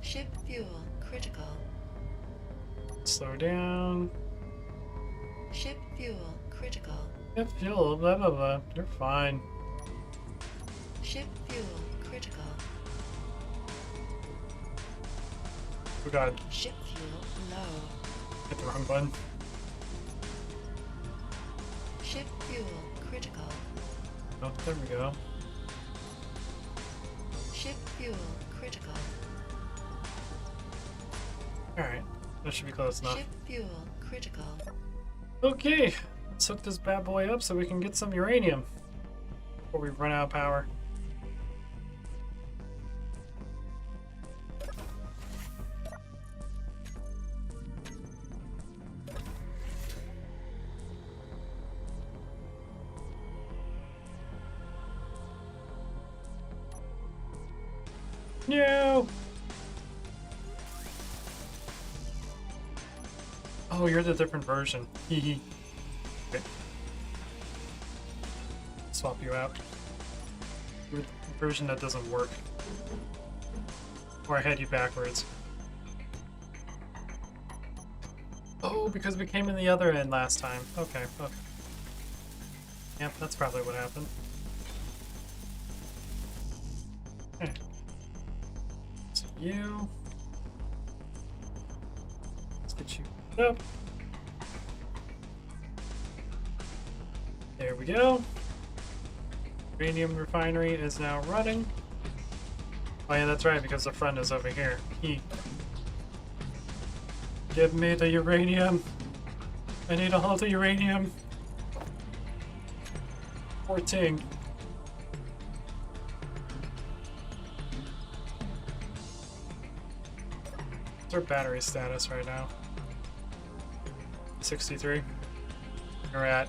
Ship fuel critical. Slow down. Ship fuel critical. Yep, fuel, blah blah blah. You're fine. Ship fuel critical. Oh god, Ship fuel low. hit the wrong button. Ship fuel critical. Oh, there we go. Ship fuel critical. Alright, that should be close enough. Ship fuel critical. Okay, let's hook this bad boy up so we can get some uranium before we run out of power. No! Oh, you're the different version. Hehe. Okay. Swap you out. You're the version that doesn't work. Or I had you backwards. Oh, because we came in the other end last time. Okay, okay. Yep, that's probably what happened. Okay. So you... Let's get you up. There we go. Uranium refinery is now running. Oh yeah, that's right, because the front is over here. Give me the uranium. I need all the uranium. Poor Ting. What's our battery status right now? 63. We're at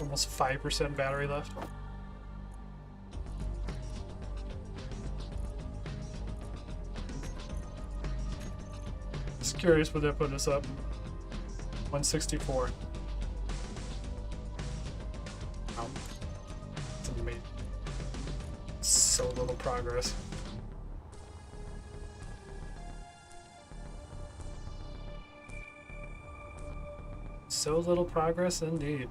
almost 5% battery left. Just curious what that put us up. 164. Wow. It's amazing. So little progress. So little progress indeed.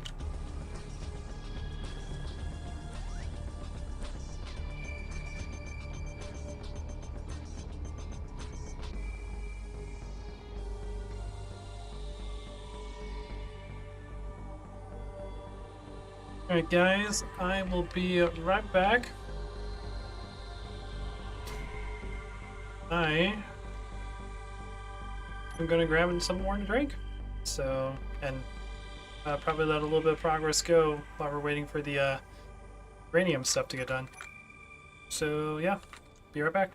Alright guys, I will be right back. I'm gonna grab some more to drink. So, and probably let a little bit of progress go while we're waiting for the uranium stuff to get done. So yeah, be right back.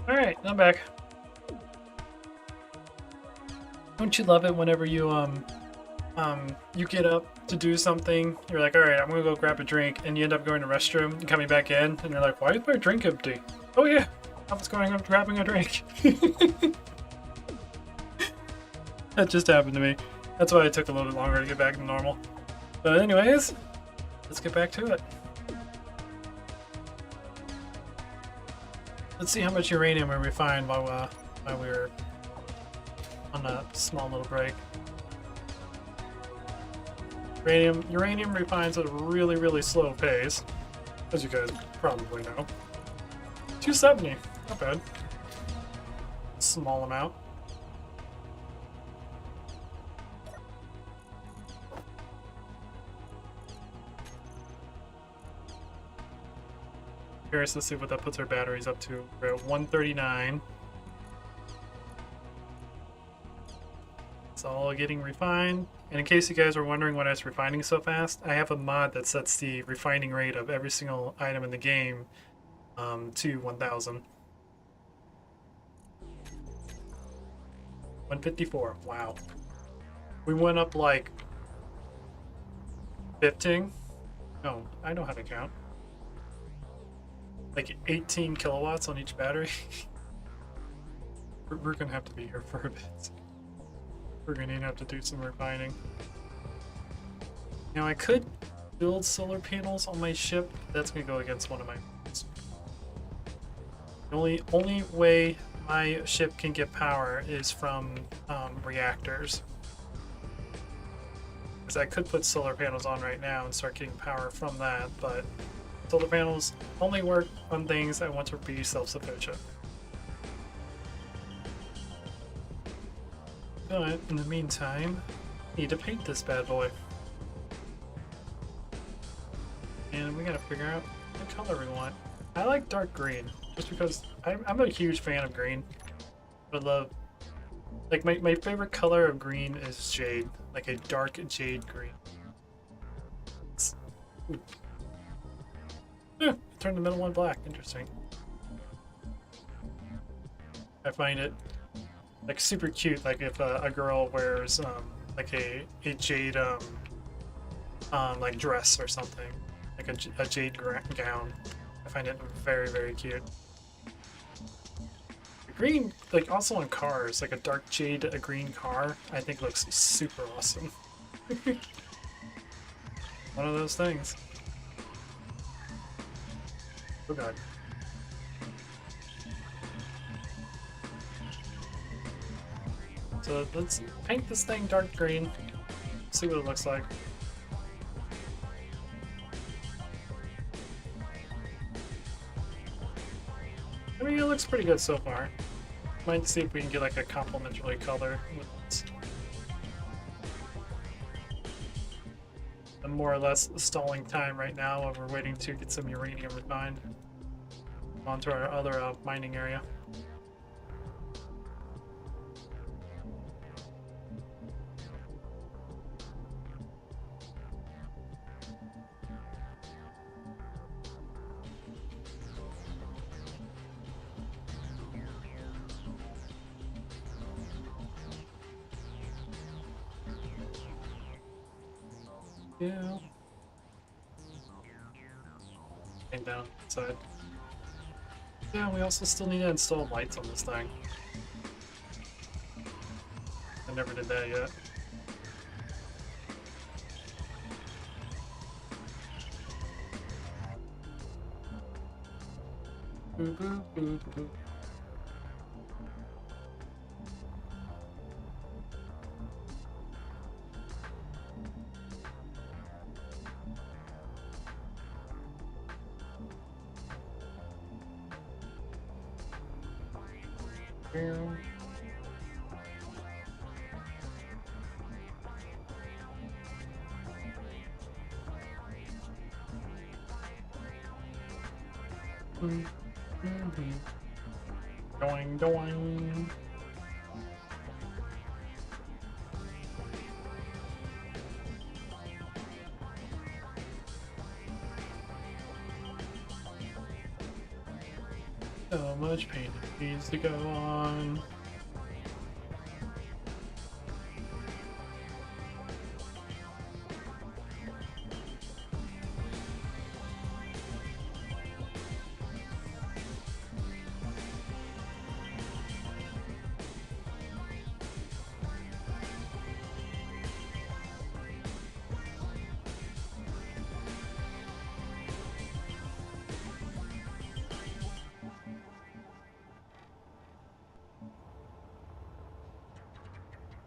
Alright, I'm back. Don't you love it whenever you get up to do something, you're like, alright, I'm gonna go grab a drink, and you end up going to the restroom and coming back in, and you're like, why is my drink empty? Oh yeah, I was going up grabbing a drink. That just happened to me. That's why it took a little bit longer to get back to normal. But anyways, let's get back to it. Let's see how much uranium we refined while we were on a small little break. Uranium refines at a really, really slow pace, as you guys probably know. 270, not bad. Small amount. Curious to see what that puts our batteries up to. We're at 139. It's all getting refined. And in case you guys are wondering why it's refining so fast, I have a mod that sets the refining rate of every single item in the game to 1000. 154. Wow. We went up like 15. No, I know how to count. Like 18 kilowatts on each battery. We're gonna have to be here for a bit. We're gonna have to do some refining. Now I could build solar panels on my ship. That's gonna go against one of my rules. The only way my ship can get power is from reactors. Because I could put solar panels on right now and start getting power from that, but solar panels only work on things I want to be self-sufficient. But in the meantime, I need to paint this bad boy. And we gotta figure out what color we want. I like dark green, just because I'm a huge fan of green. I love, like my favorite color of green is jade, like a dark jade green. Yeah, turn the middle one black. Interesting. I find it like super cute. Like if a girl wears like a jade like dress or something, like a jade gown. I find it very, very cute. The green, like also on cars, like a dark jade, a green car, I think looks super awesome. One of those things. Oh god. So let's paint this thing dark green, see what it looks like. I mean, it looks pretty good so far. Might see if we can get like a complementary color with this. I'm more or less stalling time right now while we're waiting to get some uranium refined onto our other mining area. Yeah. Came down inside. Yeah, we also still need to install lights on this thing. I never did that yet. Boo, boo, boo, boo. Doing, doing. So much paint needs to go on.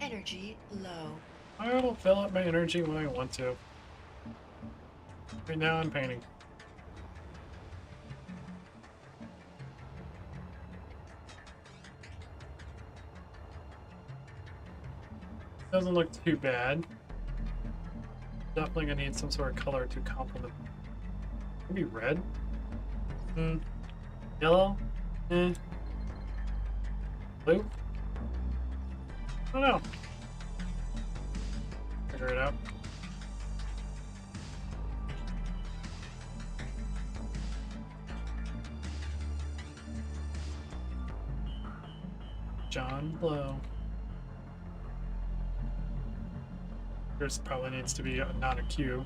Energy low. I will fill up my energy when I want to. Right now I'm painting. Doesn't look too bad. Definitely gonna need some sort of color to complement. Maybe red? Yellow? Blue? I don't know. Figure it out. John Blow. Yours probably needs to be not a cube.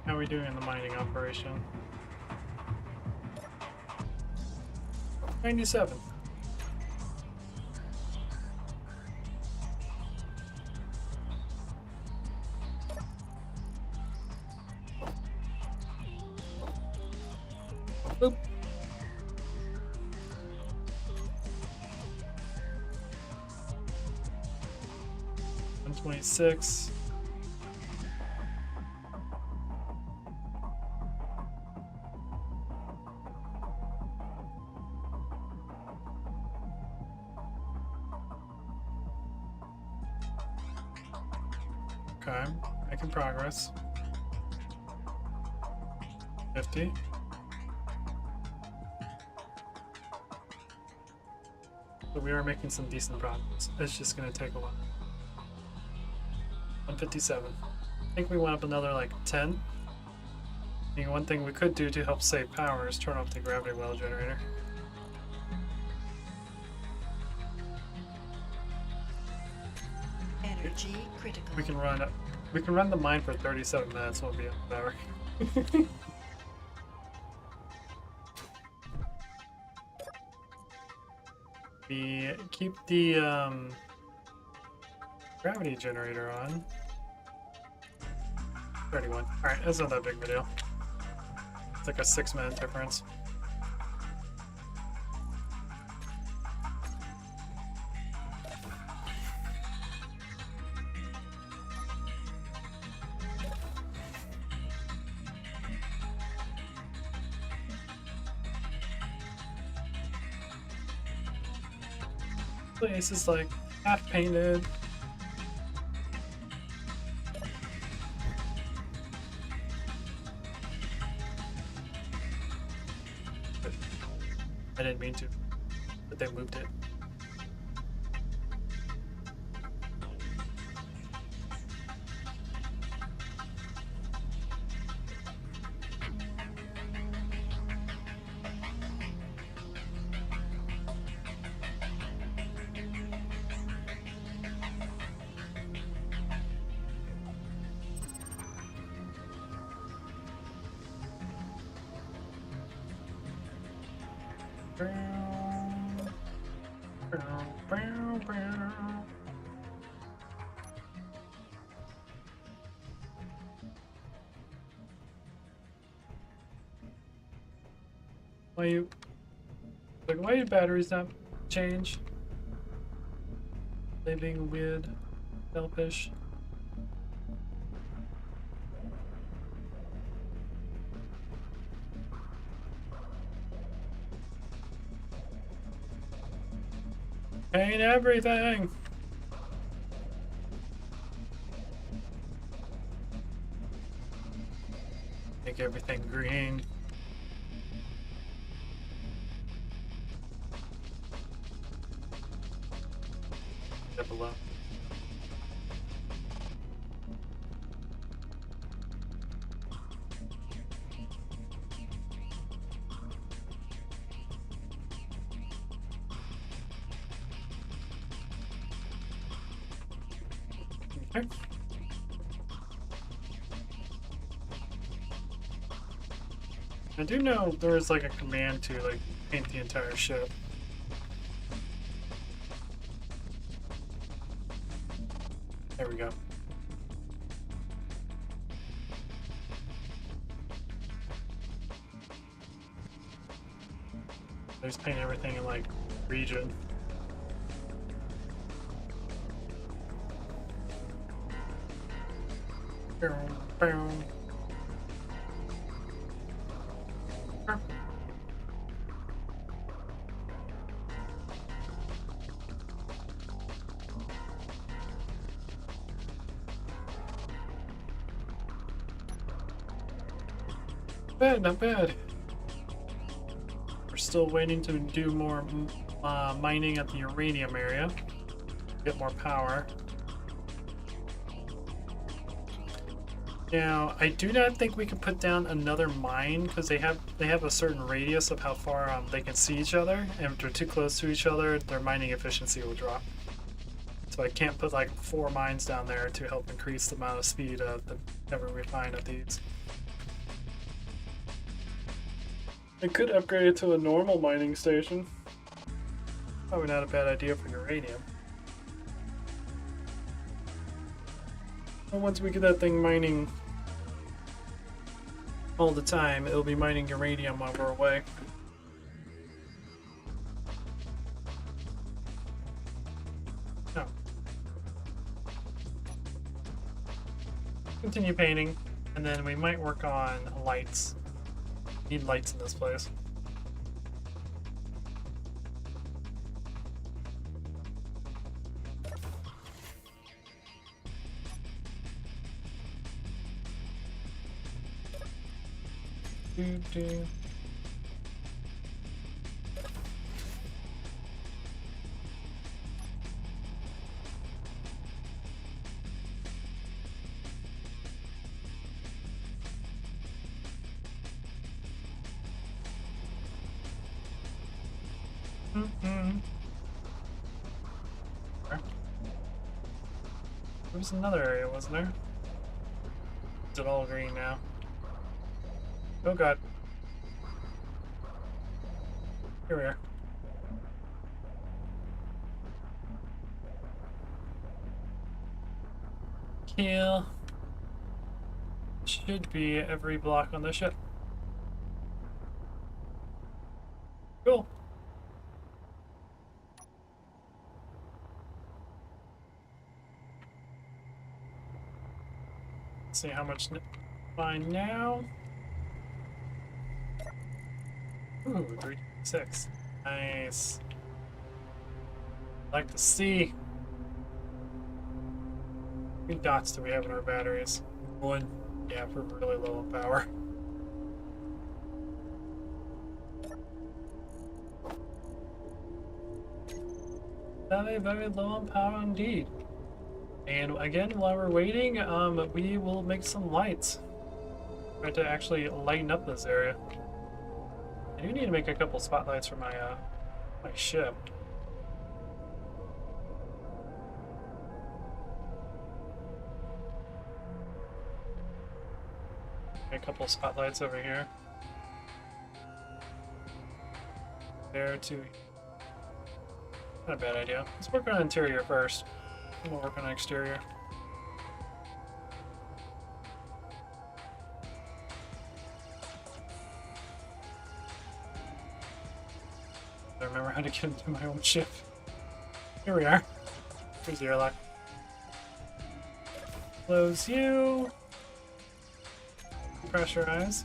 How are we doing in the mining operation? 97. Boop. $126. Okay, making progress. 50. So we are making some decent progress. It's just gonna take a while. 157. I think we went up another like 10. I mean, one thing we could do to help save power is turn off the gravity well generator. Energy critical. We can run the mine for 37 minutes. We'll be on power. We keep the gravity generator on. 31. Alright, that's not that big of a deal. It's like a 6-minute difference. Place is like half painted. I didn't mean to, but they moved it. Why do batteries not change? They being weird, selfish. Paint everything. Make everything green. There below. Okay. I do know there's like a command to like paint the entire ship. There we go. There's paint everything in like region. Boom, boom. Bad, not bad. We're still waiting to do more mining at the uranium area. Get more power. Now, I do not think we can put down another mine because they have a certain radius of how far they can see each other, and if they're too close to each other, their mining efficiency will drop. So I can't put like 4 mines down there to help increase the amount of speed that we find at these. I could upgrade it to a normal mining station. Probably not a bad idea for uranium. But once we get that thing mining all the time, it'll be mining uranium while we're away. No. Continue painting, and then we might work on lights. Need lights in this place. Do. There was another area, wasn't there? Is it all green now? Oh god. Here we are. Kill. Should be every block on the ship. Cool. Let's see how much fine now. Ooh, 3.6. Nice. Like to see. How many dots do we have in our batteries? 1. Yeah, we're really low on power. Very, very low on power indeed. And again, while we're waiting, we will make some lights. Try to actually lighten up this area. I do need to make a couple spotlights for my my ship. A couple spotlights over here. There too. Not a bad idea. Let's work on interior first. Then we'll work on exterior. I remember how to get into my own ship. Here we are. Here's the airlock. Close you. Pressurize.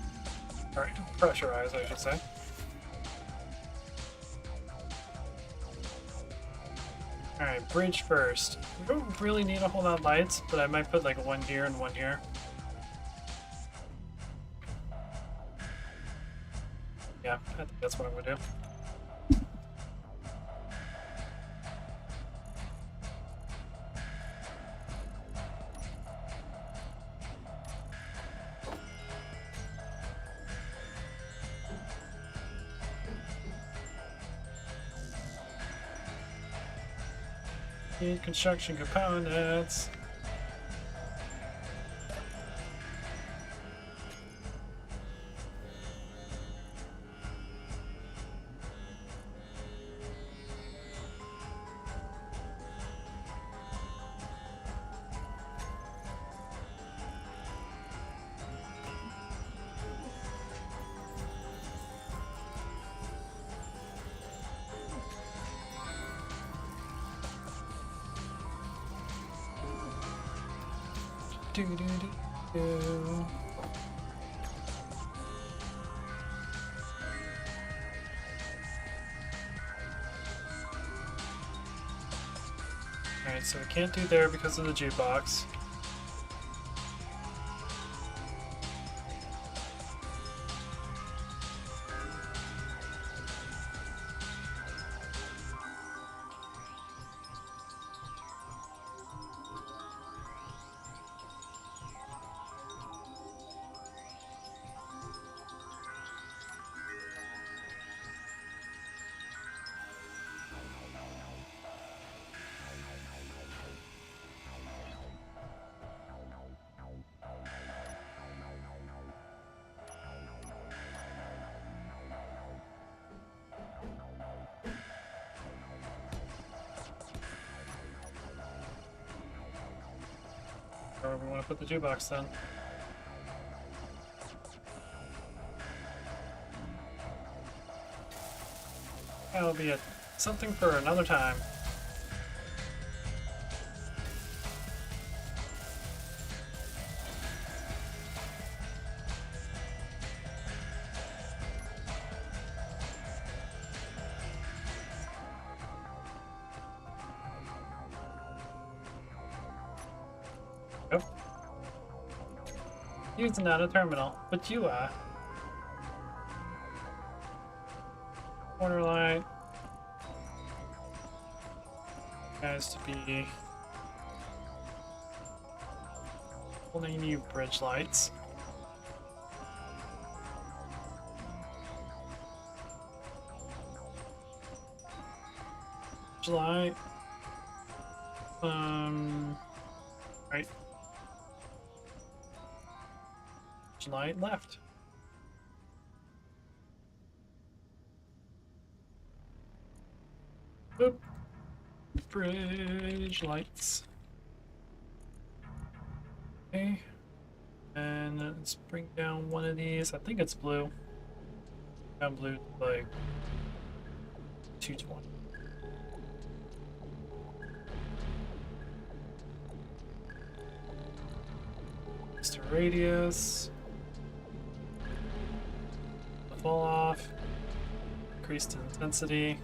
Alright, pressurize, I should say. Alright, bridge first. We don't really need a whole lot of lights, but I might put like one here and one here. Yeah, I think that's what I'm gonna do. Need construction components. Do, do, do, do. Alright, so we can't do there because of the jukebox. Or we want to put the jukebox then. That'll be something for another time. Yep. Using not a terminal, but you are. Corner light. Has to be only new bridge lights. Bridge light. Right. Bridge light left. Boop. Bridge lights. Okay. And let's bring down one of these. I think it's blue. Down blue like 220. Mr. Radius. Fall off. Increased intensity.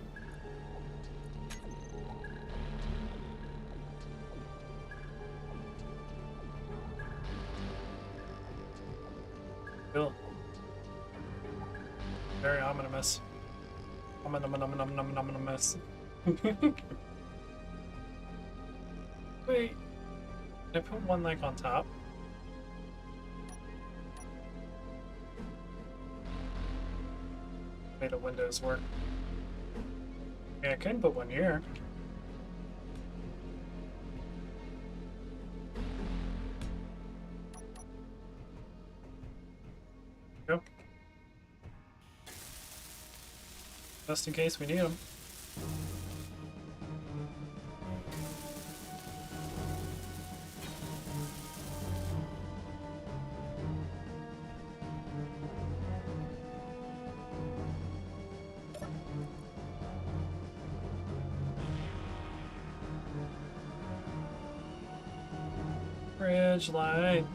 Cool. Very ominous. Ominous. Wait. Can I put one like on top? Way the windows work. Yeah, I can put one here. Go. Just in case we need them. Bridge light.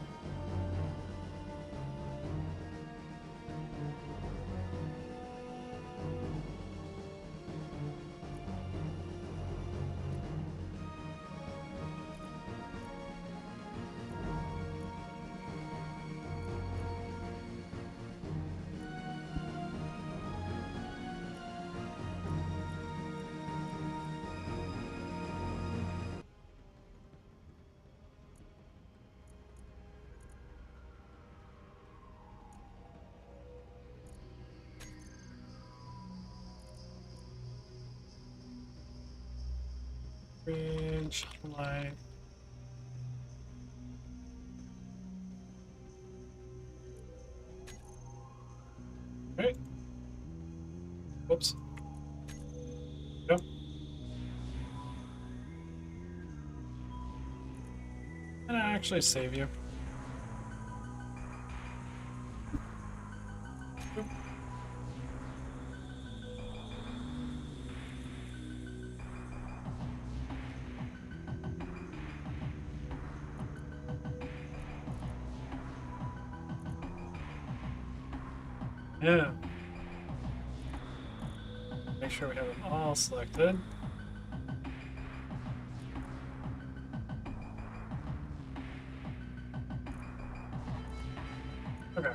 Bridge light. Alright. Whoops. Yep. And I actually save you. Yep. Yeah. Make sure we have them all selected. Okay.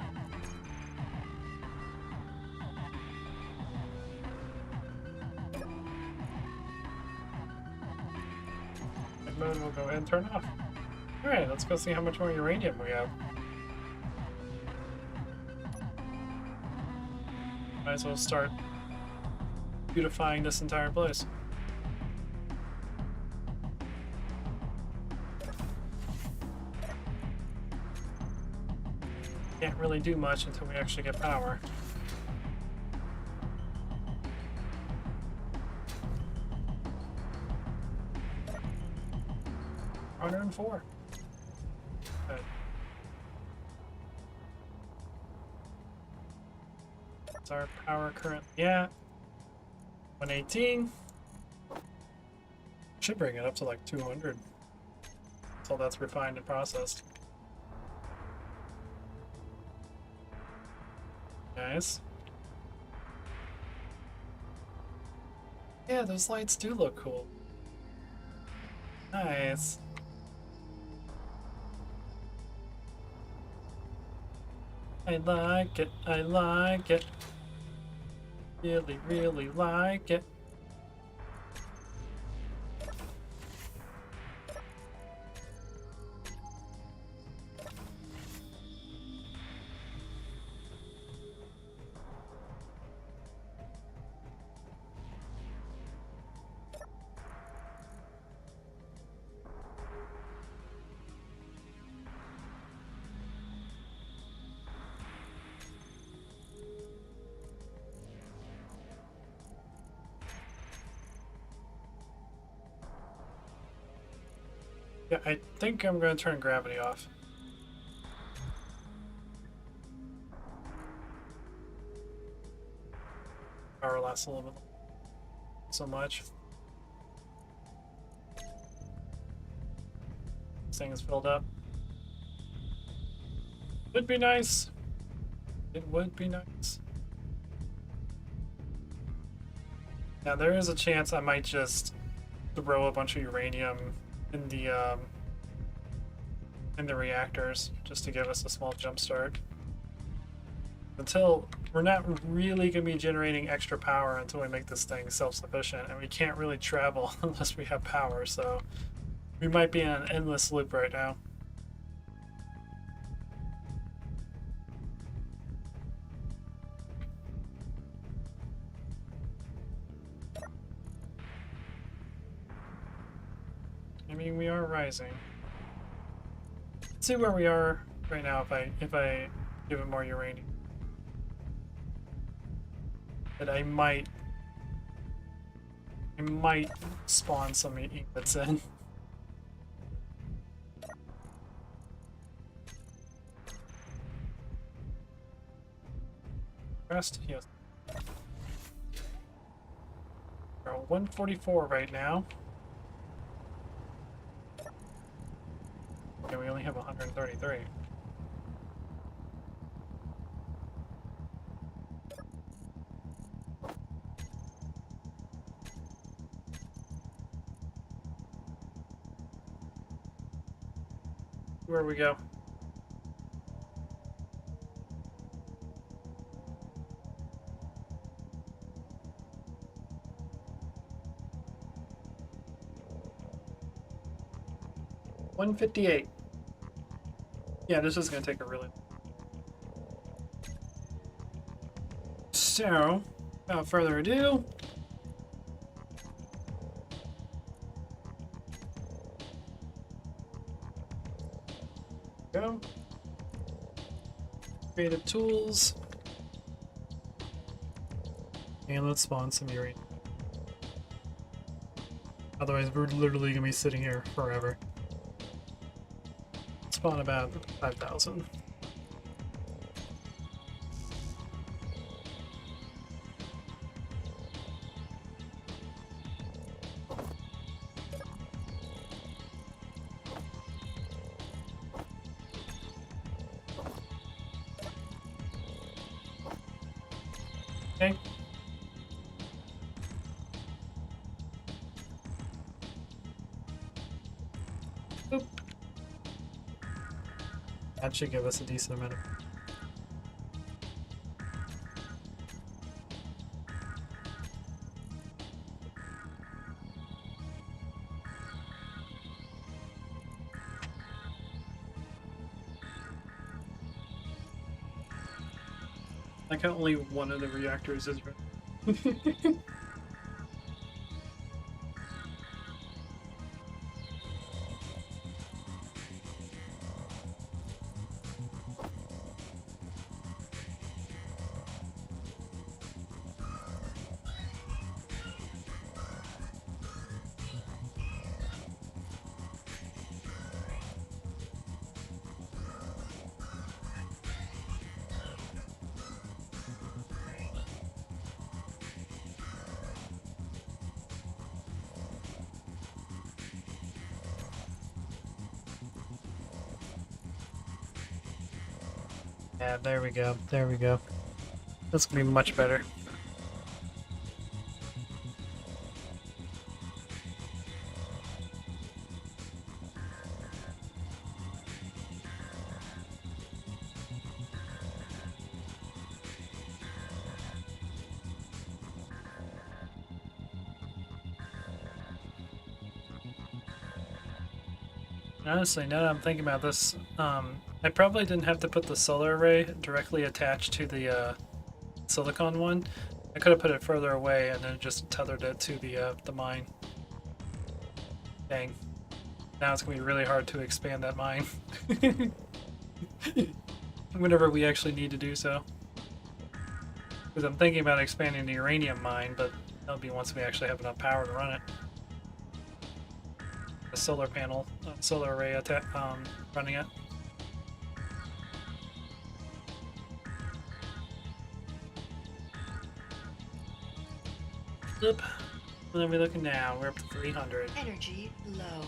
That mode will go ahead and turn off. Alright, let's go see how much more uranium we have. Might as well start beautifying this entire place. Can't really do much until we actually get power. $104. Good. What's our power currently at? 118. Should bring it up to like 200 until that's refined and processed. Nice. Yeah, those lights do look cool. Nice. I like it, I like it. Really, really like it. Yeah, I think I'm going to turn gravity off. Power lasts a little bit. So much. This thing is filled up. Would be nice. It would be nice. Now there is a chance I might just throw a bunch of uranium in the reactors just to give us a small jump start. Until we're not really going to be generating extra power until we make this thing self-sufficient, and we can't really travel unless we have power, so we might be in an endless loop right now. I mean, we are rising. Let's see where we are right now if I give it more uranium. But I might spawn some ingots in. Rest? Yes. We're at 144 right now. Okay, we only have 133. Where we go? $158. Yeah, this is gonna take a really. So, without further ado, Creative tools. And let's spawn some uranium. Otherwise, we're literally gonna be sitting here forever. Spawn about 5,000. Okay. Boop. That should give us a decent amount of. Like only one of the reactors is ready. Yeah, there we go. There we go. That's gonna be much better. Honestly, now that I'm thinking about this, I probably didn't have to put the solar array directly attached to the silicon one. I could have put it further away and then just tethered it to the mine. Dang. Now it's gonna be really hard to expand that mine. Whenever we actually need to do so. Because I'm thinking about expanding the uranium mine, but that'll be once we actually have enough power to run it. The solar panel, solar array running it. Yep. What are we looking now? We're up to 300. Energy low.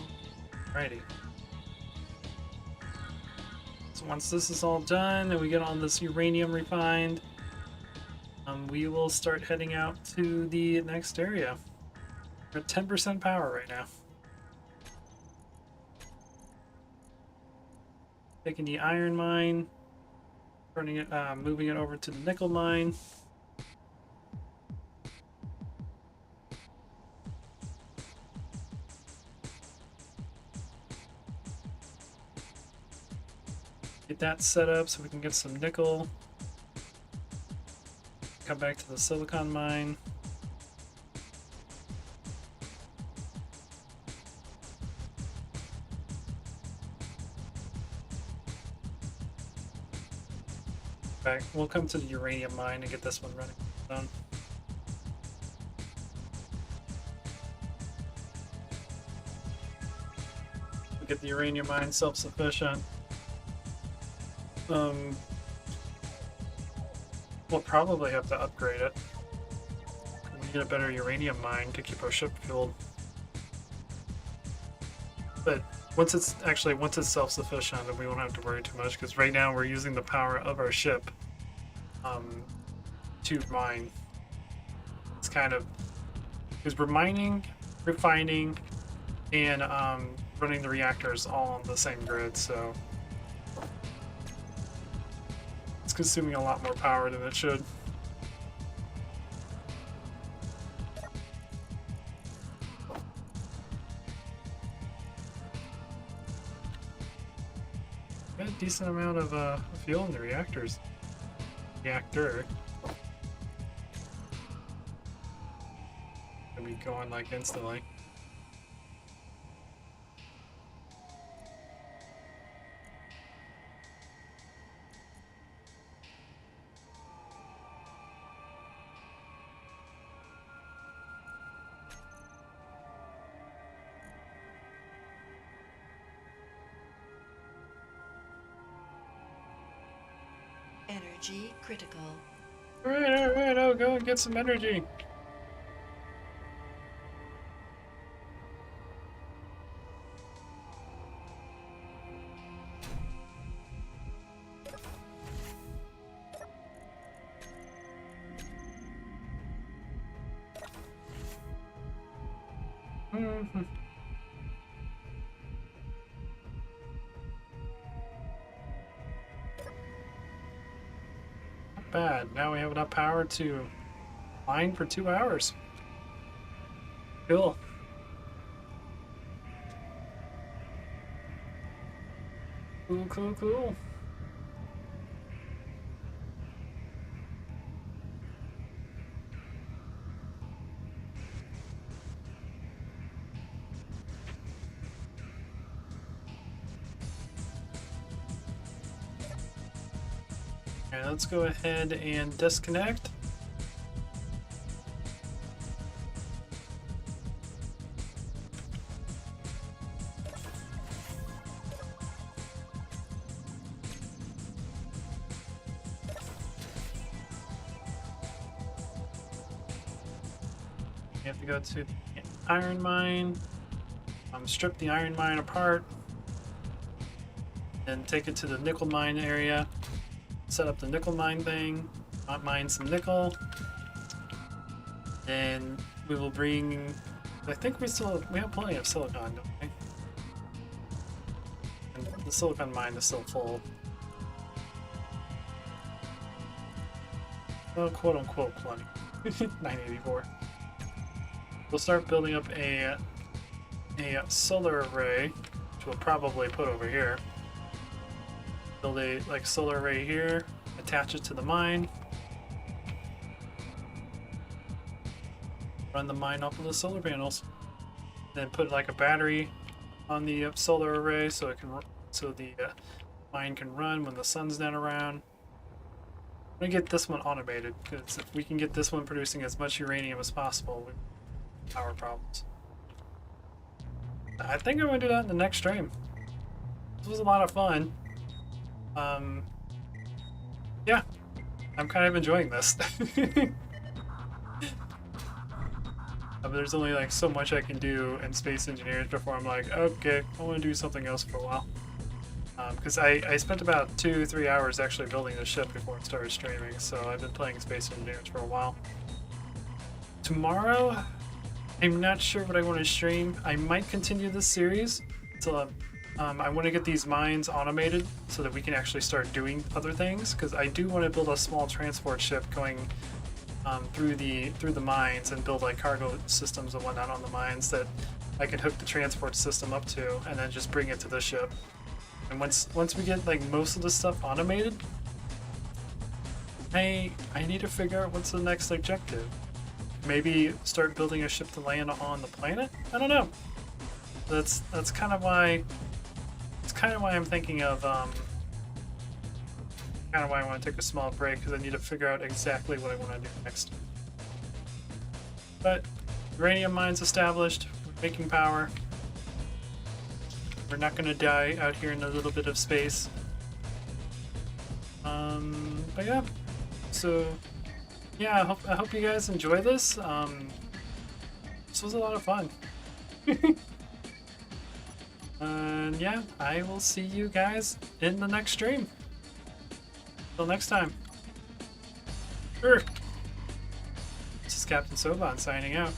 Alrighty. So once this is all done and we get all this uranium refined, we will start heading out to the next area. We're at 10% power right now. Taking the iron mine, turning it, moving it over to the nickel mine. Get that set up so we can get some nickel. Come back to the silicon mine. Back. We'll come to the uranium mine and get this one running done. We'll get the uranium mine self-sufficient. We'll probably have to upgrade it. We get a better uranium mine to keep our ship fueled. But once it's self-sufficient, then we won't have to worry too much, because right now we're using the power of our ship to mine. It's kind of, because we're mining, refining, and running the reactors all on the same grid, so it's consuming a lot more power than it should. Got a decent amount of fuel in the reactors. Reactor. Gonna be going like instantly. Energy critical. Alright, I'll go and get some energy. Mhm. Not bad. Now we have enough power to mine for 2 hours. Cool. Cool. Okay, let's go ahead and disconnect. You have to go to the iron mine, strip the iron mine apart, and take it to the nickel mine area. Set up the nickel mine thing, mine some nickel. Then we will bring. I think we have plenty of silicon, don't we? And the silicon mine is still full. Well, quote unquote plenty. 984. We'll start building up a solar array, which we'll probably put over here. Build a solar array here, attach it to the mine, run the mine off of the solar panels, then put like a battery on the solar array so the mine can run when the sun's not around. I'm gonna get this one automated because if we can get this one producing as much uranium as possible, we power problems. I think I'm gonna do that in the next stream. This was a lot of fun. Yeah, I'm kind of enjoying this. But there's only like so much I can do in Space Engineers before I'm like, okay, I want to do something else for a while. Because I spent about 2-3 hours actually building the ship before it started streaming, so I've been playing Space Engineers for a while. Tomorrow, I'm not sure what I want to stream. I might continue this series until I want to get these mines automated so that we can actually start doing other things, because I do want to build a small transport ship going through the mines and build like cargo systems and whatnot on the mines that I can hook the transport system up to and then just bring it to the ship. And once we get like most of the stuff automated, I need to figure out what's the next objective. Maybe start building a ship to land on the planet? I don't know. That's kind of why I'm thinking of kind of why I want to take a small break, because I need to figure out exactly what I want to do next. But uranium mines established, we're making power. We're not going to die out here in a little bit of space. But yeah, so yeah, I hope you guys enjoy this. This was a lot of fun. And yeah, I will see you guys in the next stream. Till next time. Sure. This is Captain Soban signing out.